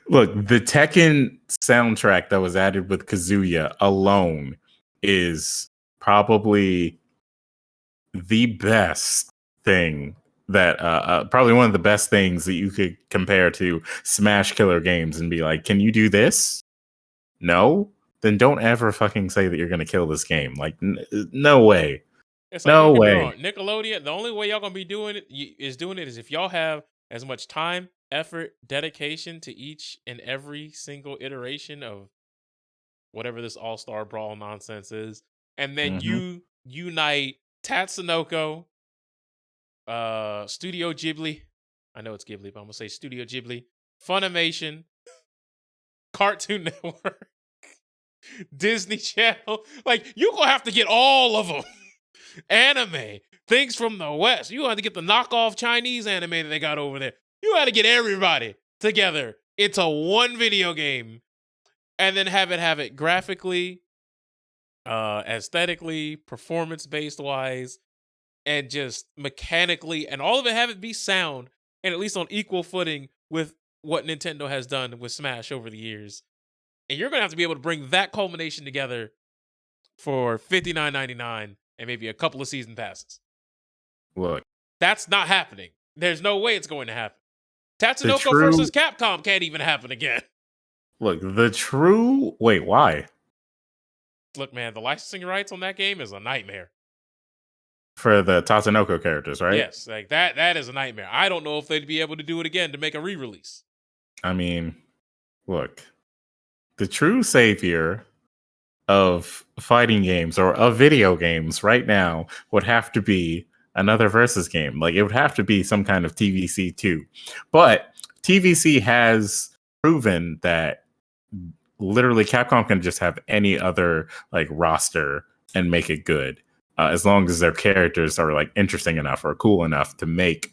Look, the Tekken soundtrack that was added with Kazuya alone is probably the best thing that probably one of the best things that you could compare to Smash Killer games and be like, can you do this? No? Then don't ever fucking say that you're going to kill this game. Like, no way. It's like, No don't get me way. wrong. Nickelodeon, the only way y'all gonna be doing it is if y'all have as much time, effort, dedication to each and every single iteration of whatever this all-star brawl nonsense is, and then Mhm. you unite Tatsunoko, Studio Ghibli. I know it's Ghibli, but I'm gonna say Studio Ghibli, Funimation, Cartoon Network, Disney Channel. Like you gonna have to get all of them. Anime, things from the West. You had to get the knockoff Chinese anime that they got over there. You had to get everybody together into one video game and then have it graphically, aesthetically, performance based wise, and just mechanically, and all of it have it be sound and at least on equal footing with what Nintendo has done with Smash over the years. And you're gonna have to be able to bring that culmination together for $59.99 and maybe a couple of season passes. Look, That's not happening. There's no way it's going to happen. the Tatsunoko true versus Capcom can't even happen again. wait, why? Look, man, the licensing rights on that game is a nightmare. For the Tatsunoko characters, right? Yes, like that is a nightmare. I don't know if they'd be able to do it again to make a re-release. I mean, look, the true savior of fighting games or of video games right now would have to be another versus game. Like it would have to be some kind of TVC 2. But TVC has proven that literally Capcom can just have any other like roster and make it good. As long as their characters are like interesting enough or cool enough to make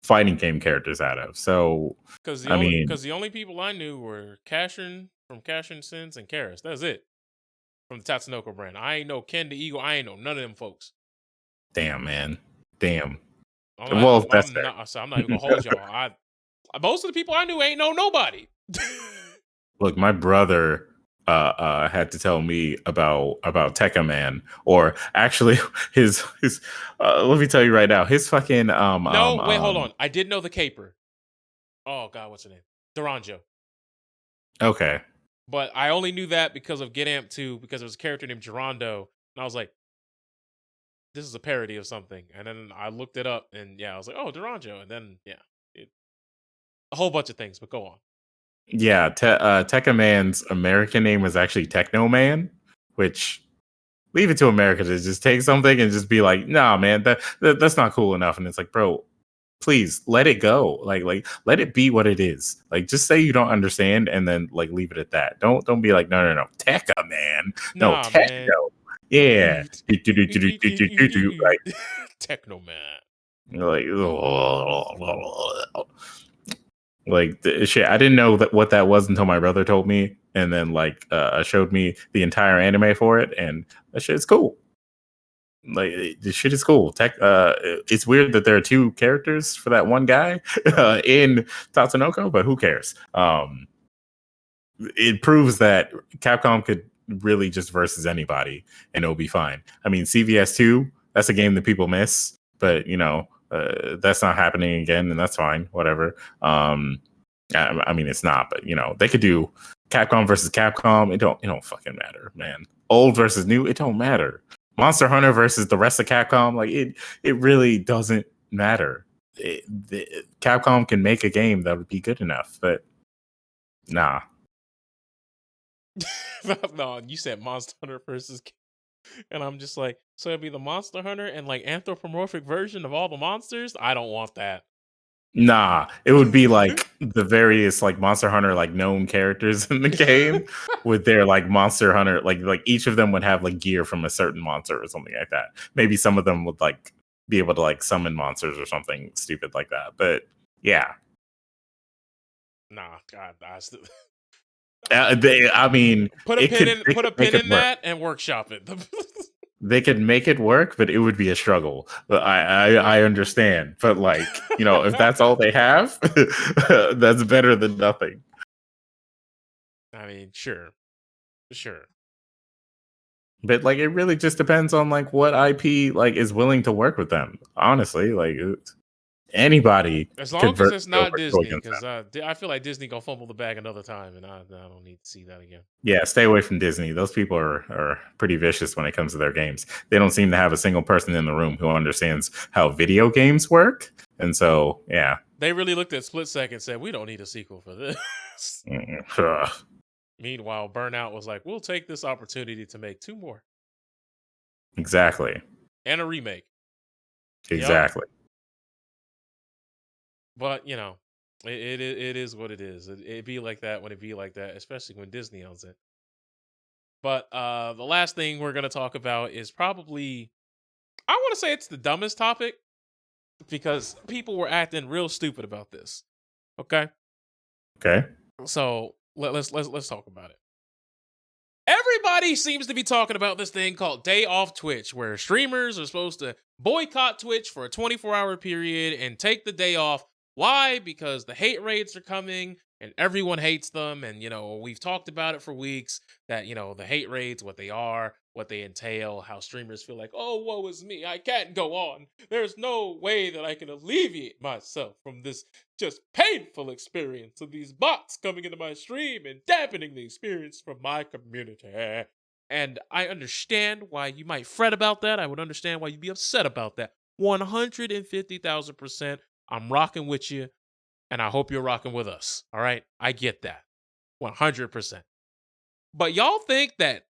fighting game characters out of. So Because I mean, the only people I knew were Cashin from Cashin Sins and Karis. That's it. From the Tatsunoko brand. I ain't know Ken the Eagle. I ain't know none of them folks. damn man. Damn. I'm not, Well, that's I'm fair. not, so I'm not even gonna hold y'all. Most of the people I knew ain't know nobody. Look, my brother had to tell me about Tekka Man, or actually his let me tell you right now, his fucking No, wait, hold on. I did know the caper. Oh God, what's her name? Duranjo. Okay. But I only knew that because of Get Amp 2, because there was a character named Gerondo. And I was like, this is a parody of something. And then I looked it up, and yeah, I was like, oh, Duranjo. And then yeah, a whole bunch of things. But go on. Yeah, Tekka Man's American name was actually Techno Man, which leave it to America to just take something and just be like, nah, man, that's not cool enough. And it's like, bro, please let it go. Like let it be what it is. Like just say you don't understand and then like leave it at that. Don't be like, no. Tekka Man. No, Nah, man. techno. Yeah. Like Techno man. like shit. I didn't know that what that was until my brother told me, and then like showed me the entire anime for it, and that shit's cool. Like this shit is cool. It's weird that there are two characters for that one guy in Tatsunoko, but who cares? It proves that Capcom could really just versus anybody and it'll be fine. I mean, CVS 2, that's a game that people miss, but you know, that's not happening again, and that's fine. Whatever. I mean, it's not, but you know, they could do Capcom versus Capcom. It don't fucking matter, man. Old versus new, it don't matter. Monster Hunter versus the rest of Capcom, like it really doesn't matter. Capcom can make a game that would be good enough, but nah. No, you said Monster Hunter versus, and I'm just like, so it'd be the Monster Hunter and like anthropomorphic version of all the monsters. I don't want that. Nah, it would be like the various like Monster Hunter like known characters in the game with their like Monster Hunter like each of them would have like gear from a certain monster or something like that. Maybe some of them would like be able to like summon monsters or something stupid like that. But yeah, Nah, God, I mean, put a pin in work. that and workshop it. They could make it work, but it would be a struggle. But I understand. But like, you know, if that's all they have, that's better than nothing. I mean, sure. But like, it really just depends on like what IP like is willing to work with them. Honestly, like anybody, as long as it's not Disney, them. because I feel like Disney gonna fumble the bag another time, and I don't need to see that again. Yeah, stay away from Disney. Those people are pretty vicious when it comes to their games. They don't seem to have a single person in the room who understands how video games work. And so, yeah. They really looked at Split Second and said, we don't need a sequel for this. Meanwhile, Burnout was like, we'll take this opportunity to make 2 more. Exactly. And a remake. Exactly. Yep. But, you know, it is what it is. It be like that when it be like that, especially when Disney owns it. But the last thing we're going to talk about is probably, I want to say it's the dumbest topic, because people were acting real stupid about this. Okay? So let's talk about it. Everybody seems to be talking about this thing called Day Off Twitch, where streamers are supposed to boycott Twitch for a 24-hour period and take the day off. Why? Because the hate raids are coming and everyone hates them. And, you know, we've talked about it for weeks that, you know, the hate raids, what they are, what they entail, how streamers feel like, oh, woe is me. I can't go on. There's no way that I can alleviate myself from this just painful experience of these bots coming into my stream and dampening the experience from my community. And I understand why you might fret about that. I would understand why you'd be upset about that. 150,000%. I'm rocking with you, and I hope you're rocking with us. All right? I get that. 100%. But y'all think that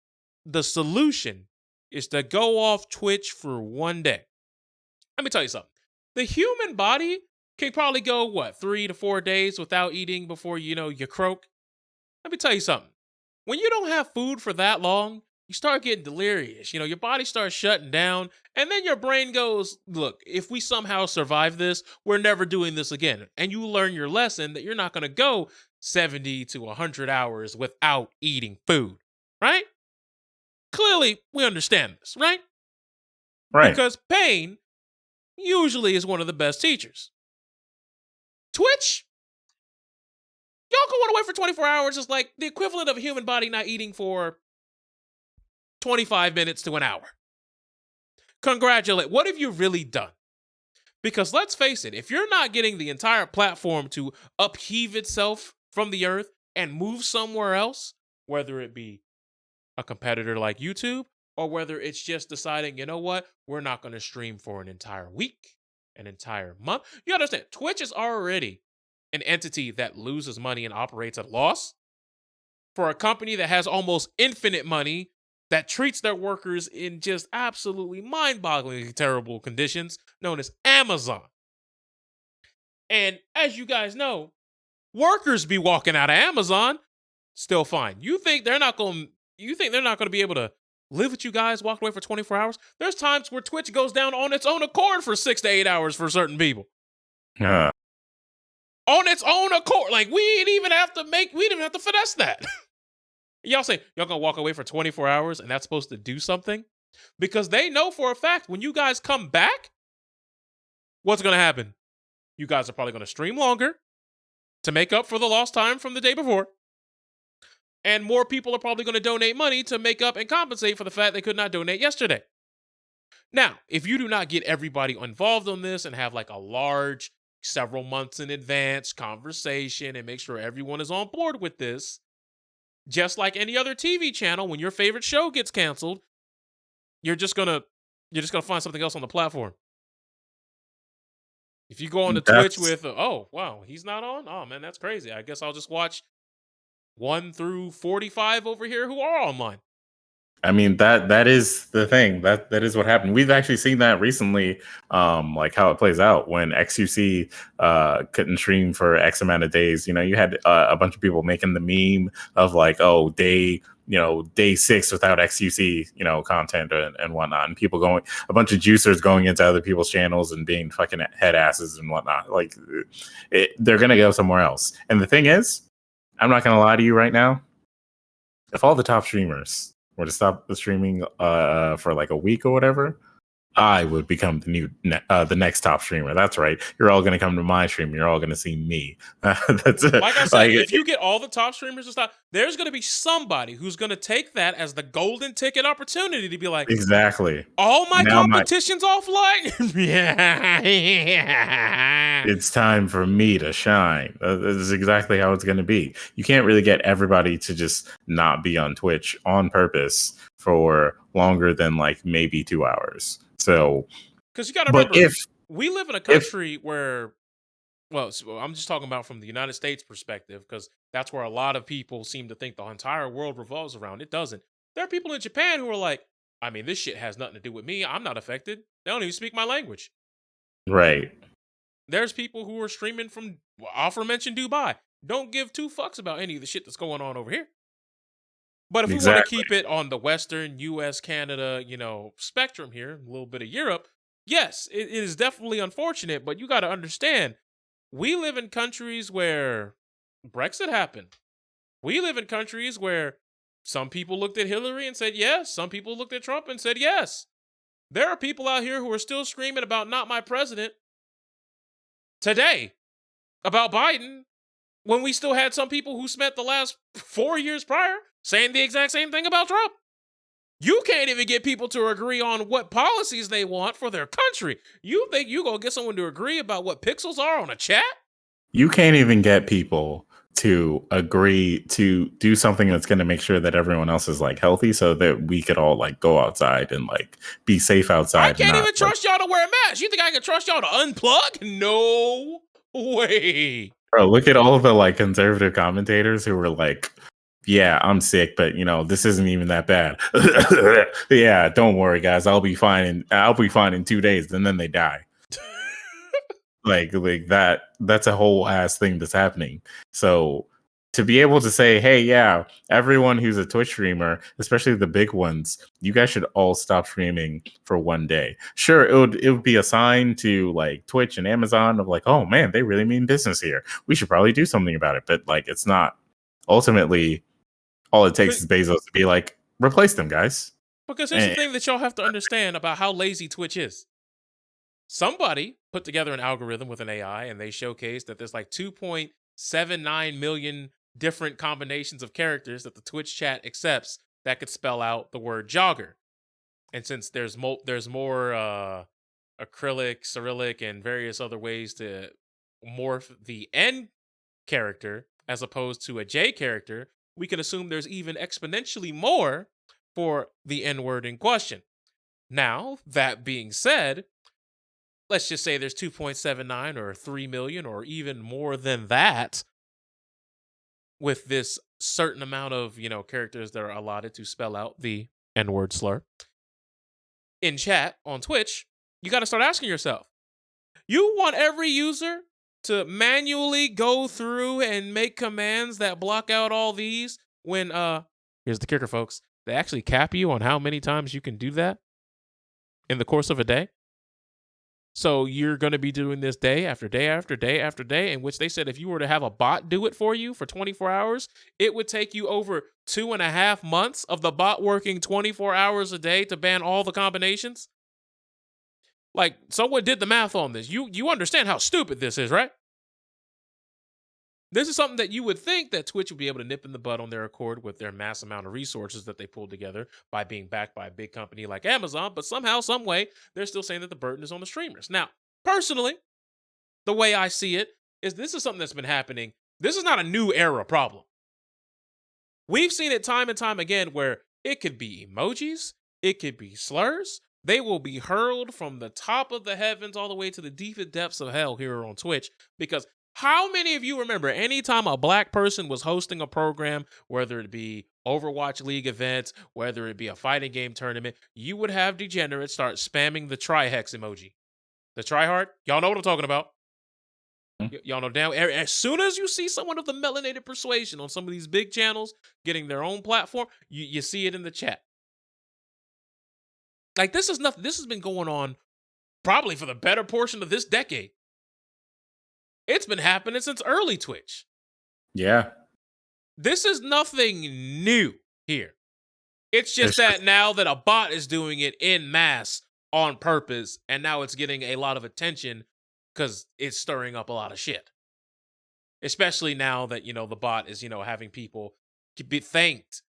the solution is to go off Twitch for 1 day. Let me tell you something. The human body can probably go, 3 to 4 days without eating before, you know, you croak. Let me tell you something. When you don't have food for that long, you start getting delirious. You know, your body starts shutting down, and then your brain goes, look, if we somehow survive this, we're never doing this again. And you learn your lesson that you're not going to go 70 to 100 hours without eating food, right? Clearly, we understand this, right? Right. Because pain usually is one of the best teachers. Twitch, y'all going away for 24 hours is like the equivalent of a human body not eating for 25 minutes to an hour. Congratulate. What have you really done? Because let's face it, if you're not getting the entire platform to upheave itself from the earth and move somewhere else, whether it be a competitor like YouTube or whether it's just deciding, you know what, we're not going to stream for an entire week, an entire month. You understand, Twitch is already an entity that loses money and operates at loss. For a company that has almost infinite money, that treats their workers in just absolutely mind-bogglingly terrible conditions, known as Amazon. And as you guys know, workers be walking out of Amazon still fine. You think they're not going to be able to live with you guys, walk away for 24 hours? There's times where Twitch goes down on its own accord for 6 to 8 hours for certain people. Uh, On its own accord. Like, we didn't even have to finesse that. Y'all say, y'all gonna walk away for 24 hours and that's supposed to do something? Because they know for a fact when you guys come back, what's gonna happen? You guys are probably gonna stream longer to make up for the lost time from the day before. And more people are probably gonna donate money to make up and compensate for the fact they could not donate yesterday. Now, if you do not get everybody involved on this and have like a large, several months in advance conversation and make sure everyone is on board with this, just like any other TV channel, when your favorite show gets canceled, you're just gonna find something else on the platform. If you go on to Twitch with, oh wow, he's not on. Oh man, that's crazy. I guess I'll just watch 1 through 45 over here who are online. I mean, that is the thing. That is what happened. We've actually seen that recently, like how it plays out when XUC couldn't stream for X amount of days. You know, you had a bunch of people making the meme of like, oh, day 6 without XUC, content and whatnot, and people a bunch of juicers going into other people's channels and being fucking head asses and whatnot. Like, they're gonna go somewhere else. And the thing is, I'm not gonna lie to you right now. If all the top streamers were to stop the streaming for like a week or whatever, I would become the next top streamer. That's right. You're all going to come to my stream. You're all going to see me. That's it. Like I said, if you get all the top streamers to stop, there's going to be somebody who's going to take that as the golden ticket opportunity to be like, exactly. All my competition's offline. Yeah. It's time for me to shine. That is exactly how it's going to be. You can't really get everybody to just not be on Twitch on purpose for longer than like maybe 2 hours. So, because you got to remember, we live in a country where, well, I'm just talking about from the United States perspective, because that's where a lot of people seem to think the entire world revolves around. It doesn't. There are people in Japan who are like, I mean, this shit has nothing to do with me. I'm not affected. They don't even speak my language. Right. There's people who are streaming from aforementioned Dubai. Don't give 2 fucks about any of the shit that's going on over here. But if we want to keep it on the Western, US, Canada, spectrum here, a little bit of Europe, yes, it is definitely unfortunate, but you got to understand, we live in countries where Brexit happened. We live in countries where some people looked at Hillary and said yes. Some people looked at Trump and said yes. There are people out here who are still screaming about not my president today, about Biden, when we still had some people who spent the last 4 years prior saying the exact same thing about Trump. You can't even get people to agree on what policies they want for their country. You think you gonna get someone to agree about what pixels are on a chat? You can't even get people to agree to do something that's going to make sure that everyone else is like healthy, so that we could all like go outside and like be safe outside. I can't even trust y'all to wear a mask. You think I can trust y'all to unplug? No way. Bro, look at all of the like conservative commentators who were like, yeah, I'm sick, but this isn't even that bad. Yeah, don't worry, guys. I'll be fine in 2 days, and then they die. like that's a whole ass thing that's happening. So to be able to say, hey, yeah, everyone who's a Twitch streamer, especially the big ones, you guys should all stop streaming for 1 day. Sure, it would be a sign to like Twitch and Amazon of like, oh man, they really mean business here. We should probably do something about it. But like, it's not. Ultimately, all it takes is Bezos to be like, replace them, guys. Because here's the thing that y'all have to understand about how lazy Twitch is. Somebody put together an algorithm with an AI, and they showcased that there's like 2.79 million different combinations of characters that the Twitch chat accepts that could spell out the word jogger. And since there's more acrylic, Cyrillic, and various other ways to morph the N character as opposed to a J character, we can assume there's even exponentially more for the N-word in question. Now, that being said, let's just say there's 2.79 or 3 million or even more than that with this certain amount of, characters that are allotted to spell out the N-word slur in chat on Twitch. You got to start asking yourself, you want every user to manually go through and make commands that block out all these when here's the kicker, folks. They actually cap you on how many times you can do that in the course of a day. So you're going to be doing this day after day after day after day, in which they said if you were to have a bot do it for you for 24 hours, it would take you over 2.5 months of the bot working 24 hours a day to ban all the combinations. Like, someone did the math on this. You understand how stupid this is, right? This is something that you would think that Twitch would be able to nip in the bud on their accord with their mass amount of resources that they pulled together by being backed by a big company like Amazon, but somehow, some way, they're still saying that the burden is on the streamers. Now, personally, the way I see it is this is something that's been happening. This is not a new era problem. We've seen it time and time again where it could be emojis, it could be slurs. They will be hurled from the top of the heavens all the way to the deepest depths of hell here on Twitch. Because how many of you remember anytime a black person was hosting a program, whether it be Overwatch League events, whether it be a fighting game tournament, you would have degenerates start spamming the tri-hex emoji. The tryhard? Y'all know what I'm talking about. Y'all know down. As soon as you see someone of the melanated persuasion on some of these big channels getting their own platform, you see it in the chat. Like, this is nothing. This has been going on probably for the better portion of this decade. It's been happening since early Twitch. Yeah. This is nothing new here. It's just that now that a bot is doing it in mass on purpose, and now it's getting a lot of attention because it's stirring up a lot of shit. Especially now that, the bot is, having people be thanked.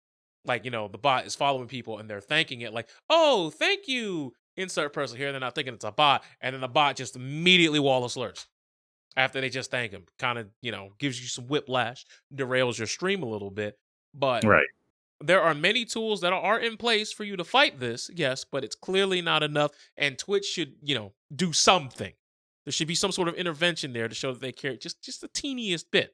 Like, the bot is following people and they're thanking it like, oh, thank you, insert person here. They're not thinking it's a bot. And then the bot just immediately wall of slurs after they just thank him. Kind of, gives you some whiplash, derails your stream a little bit. But right. There are many tools that are in place for you to fight this, yes, but it's clearly not enough. And Twitch should, do something. There should be some sort of intervention there to show that they care just the teeniest bit.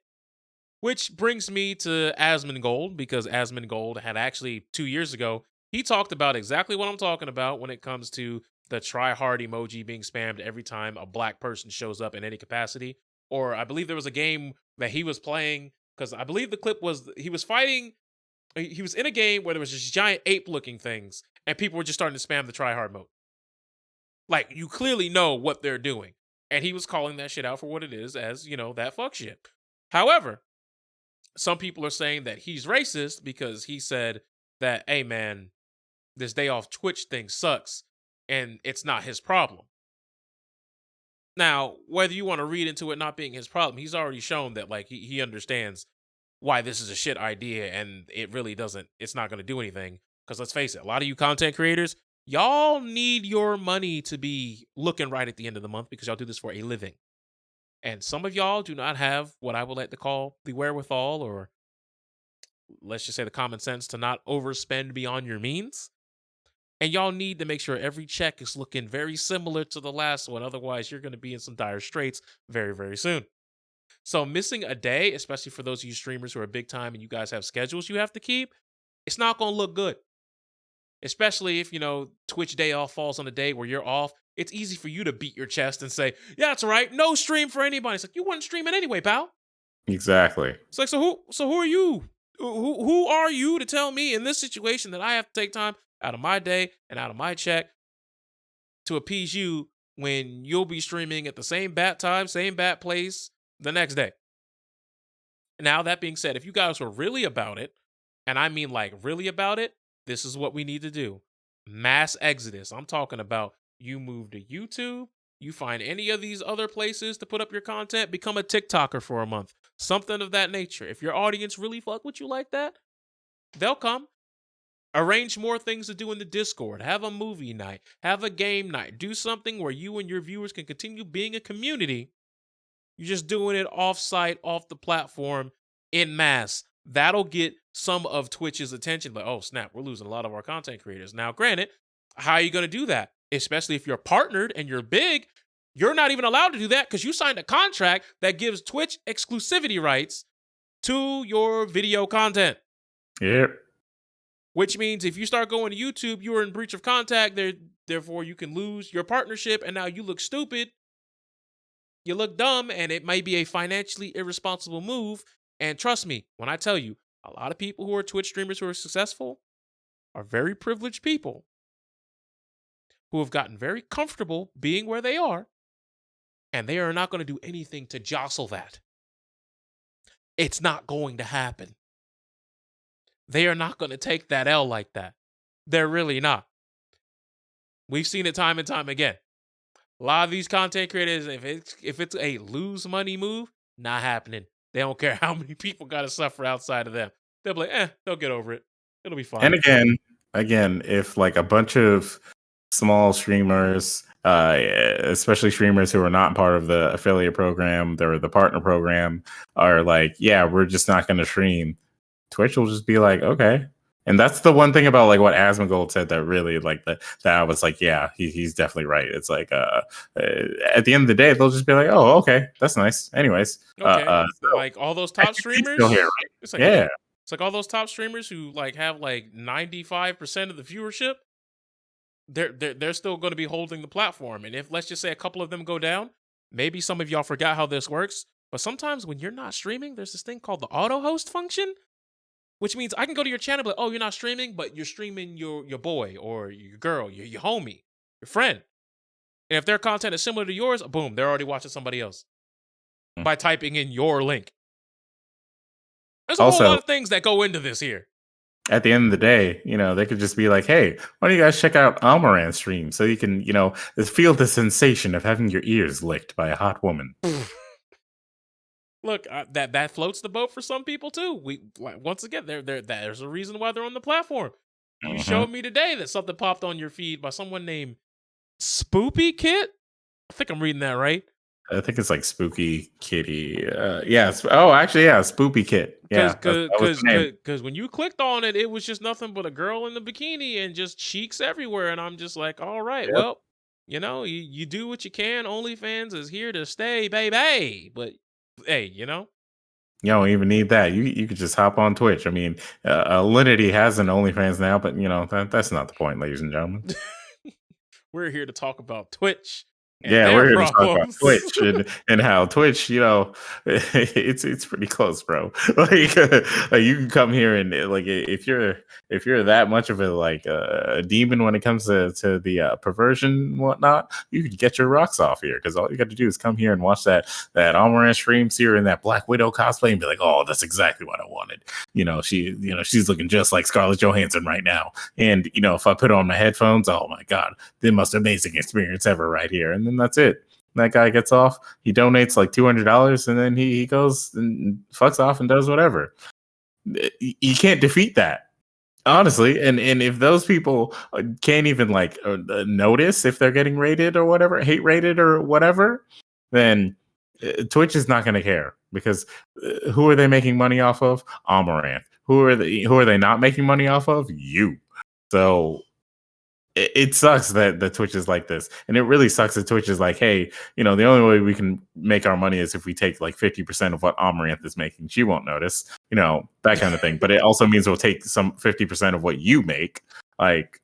Which brings me to Asmongold, because Asmongold had actually 2 years ago, he talked about exactly what I'm talking about when it comes to the try-hard emoji being spammed every time a black person shows up in any capacity. Or I believe there was a game that he was playing, because I believe the clip was he was in a game where there was just giant ape-looking things, and people were just starting to spam the try-hard mode. Like, you clearly know what they're doing. And he was calling that shit out for what it is, as, that fuck shit. However, some people are saying that he's racist because he said that, hey man, this day off Twitch thing sucks and it's not his problem. Now, whether you want to read into it not being his problem, he's already shown that like he understands why this is a shit idea and it's not going to do anything. Because let's face it, a lot of you content creators, y'all need your money to be looking right at the end of the month because y'all do this for a living. And some of y'all do not have what I would like to call the wherewithal, or let's just say the common sense, to not overspend beyond your means. And y'all need to make sure every check is looking very similar to the last one. Otherwise, you're going to be in some dire straits very, very soon. So missing a day, especially for those of you streamers who are big time and you guys have schedules you have to keep, it's not going to look good. Especially if, Twitch day off falls on a day where you're off. It's easy for you to beat your chest and say, yeah, that's all right. No stream for anybody. It's like, you weren't streaming anyway, pal. Exactly. It's like, so who are you? Who are you to tell me in this situation that I have to take time out of my day and out of my check to appease you when you'll be streaming at the same bat time, same bat place the next day? Now, that being said, if you guys were really about it, and I mean like really about it, this is what we need to do. Mass exodus. I'm talking about you move to YouTube, you find any of these other places to put up your content, become a TikToker for a month, something of that nature. If your audience really fuck with you like that, they'll come. Arrange more things to do in the Discord. Have a movie night, have a game night, do something where you and your viewers can continue being a community. You're just doing it off-site, off the platform, en masse. that'll get some of Twitch's attention. Like, oh snap, we're losing a lot of our content creators. Now, granted, how are you going to do that? Especially if you're partnered and you're big, you're not even allowed to do that because you signed a contract that gives Twitch exclusivity rights to your video content. Yep. Which means if you start going to YouTube, you are in breach of contract. Therefore, you can lose your partnership, and now you look stupid. You look dumb, and it may be a financially irresponsible move. And trust me, when I tell you, a lot of people who are Twitch streamers who are successful are very privileged people who have gotten very comfortable being where they are, and they are not going to do anything to jostle that. It's not going to happen. They are not going to take that L like that. They're really not. We've seen it time and time again. A lot of these content creators, if it's a lose money move, not happening. They don't care how many people got to suffer outside of them. They'll be like, they'll get over it. It'll be fine. And again, if like a bunch of small streamers, especially streamers who are not part of the affiliate program or the partner program, are like, yeah, we're just not going to stream, Twitch will just be like, okay. And that's the one thing about like what Asmongold said that really like that I was like, yeah, he's definitely right. It's like at the end of the day, they'll just be like, oh, okay, that's nice. Anyways, okay, like all those top streamers. Still here, right? It's like, yeah, it's like all those top streamers who like have like 95% of the viewership. They're still going to be holding the platform. And if, let's just say, a couple of them go down, maybe some of y'all forgot how this works. But sometimes when you're not streaming, there's this thing called the auto host function, which means I can go to your channel, but oh, you're not streaming, but you're streaming your boy or your girl, your homie, your friend. And if their content is similar to yours, boom, they're already watching somebody else by typing in your link. There's a whole lot of things that go into this here. At the end of the day, they could just be like, hey, why don't you guys check out Almoran's stream so you can, feel the sensation of having your ears licked by a hot woman. Look, that floats the boat for some people too. Once again, there's a reason why they're on the platform. You showed me today that something popped on your feed by someone named Spoopy Kit. I think I'm reading that right. I think it's like Spooky Kitty. Spoopy Kit. Yeah, because when you clicked on it, it was just nothing but a girl in the bikini and just cheeks everywhere. And I'm just like, all right, well, you do what you can. OnlyFans is here to stay, baby. But hey, you don't even need that. You could just hop on Twitch. I mean, Linity has an OnlyFans now, but that's not the point, ladies and gentlemen. We're here to talk about Twitch. Yeah, we're here to talk about Twitch and how Twitch, it's pretty close, bro. Like you can come here and like if you're that much of a demon when it comes to the perversion and whatnot, you could get your rocks off here because all you got to do is come here and watch that Almoran stream, see her in that Black Widow cosplay, and be like, oh, that's exactly what I wanted. She's looking just like Scarlett Johansson right now. And if I put on my headphones, oh my god, the most amazing experience ever right here. And then that's it. That guy gets off. He donates like $200, and then he goes and fucks off and does whatever. You can't defeat that, honestly. And if those people can't even like notice if they're getting rated or whatever, hate rated or whatever, then Twitch is not going to care because who are they making money off of? Amaranth. Who are they not making money off of? You. So it sucks that Twitch is like this, and it really sucks that Twitch is like, hey, the only way we can make our money is if we take like 50% of what Amaranth is making. She won't notice, that kind of thing. But it also means we'll take some 50% of what you make. Like,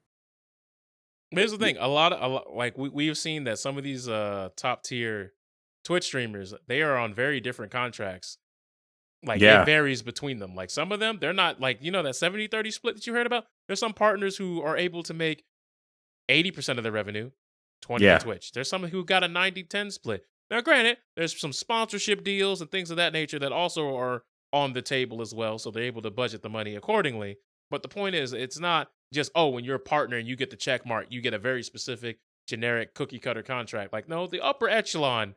here's the thing: a lot like we've seen that some of these top tier Twitch streamers, they are on very different contracts. Like, it varies between them. Like, some of them, they're not like, that 70-30 split that you heard about. There's some partners who are able to make 80% of their revenue, 20 to Twitch. There's some who got a 90-10 split. Now, granted, there's some sponsorship deals and things of that nature that also are on the table as well, so they're able to budget the money accordingly. But the point is, it's not just, when you're a partner and you get the check mark, you get a very specific, generic, cookie-cutter contract. Like, no, the upper echelon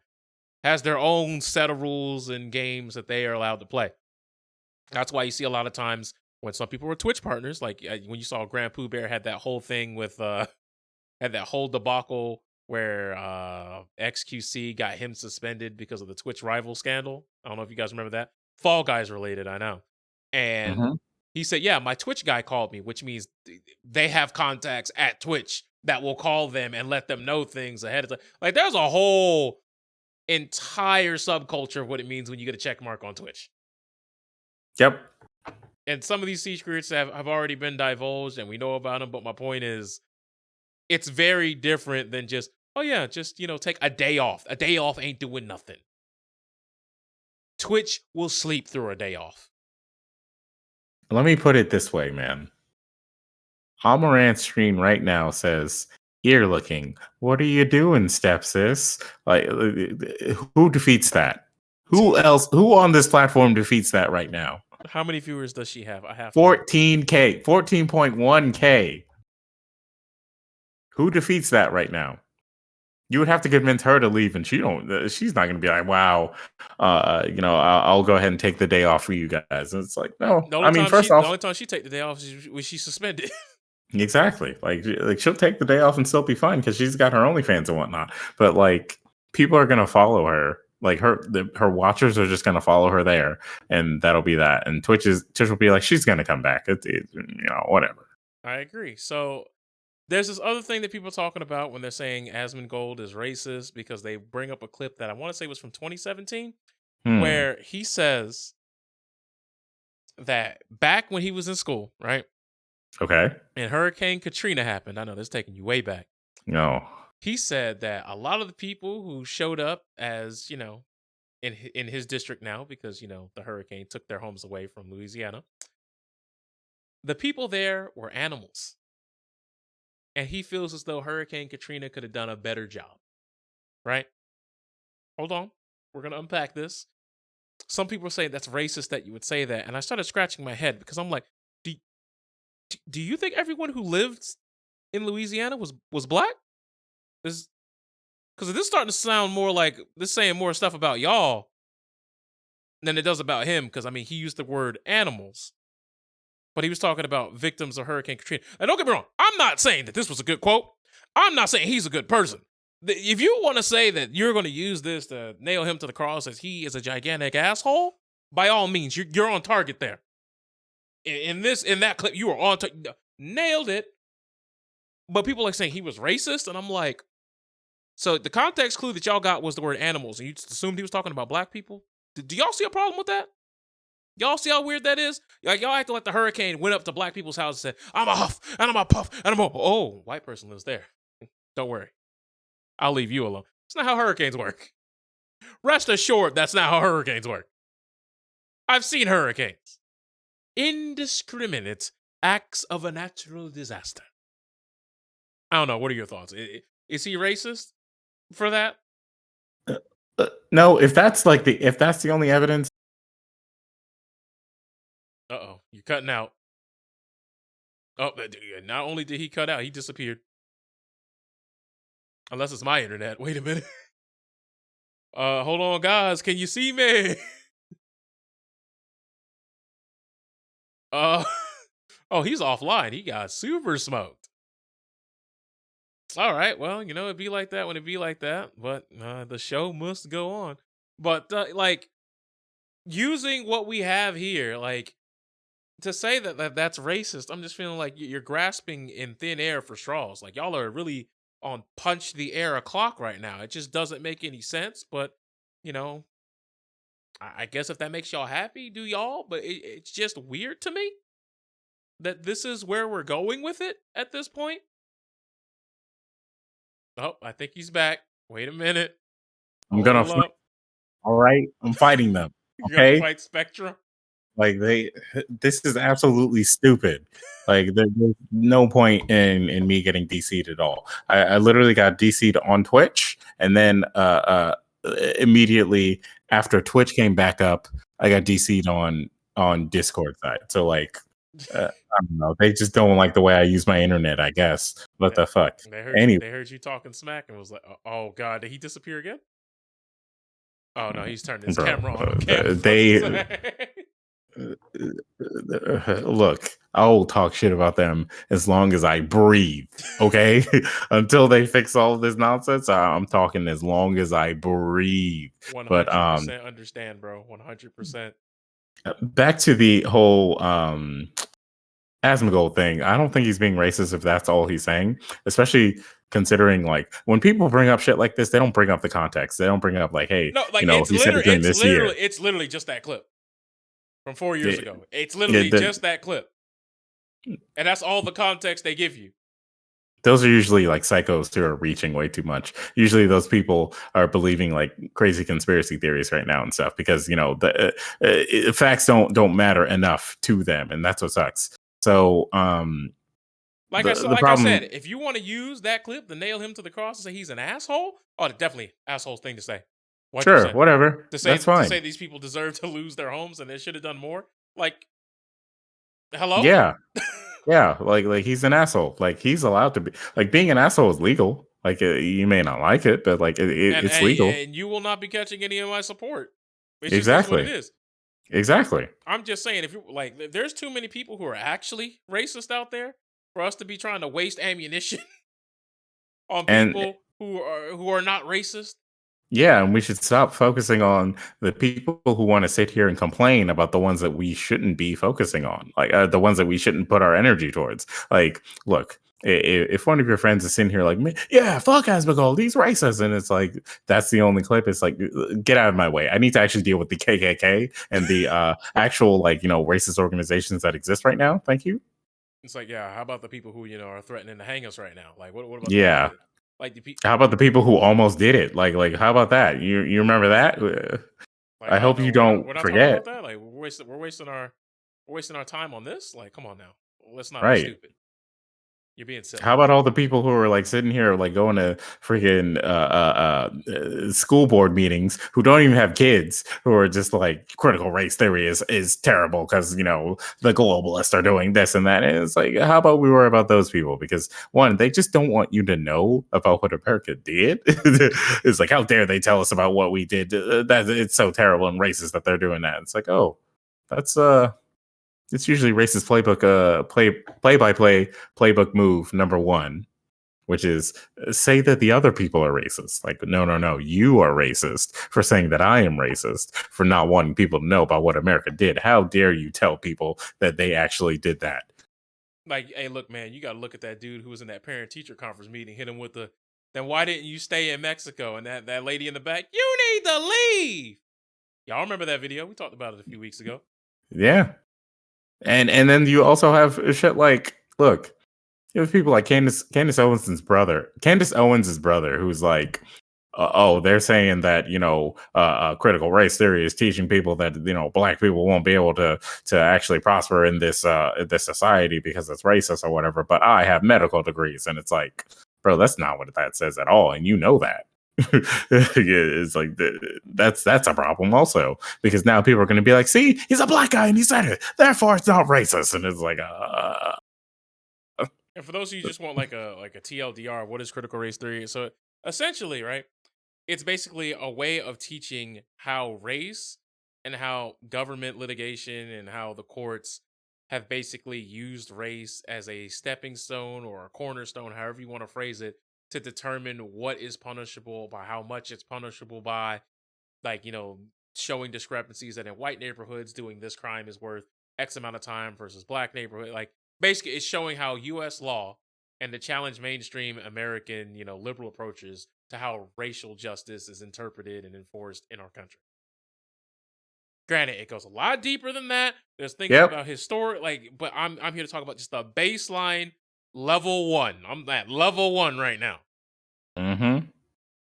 has their own set of rules and games that they are allowed to play. That's why you see a lot of times when some people were Twitch partners, like when you saw Grand Pooh Bear had that whole thing with... had that whole debacle where XQC got him suspended because of the Twitch rival scandal. I don't know if you guys remember that. Fall Guys related, I know. And he said, yeah, my Twitch guy called me, which means they have contacts at Twitch that will call them and let them know things ahead of time. Like, there's a whole entire subculture of what it means when you get a check mark on Twitch. Yep. And some of these secrets have already been divulged and we know about them. But my point is, it's very different than just, oh yeah, just, take a day off. A day off ain't doing nothing. Twitch will sleep through a day off. Let me put it this way, man. Amarant's screen right now says, ear looking. What are you doing, stepsis? Like, who defeats that? Who else? Who on this platform defeats that right now? How many viewers does she have? I have 14K, 14.1K. Who defeats that right now? You would have to convince her to leave, and she's not going to be like, wow, I'll go ahead and take the day off for you guys. And it's like, no. The only time she take the day off is when she's suspended. Exactly. Like she'll take the day off and still be fine because she's got her OnlyFans and whatnot. But like, people are going to follow her. Like her watchers are just going to follow her there, and that'll be that. And Twitch will be like, she's going to come back. Whatever. I agree. So there's this other thing that people are talking about when they're saying Asmongold is racist, because they bring up a clip that I want to say was from 2017, where he says that back when he was in school, right? Okay. And Hurricane Katrina happened. I know this is taking you way back. No. He said that a lot of the people who showed up as, in his district now, because, the hurricane took their homes away from Louisiana, the people there were animals. And he feels as though Hurricane Katrina could have done a better job. Right? Hold on. We're going to unpack this. Some people say that's racist that you would say that. And I started scratching my head because I'm like, do you think everyone who lived in Louisiana was black? Because this is starting to sound more like this saying more stuff about y'all than it does about him. Because, he used the word animals. But he was talking about victims of Hurricane Katrina. And don't get me wrong, I'm not saying that this was a good quote. I'm not saying he's a good person. If you want to say that you're going to use this to nail him to the cross as he is a gigantic asshole, by all means, you're on target there. In that clip, you were on nailed it. But people are saying he was racist, and I'm like, so the context clue that y'all got was the word animals, and you just assumed he was talking about black people? Do y'all see a problem with that? Y'all see how weird that is? Like, y'all have to let the hurricane went up to black people's house and said, I'm a huff, and I'm a puff, and I'm a... Oh, white person lives there. Don't worry. I'll leave you alone. That's not how hurricanes work. Rest assured, that's not how hurricanes work. I've seen hurricanes. Indiscriminate acts of a natural disaster. I don't know. What are your thoughts? Is he racist for that? No, if that's the only evidence. Uh-oh, you're cutting out. Oh, not only did he cut out, he disappeared. Unless it's my internet. Wait a minute. Hold on, guys. Can you see me? Oh, he's offline. He got super smoked. All right, well, it'd be like that when it be like that, but the show must go on. But using what we have here, to say that's racist, I'm just feeling like you're grasping in thin air for straws. Like, y'all are really on punch the air o'clock right now. It just doesn't make any sense. But I guess if that makes y'all happy, do y'all? But it's just weird to me that this is where we're going with it at this point. Oh, I think he's back. Wait a minute. I'm gonna fight. All right, I'm fighting them. You're gonna fight Spectra? Like, this is absolutely stupid. Like, there's no point in me getting DC'd at all. I literally got DC'd on Twitch, and then immediately after Twitch came back up, I got DC'd on Discord side. So I don't know. They just don't like the way I use my internet, I guess. What the fuck? They heard you talking smack and was like, oh God, did he disappear again? Oh no, he's turning his camera on. Look, I'll talk shit about them as long as I breathe, okay? Until they fix all of this nonsense, I'm talking as long as I breathe. 100% understand, bro. 100%. Back to the whole Asmongold thing. I don't think he's being racist if that's all he's saying, especially considering like when people bring up shit like this, they don't bring up the context. They don't bring up like, hey, No, like he said it during this year. it's literally just that clip from 4 years It- ago. It's literally the- just that clip, and that's all the context they give you. those are usually like psychos who are reaching way too much. Usually those people are believing like crazy conspiracy theories right now and stuff because the facts don't matter enough to them, and that's what sucks. So Like the I problem, said, if you want to use that clip to nail him to the cross and say he's an asshole, oh, definitely asshole thing to say. sure, 100%. whatever, To that's fine. say these people deserve to lose their homes and they should have done more. Like, hello? Yeah, yeah, like he's an asshole. Like he's allowed to be. Like being an asshole is legal. Like you may not like it, but like it's legal. And you will not be catching any of my support. It just is what it Exactly. is. Exactly. I'm just saying, if you like, there's too many people who are actually racist out there for us to be trying to waste ammunition on And people who are not racist. yeah, and we should stop focusing on the people who want to sit here and complain about the ones that we shouldn't be focusing on, like the ones that we shouldn't put our energy towards. Like, look, if one of your friends is sitting here like, yeah, fuck Asmongold, he's racist, and it's like that's the only clip. It's like, get out of my way. I need to actually deal with the KKK and the actual racist organizations that exist right now. Thank you. It's like, yeah, how about the people who are threatening to hang us right now? Like, what about Yeah. like the people? How about the people who almost did it? Like how about that? You remember that? Like, I hope you don't we're not talking forget. about that. Like, we're wasting our time on this. Like, come on now, let's not be Right. stupid. You're being silly. How about all the people who are like sitting here like going to freaking school board meetings who don't even have kids who are just like critical race theory is terrible because the globalists are doing this and that, and it's like how about we worry about those people because one, they just don't want you to know about what America did. It's like how dare they tell us about what we did, that it's so terrible and racist that they're doing that. It's like, oh, that's it's usually racist playbook, play-by-play playbook move number one, which is say that the other people are racist. Like, no, you are racist for saying that I am racist for not wanting people to know about what America did. How dare you tell people that they actually did that? Like, hey, look, man, you got to look at that dude who was in that parent-teacher conference meeting, hit him with the, then why didn't you stay in Mexico? And that lady in the back, you need to leave. Y'all remember that video? We talked about it a few weeks ago. Yeah. And then you also have shit like, look, you have people like Candace Owens' brother, who's like, oh, they're saying that critical race theory is teaching people that black people won't be able to actually prosper in this society because it's racist or whatever. But I have medical degrees, and it's like, bro, that's not what that says at all, and you know that. It's like that's a problem also because now people are going to be like, see, he's a black guy and he said it, therefore it's not racist, and it's like And for those of you who just want like a TLDR, what is critical race theory? So essentially, right, it's basically a way of teaching how race and how government litigation and how the courts have basically used race as a stepping stone or a cornerstone, however you want to phrase it, to determine what is punishable, by how much it's punishable by, like, showing discrepancies that in white neighborhoods doing this crime is worth X amount of time versus black neighborhood. Like, basically, it's showing how U.S. law and the challenge mainstream American, liberal approaches to how racial justice is interpreted and enforced in our country. Granted, it goes a lot deeper than that. There's things about historic, but I'm here to talk about just the baseline level one. I'm at level one right now. Mm-hmm.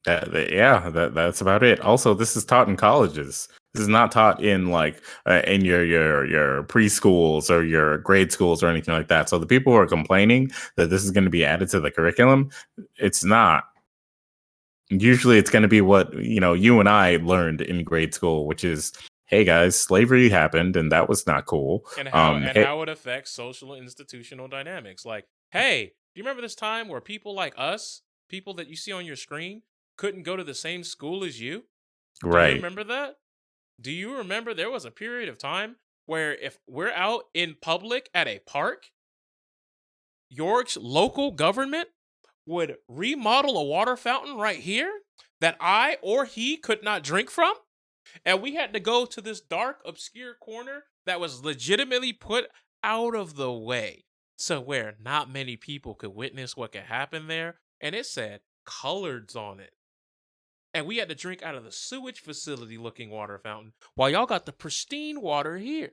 That's about it. Also, this is taught in colleges. This is not taught in like in your preschools or your grade schools or anything like that. So the people who are complaining that this is going to be added to the curriculum, it's not. Usually, it's going to be what you and I learned in grade school, which is, hey guys, slavery happened and that was not cool. And how it affects social and institutional dynamics. Like, hey, do you remember this time where people like us, people that you see on your screen, couldn't go to the same school as you? Right. Do you remember that? Do you remember there was a period of time where if we're out in public at a park, York's local government would remodel a water fountain right here that I or he could not drink from? And we had to go to this dark, obscure corner that was legitimately put out of the way so where not many people could witness what could happen there. And it said coloreds on it. And we had to drink out of the sewage facility looking water fountain while y'all got the pristine water here.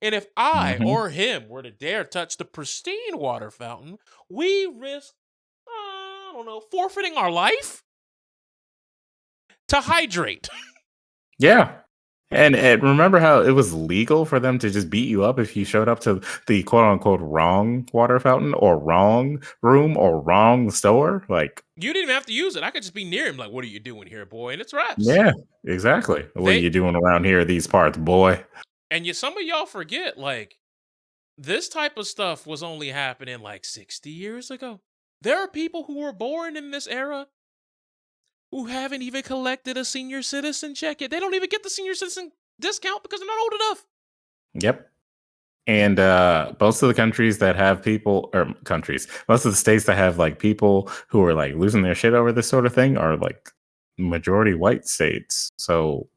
And if I Hmm. or him were to dare touch the pristine water fountain, we risk, I don't know, forfeiting our life to hydrate. Yeah. And remember how it was legal for them to just beat you up if you showed up to the quote unquote wrong water fountain or wrong room or wrong store? Like, You didn't even have to use it. I could just be near him, like, what are you doing here, boy? And it's raps. yeah, exactly. What are They you doing around here, these parts, boy? and you some of y'all forget, like, this type of stuff was only happening like 60 years ago. There are people who were born in this era who haven't even collected a senior citizen check yet. They don't even get the senior citizen discount because they're not old enough. Yep. And most of the countries that have people, or countries, most of the states that have like people who are like losing their shit over this sort of thing are like majority white states. So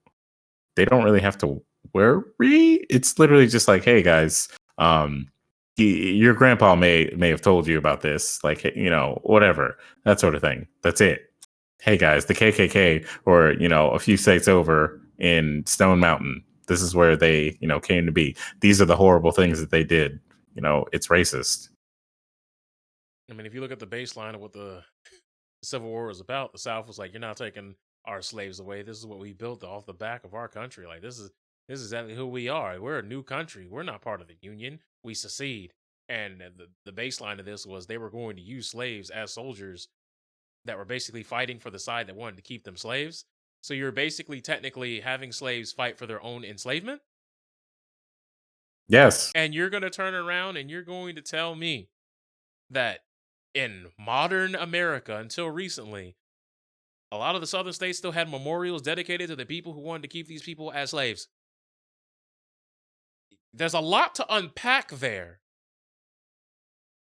they don't really have to worry. It's literally just like, hey guys, your grandpa may have told you about this, like, you know, whatever, that sort of thing. That's it. Hey guys, the KKK, or you know, a few states over in Stone Mountain, this is where they, you know, came to be. These are the horrible things that they did. You know, it's racist. I mean, if you look at the baseline of what the Civil War was about, the South was like, you're not taking our slaves away. This is what we built off the back of our country. Like this is exactly who we are. We're a new country. We're not part of the Union. We secede. And the baseline of this was they were going to use slaves as soldiers that were basically fighting for the side that wanted to keep them slaves. So you're basically technically having slaves fight for their own enslavement. Yes. And you're going to turn around and you're going to tell me that in modern America, until recently, a lot of the southern states still had memorials dedicated to the people who wanted to keep these people as slaves. There's a lot to unpack there.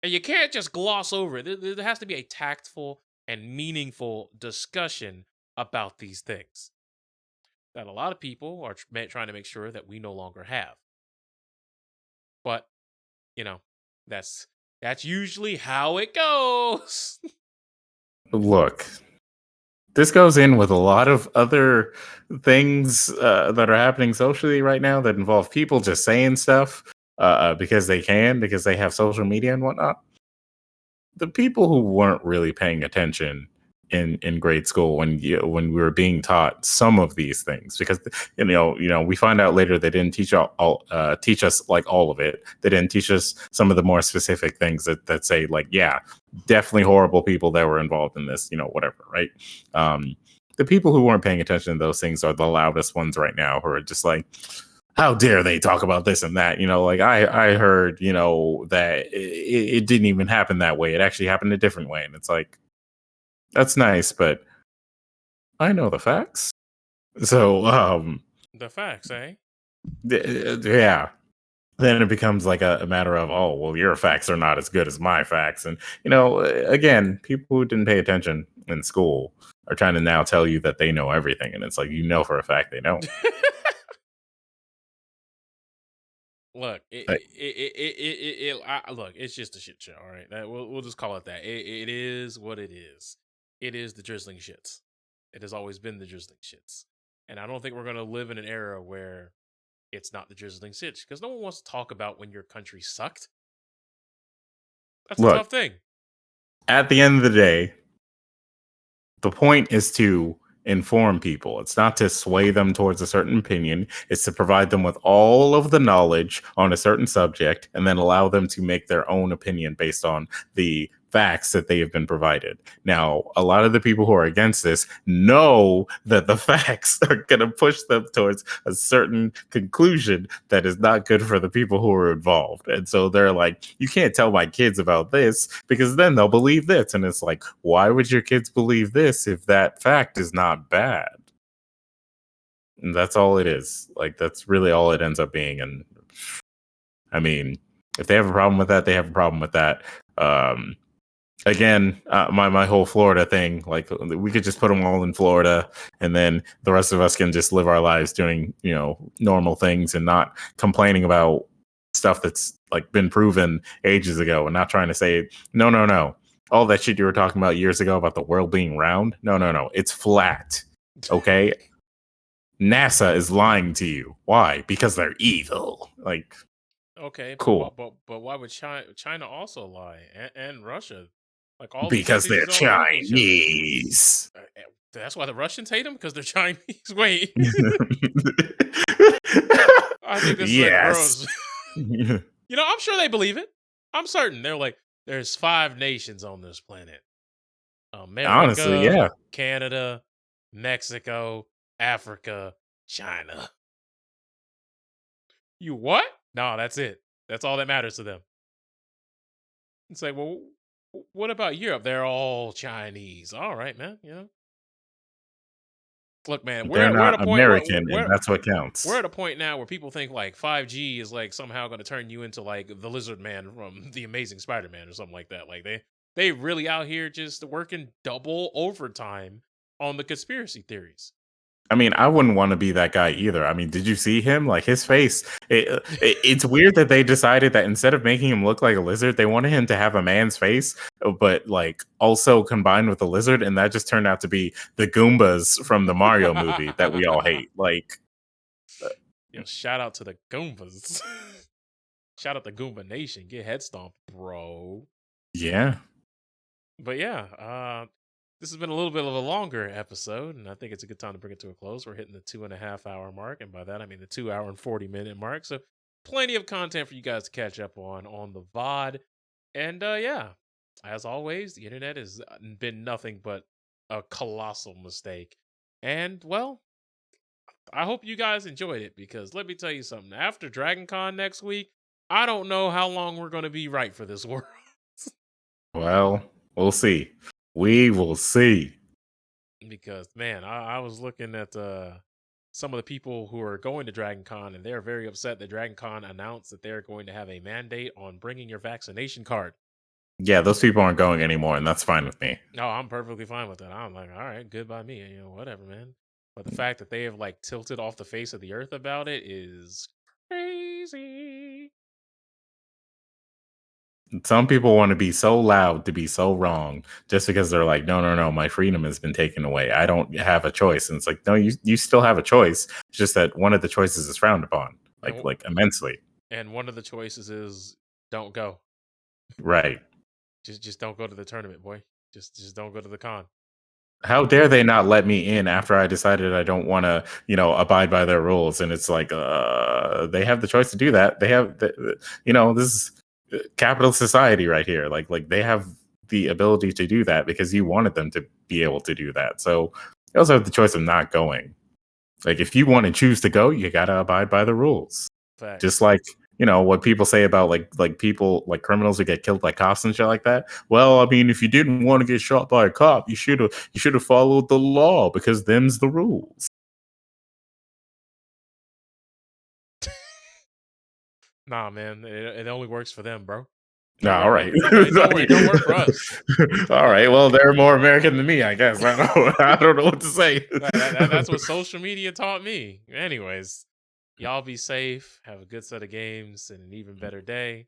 And you can't just gloss over it. There has to be a tactful and meaningful discussion about these things that a lot of people are trying to make sure that we no longer have. But, you know, that's usually how it goes. Look, this goes in with a lot of other things that are happening socially right now that involve people just saying stuff because they can, because they have social media and whatnot. The people who weren't really paying attention in grade school when we were being taught some of these things, because we find out later they didn't teach teach us like all of it. They didn't teach us some of the more specific things that say like, yeah, definitely horrible people that were involved in this, whatever, right? The people who weren't paying attention to those things are the loudest ones right now, who are just like, how dare they talk about this and that? Like I heard, that it didn't even happen that way. It actually happened a different way. And it's like, that's nice, but I know the facts. So, The facts, eh? yeah. Then it becomes like a matter of, oh, well, your facts are not as good as my facts. And, again, people who didn't pay attention in school are trying to now tell you that they know everything. And it's like, for a fact they don't. Look, Like, look, it's just a shit show. All right, we'll just call it that. It is what it is. It is the drizzling shits. It has always been the drizzling shits, and I don't think we're gonna live in an era where it's not the drizzling shits, because no one wants to talk about when your country sucked. That's a look, tough thing. at the end of the day, the point is to inform people. It's not to sway them towards a certain opinion. It's to provide them with all of the knowledge on a certain subject and then allow them to make their own opinion based on the facts that they have been provided. Now, a lot of the people who are against this know that the facts are going to push them towards a certain conclusion that is not good for the people who are involved. And so they're like, you can't tell my kids about this because then they'll believe this. And it's like, why would your kids believe this if that fact is not bad? And that's all it is. Like, that's really all it ends up being. And I mean, if they have a problem with that, they have a problem with that. Again, my whole Florida thing, like we could just put them all in Florida, and then the rest of us can just live our lives doing normal things and not complaining about stuff that's like been proven ages ago, and not trying to say no, all that shit you were talking about years ago about the world being round. No, it's flat. Okay, NASA is lying to you. Why? Because they're evil. Like, Okay, cool. but why would China also lie, and Russia? Like all these Because countries they're is all hating each other. Chinese. That's why the Russians hate them, because they're Chinese. Wait, I think this is like Yes. gross. I'm sure they believe it. I'm certain they're like, there's 5 nations on this planet: Honestly, America, yeah. Canada, Mexico, Africa, China. You what? No, that's it. That's all that matters to them. It's like, well, what about Europe? They're all Chinese. All right, man. Look, man, They're we're at a not point American, and that's what we're counts. at a point now where people think like 5G is like somehow going to turn you into like the Lizard Man from the Amazing Spider-Man or something like that. Like they really out here just working double overtime on the conspiracy theories. I mean, I wouldn't want to be that guy either. I mean, did you see him? Like his face. It's weird that they decided that instead of making him look like a lizard, they wanted him to have a man's face, but like also combined with a lizard, and that just turned out to be the Goombas from the Mario movie that we all hate. Like, Shout out to the Goombas. Shout out to Goomba Nation. Get head stomped, bro. yeah. But yeah, this has been a little bit of a longer episode, and I think it's a good time to bring it to a close. We're hitting the 2.5 hour mark, and by that I mean the 2 hour and 40 minute mark. So plenty of content for you guys to catch up on the VOD. And yeah, as always, the internet has been nothing but a colossal mistake. And well, I hope you guys enjoyed it, because let me tell you something. After Dragon Con next week, I don't know how long we're going to be right for this world. Well, we'll see. We will see. Because man, I was looking at some of the people who are going to Dragon Con, and they're very upset that Dragon Con announced that they're going to have a mandate on bringing your vaccination card. Yeah, those people aren't going anymore, and that's fine with me. No, I'm perfectly fine with that. I'm like, all right, good by me. Whatever, man. But the fact that they have like tilted off the face of the earth about it is crazy. Some people want to be so loud to be so wrong just because they're like, no, my freedom has been taken away. I don't have a choice. And it's like, no, you still have a choice. It's just that one of the choices is frowned upon, like immensely. And one of the choices is don't go. Right. Just don't go to the tournament, boy. Just don't go to the con. How dare they not let me in after I decided I don't want to, abide by their rules? And it's like, they have the choice to do that. They have, this is capitalist society right here. Like they have the ability to do that because you wanted them to be able to do that. So you also have the choice of not going. Like if you want to choose to go, you got to abide by the rules. Facts. Just like, what people say about like people, like criminals who get killed by cops and shit like that. Well, I mean, if you didn't want to get shot by a cop, you should have followed the law because them's the rules. Nah, man, it only works for them, bro. All right. It don't work for us. All right. Well, they're more American than me, I guess. I don't know what to say. That's what social media taught me. Anyways, y'all be safe. Have a good set of games and an even better day.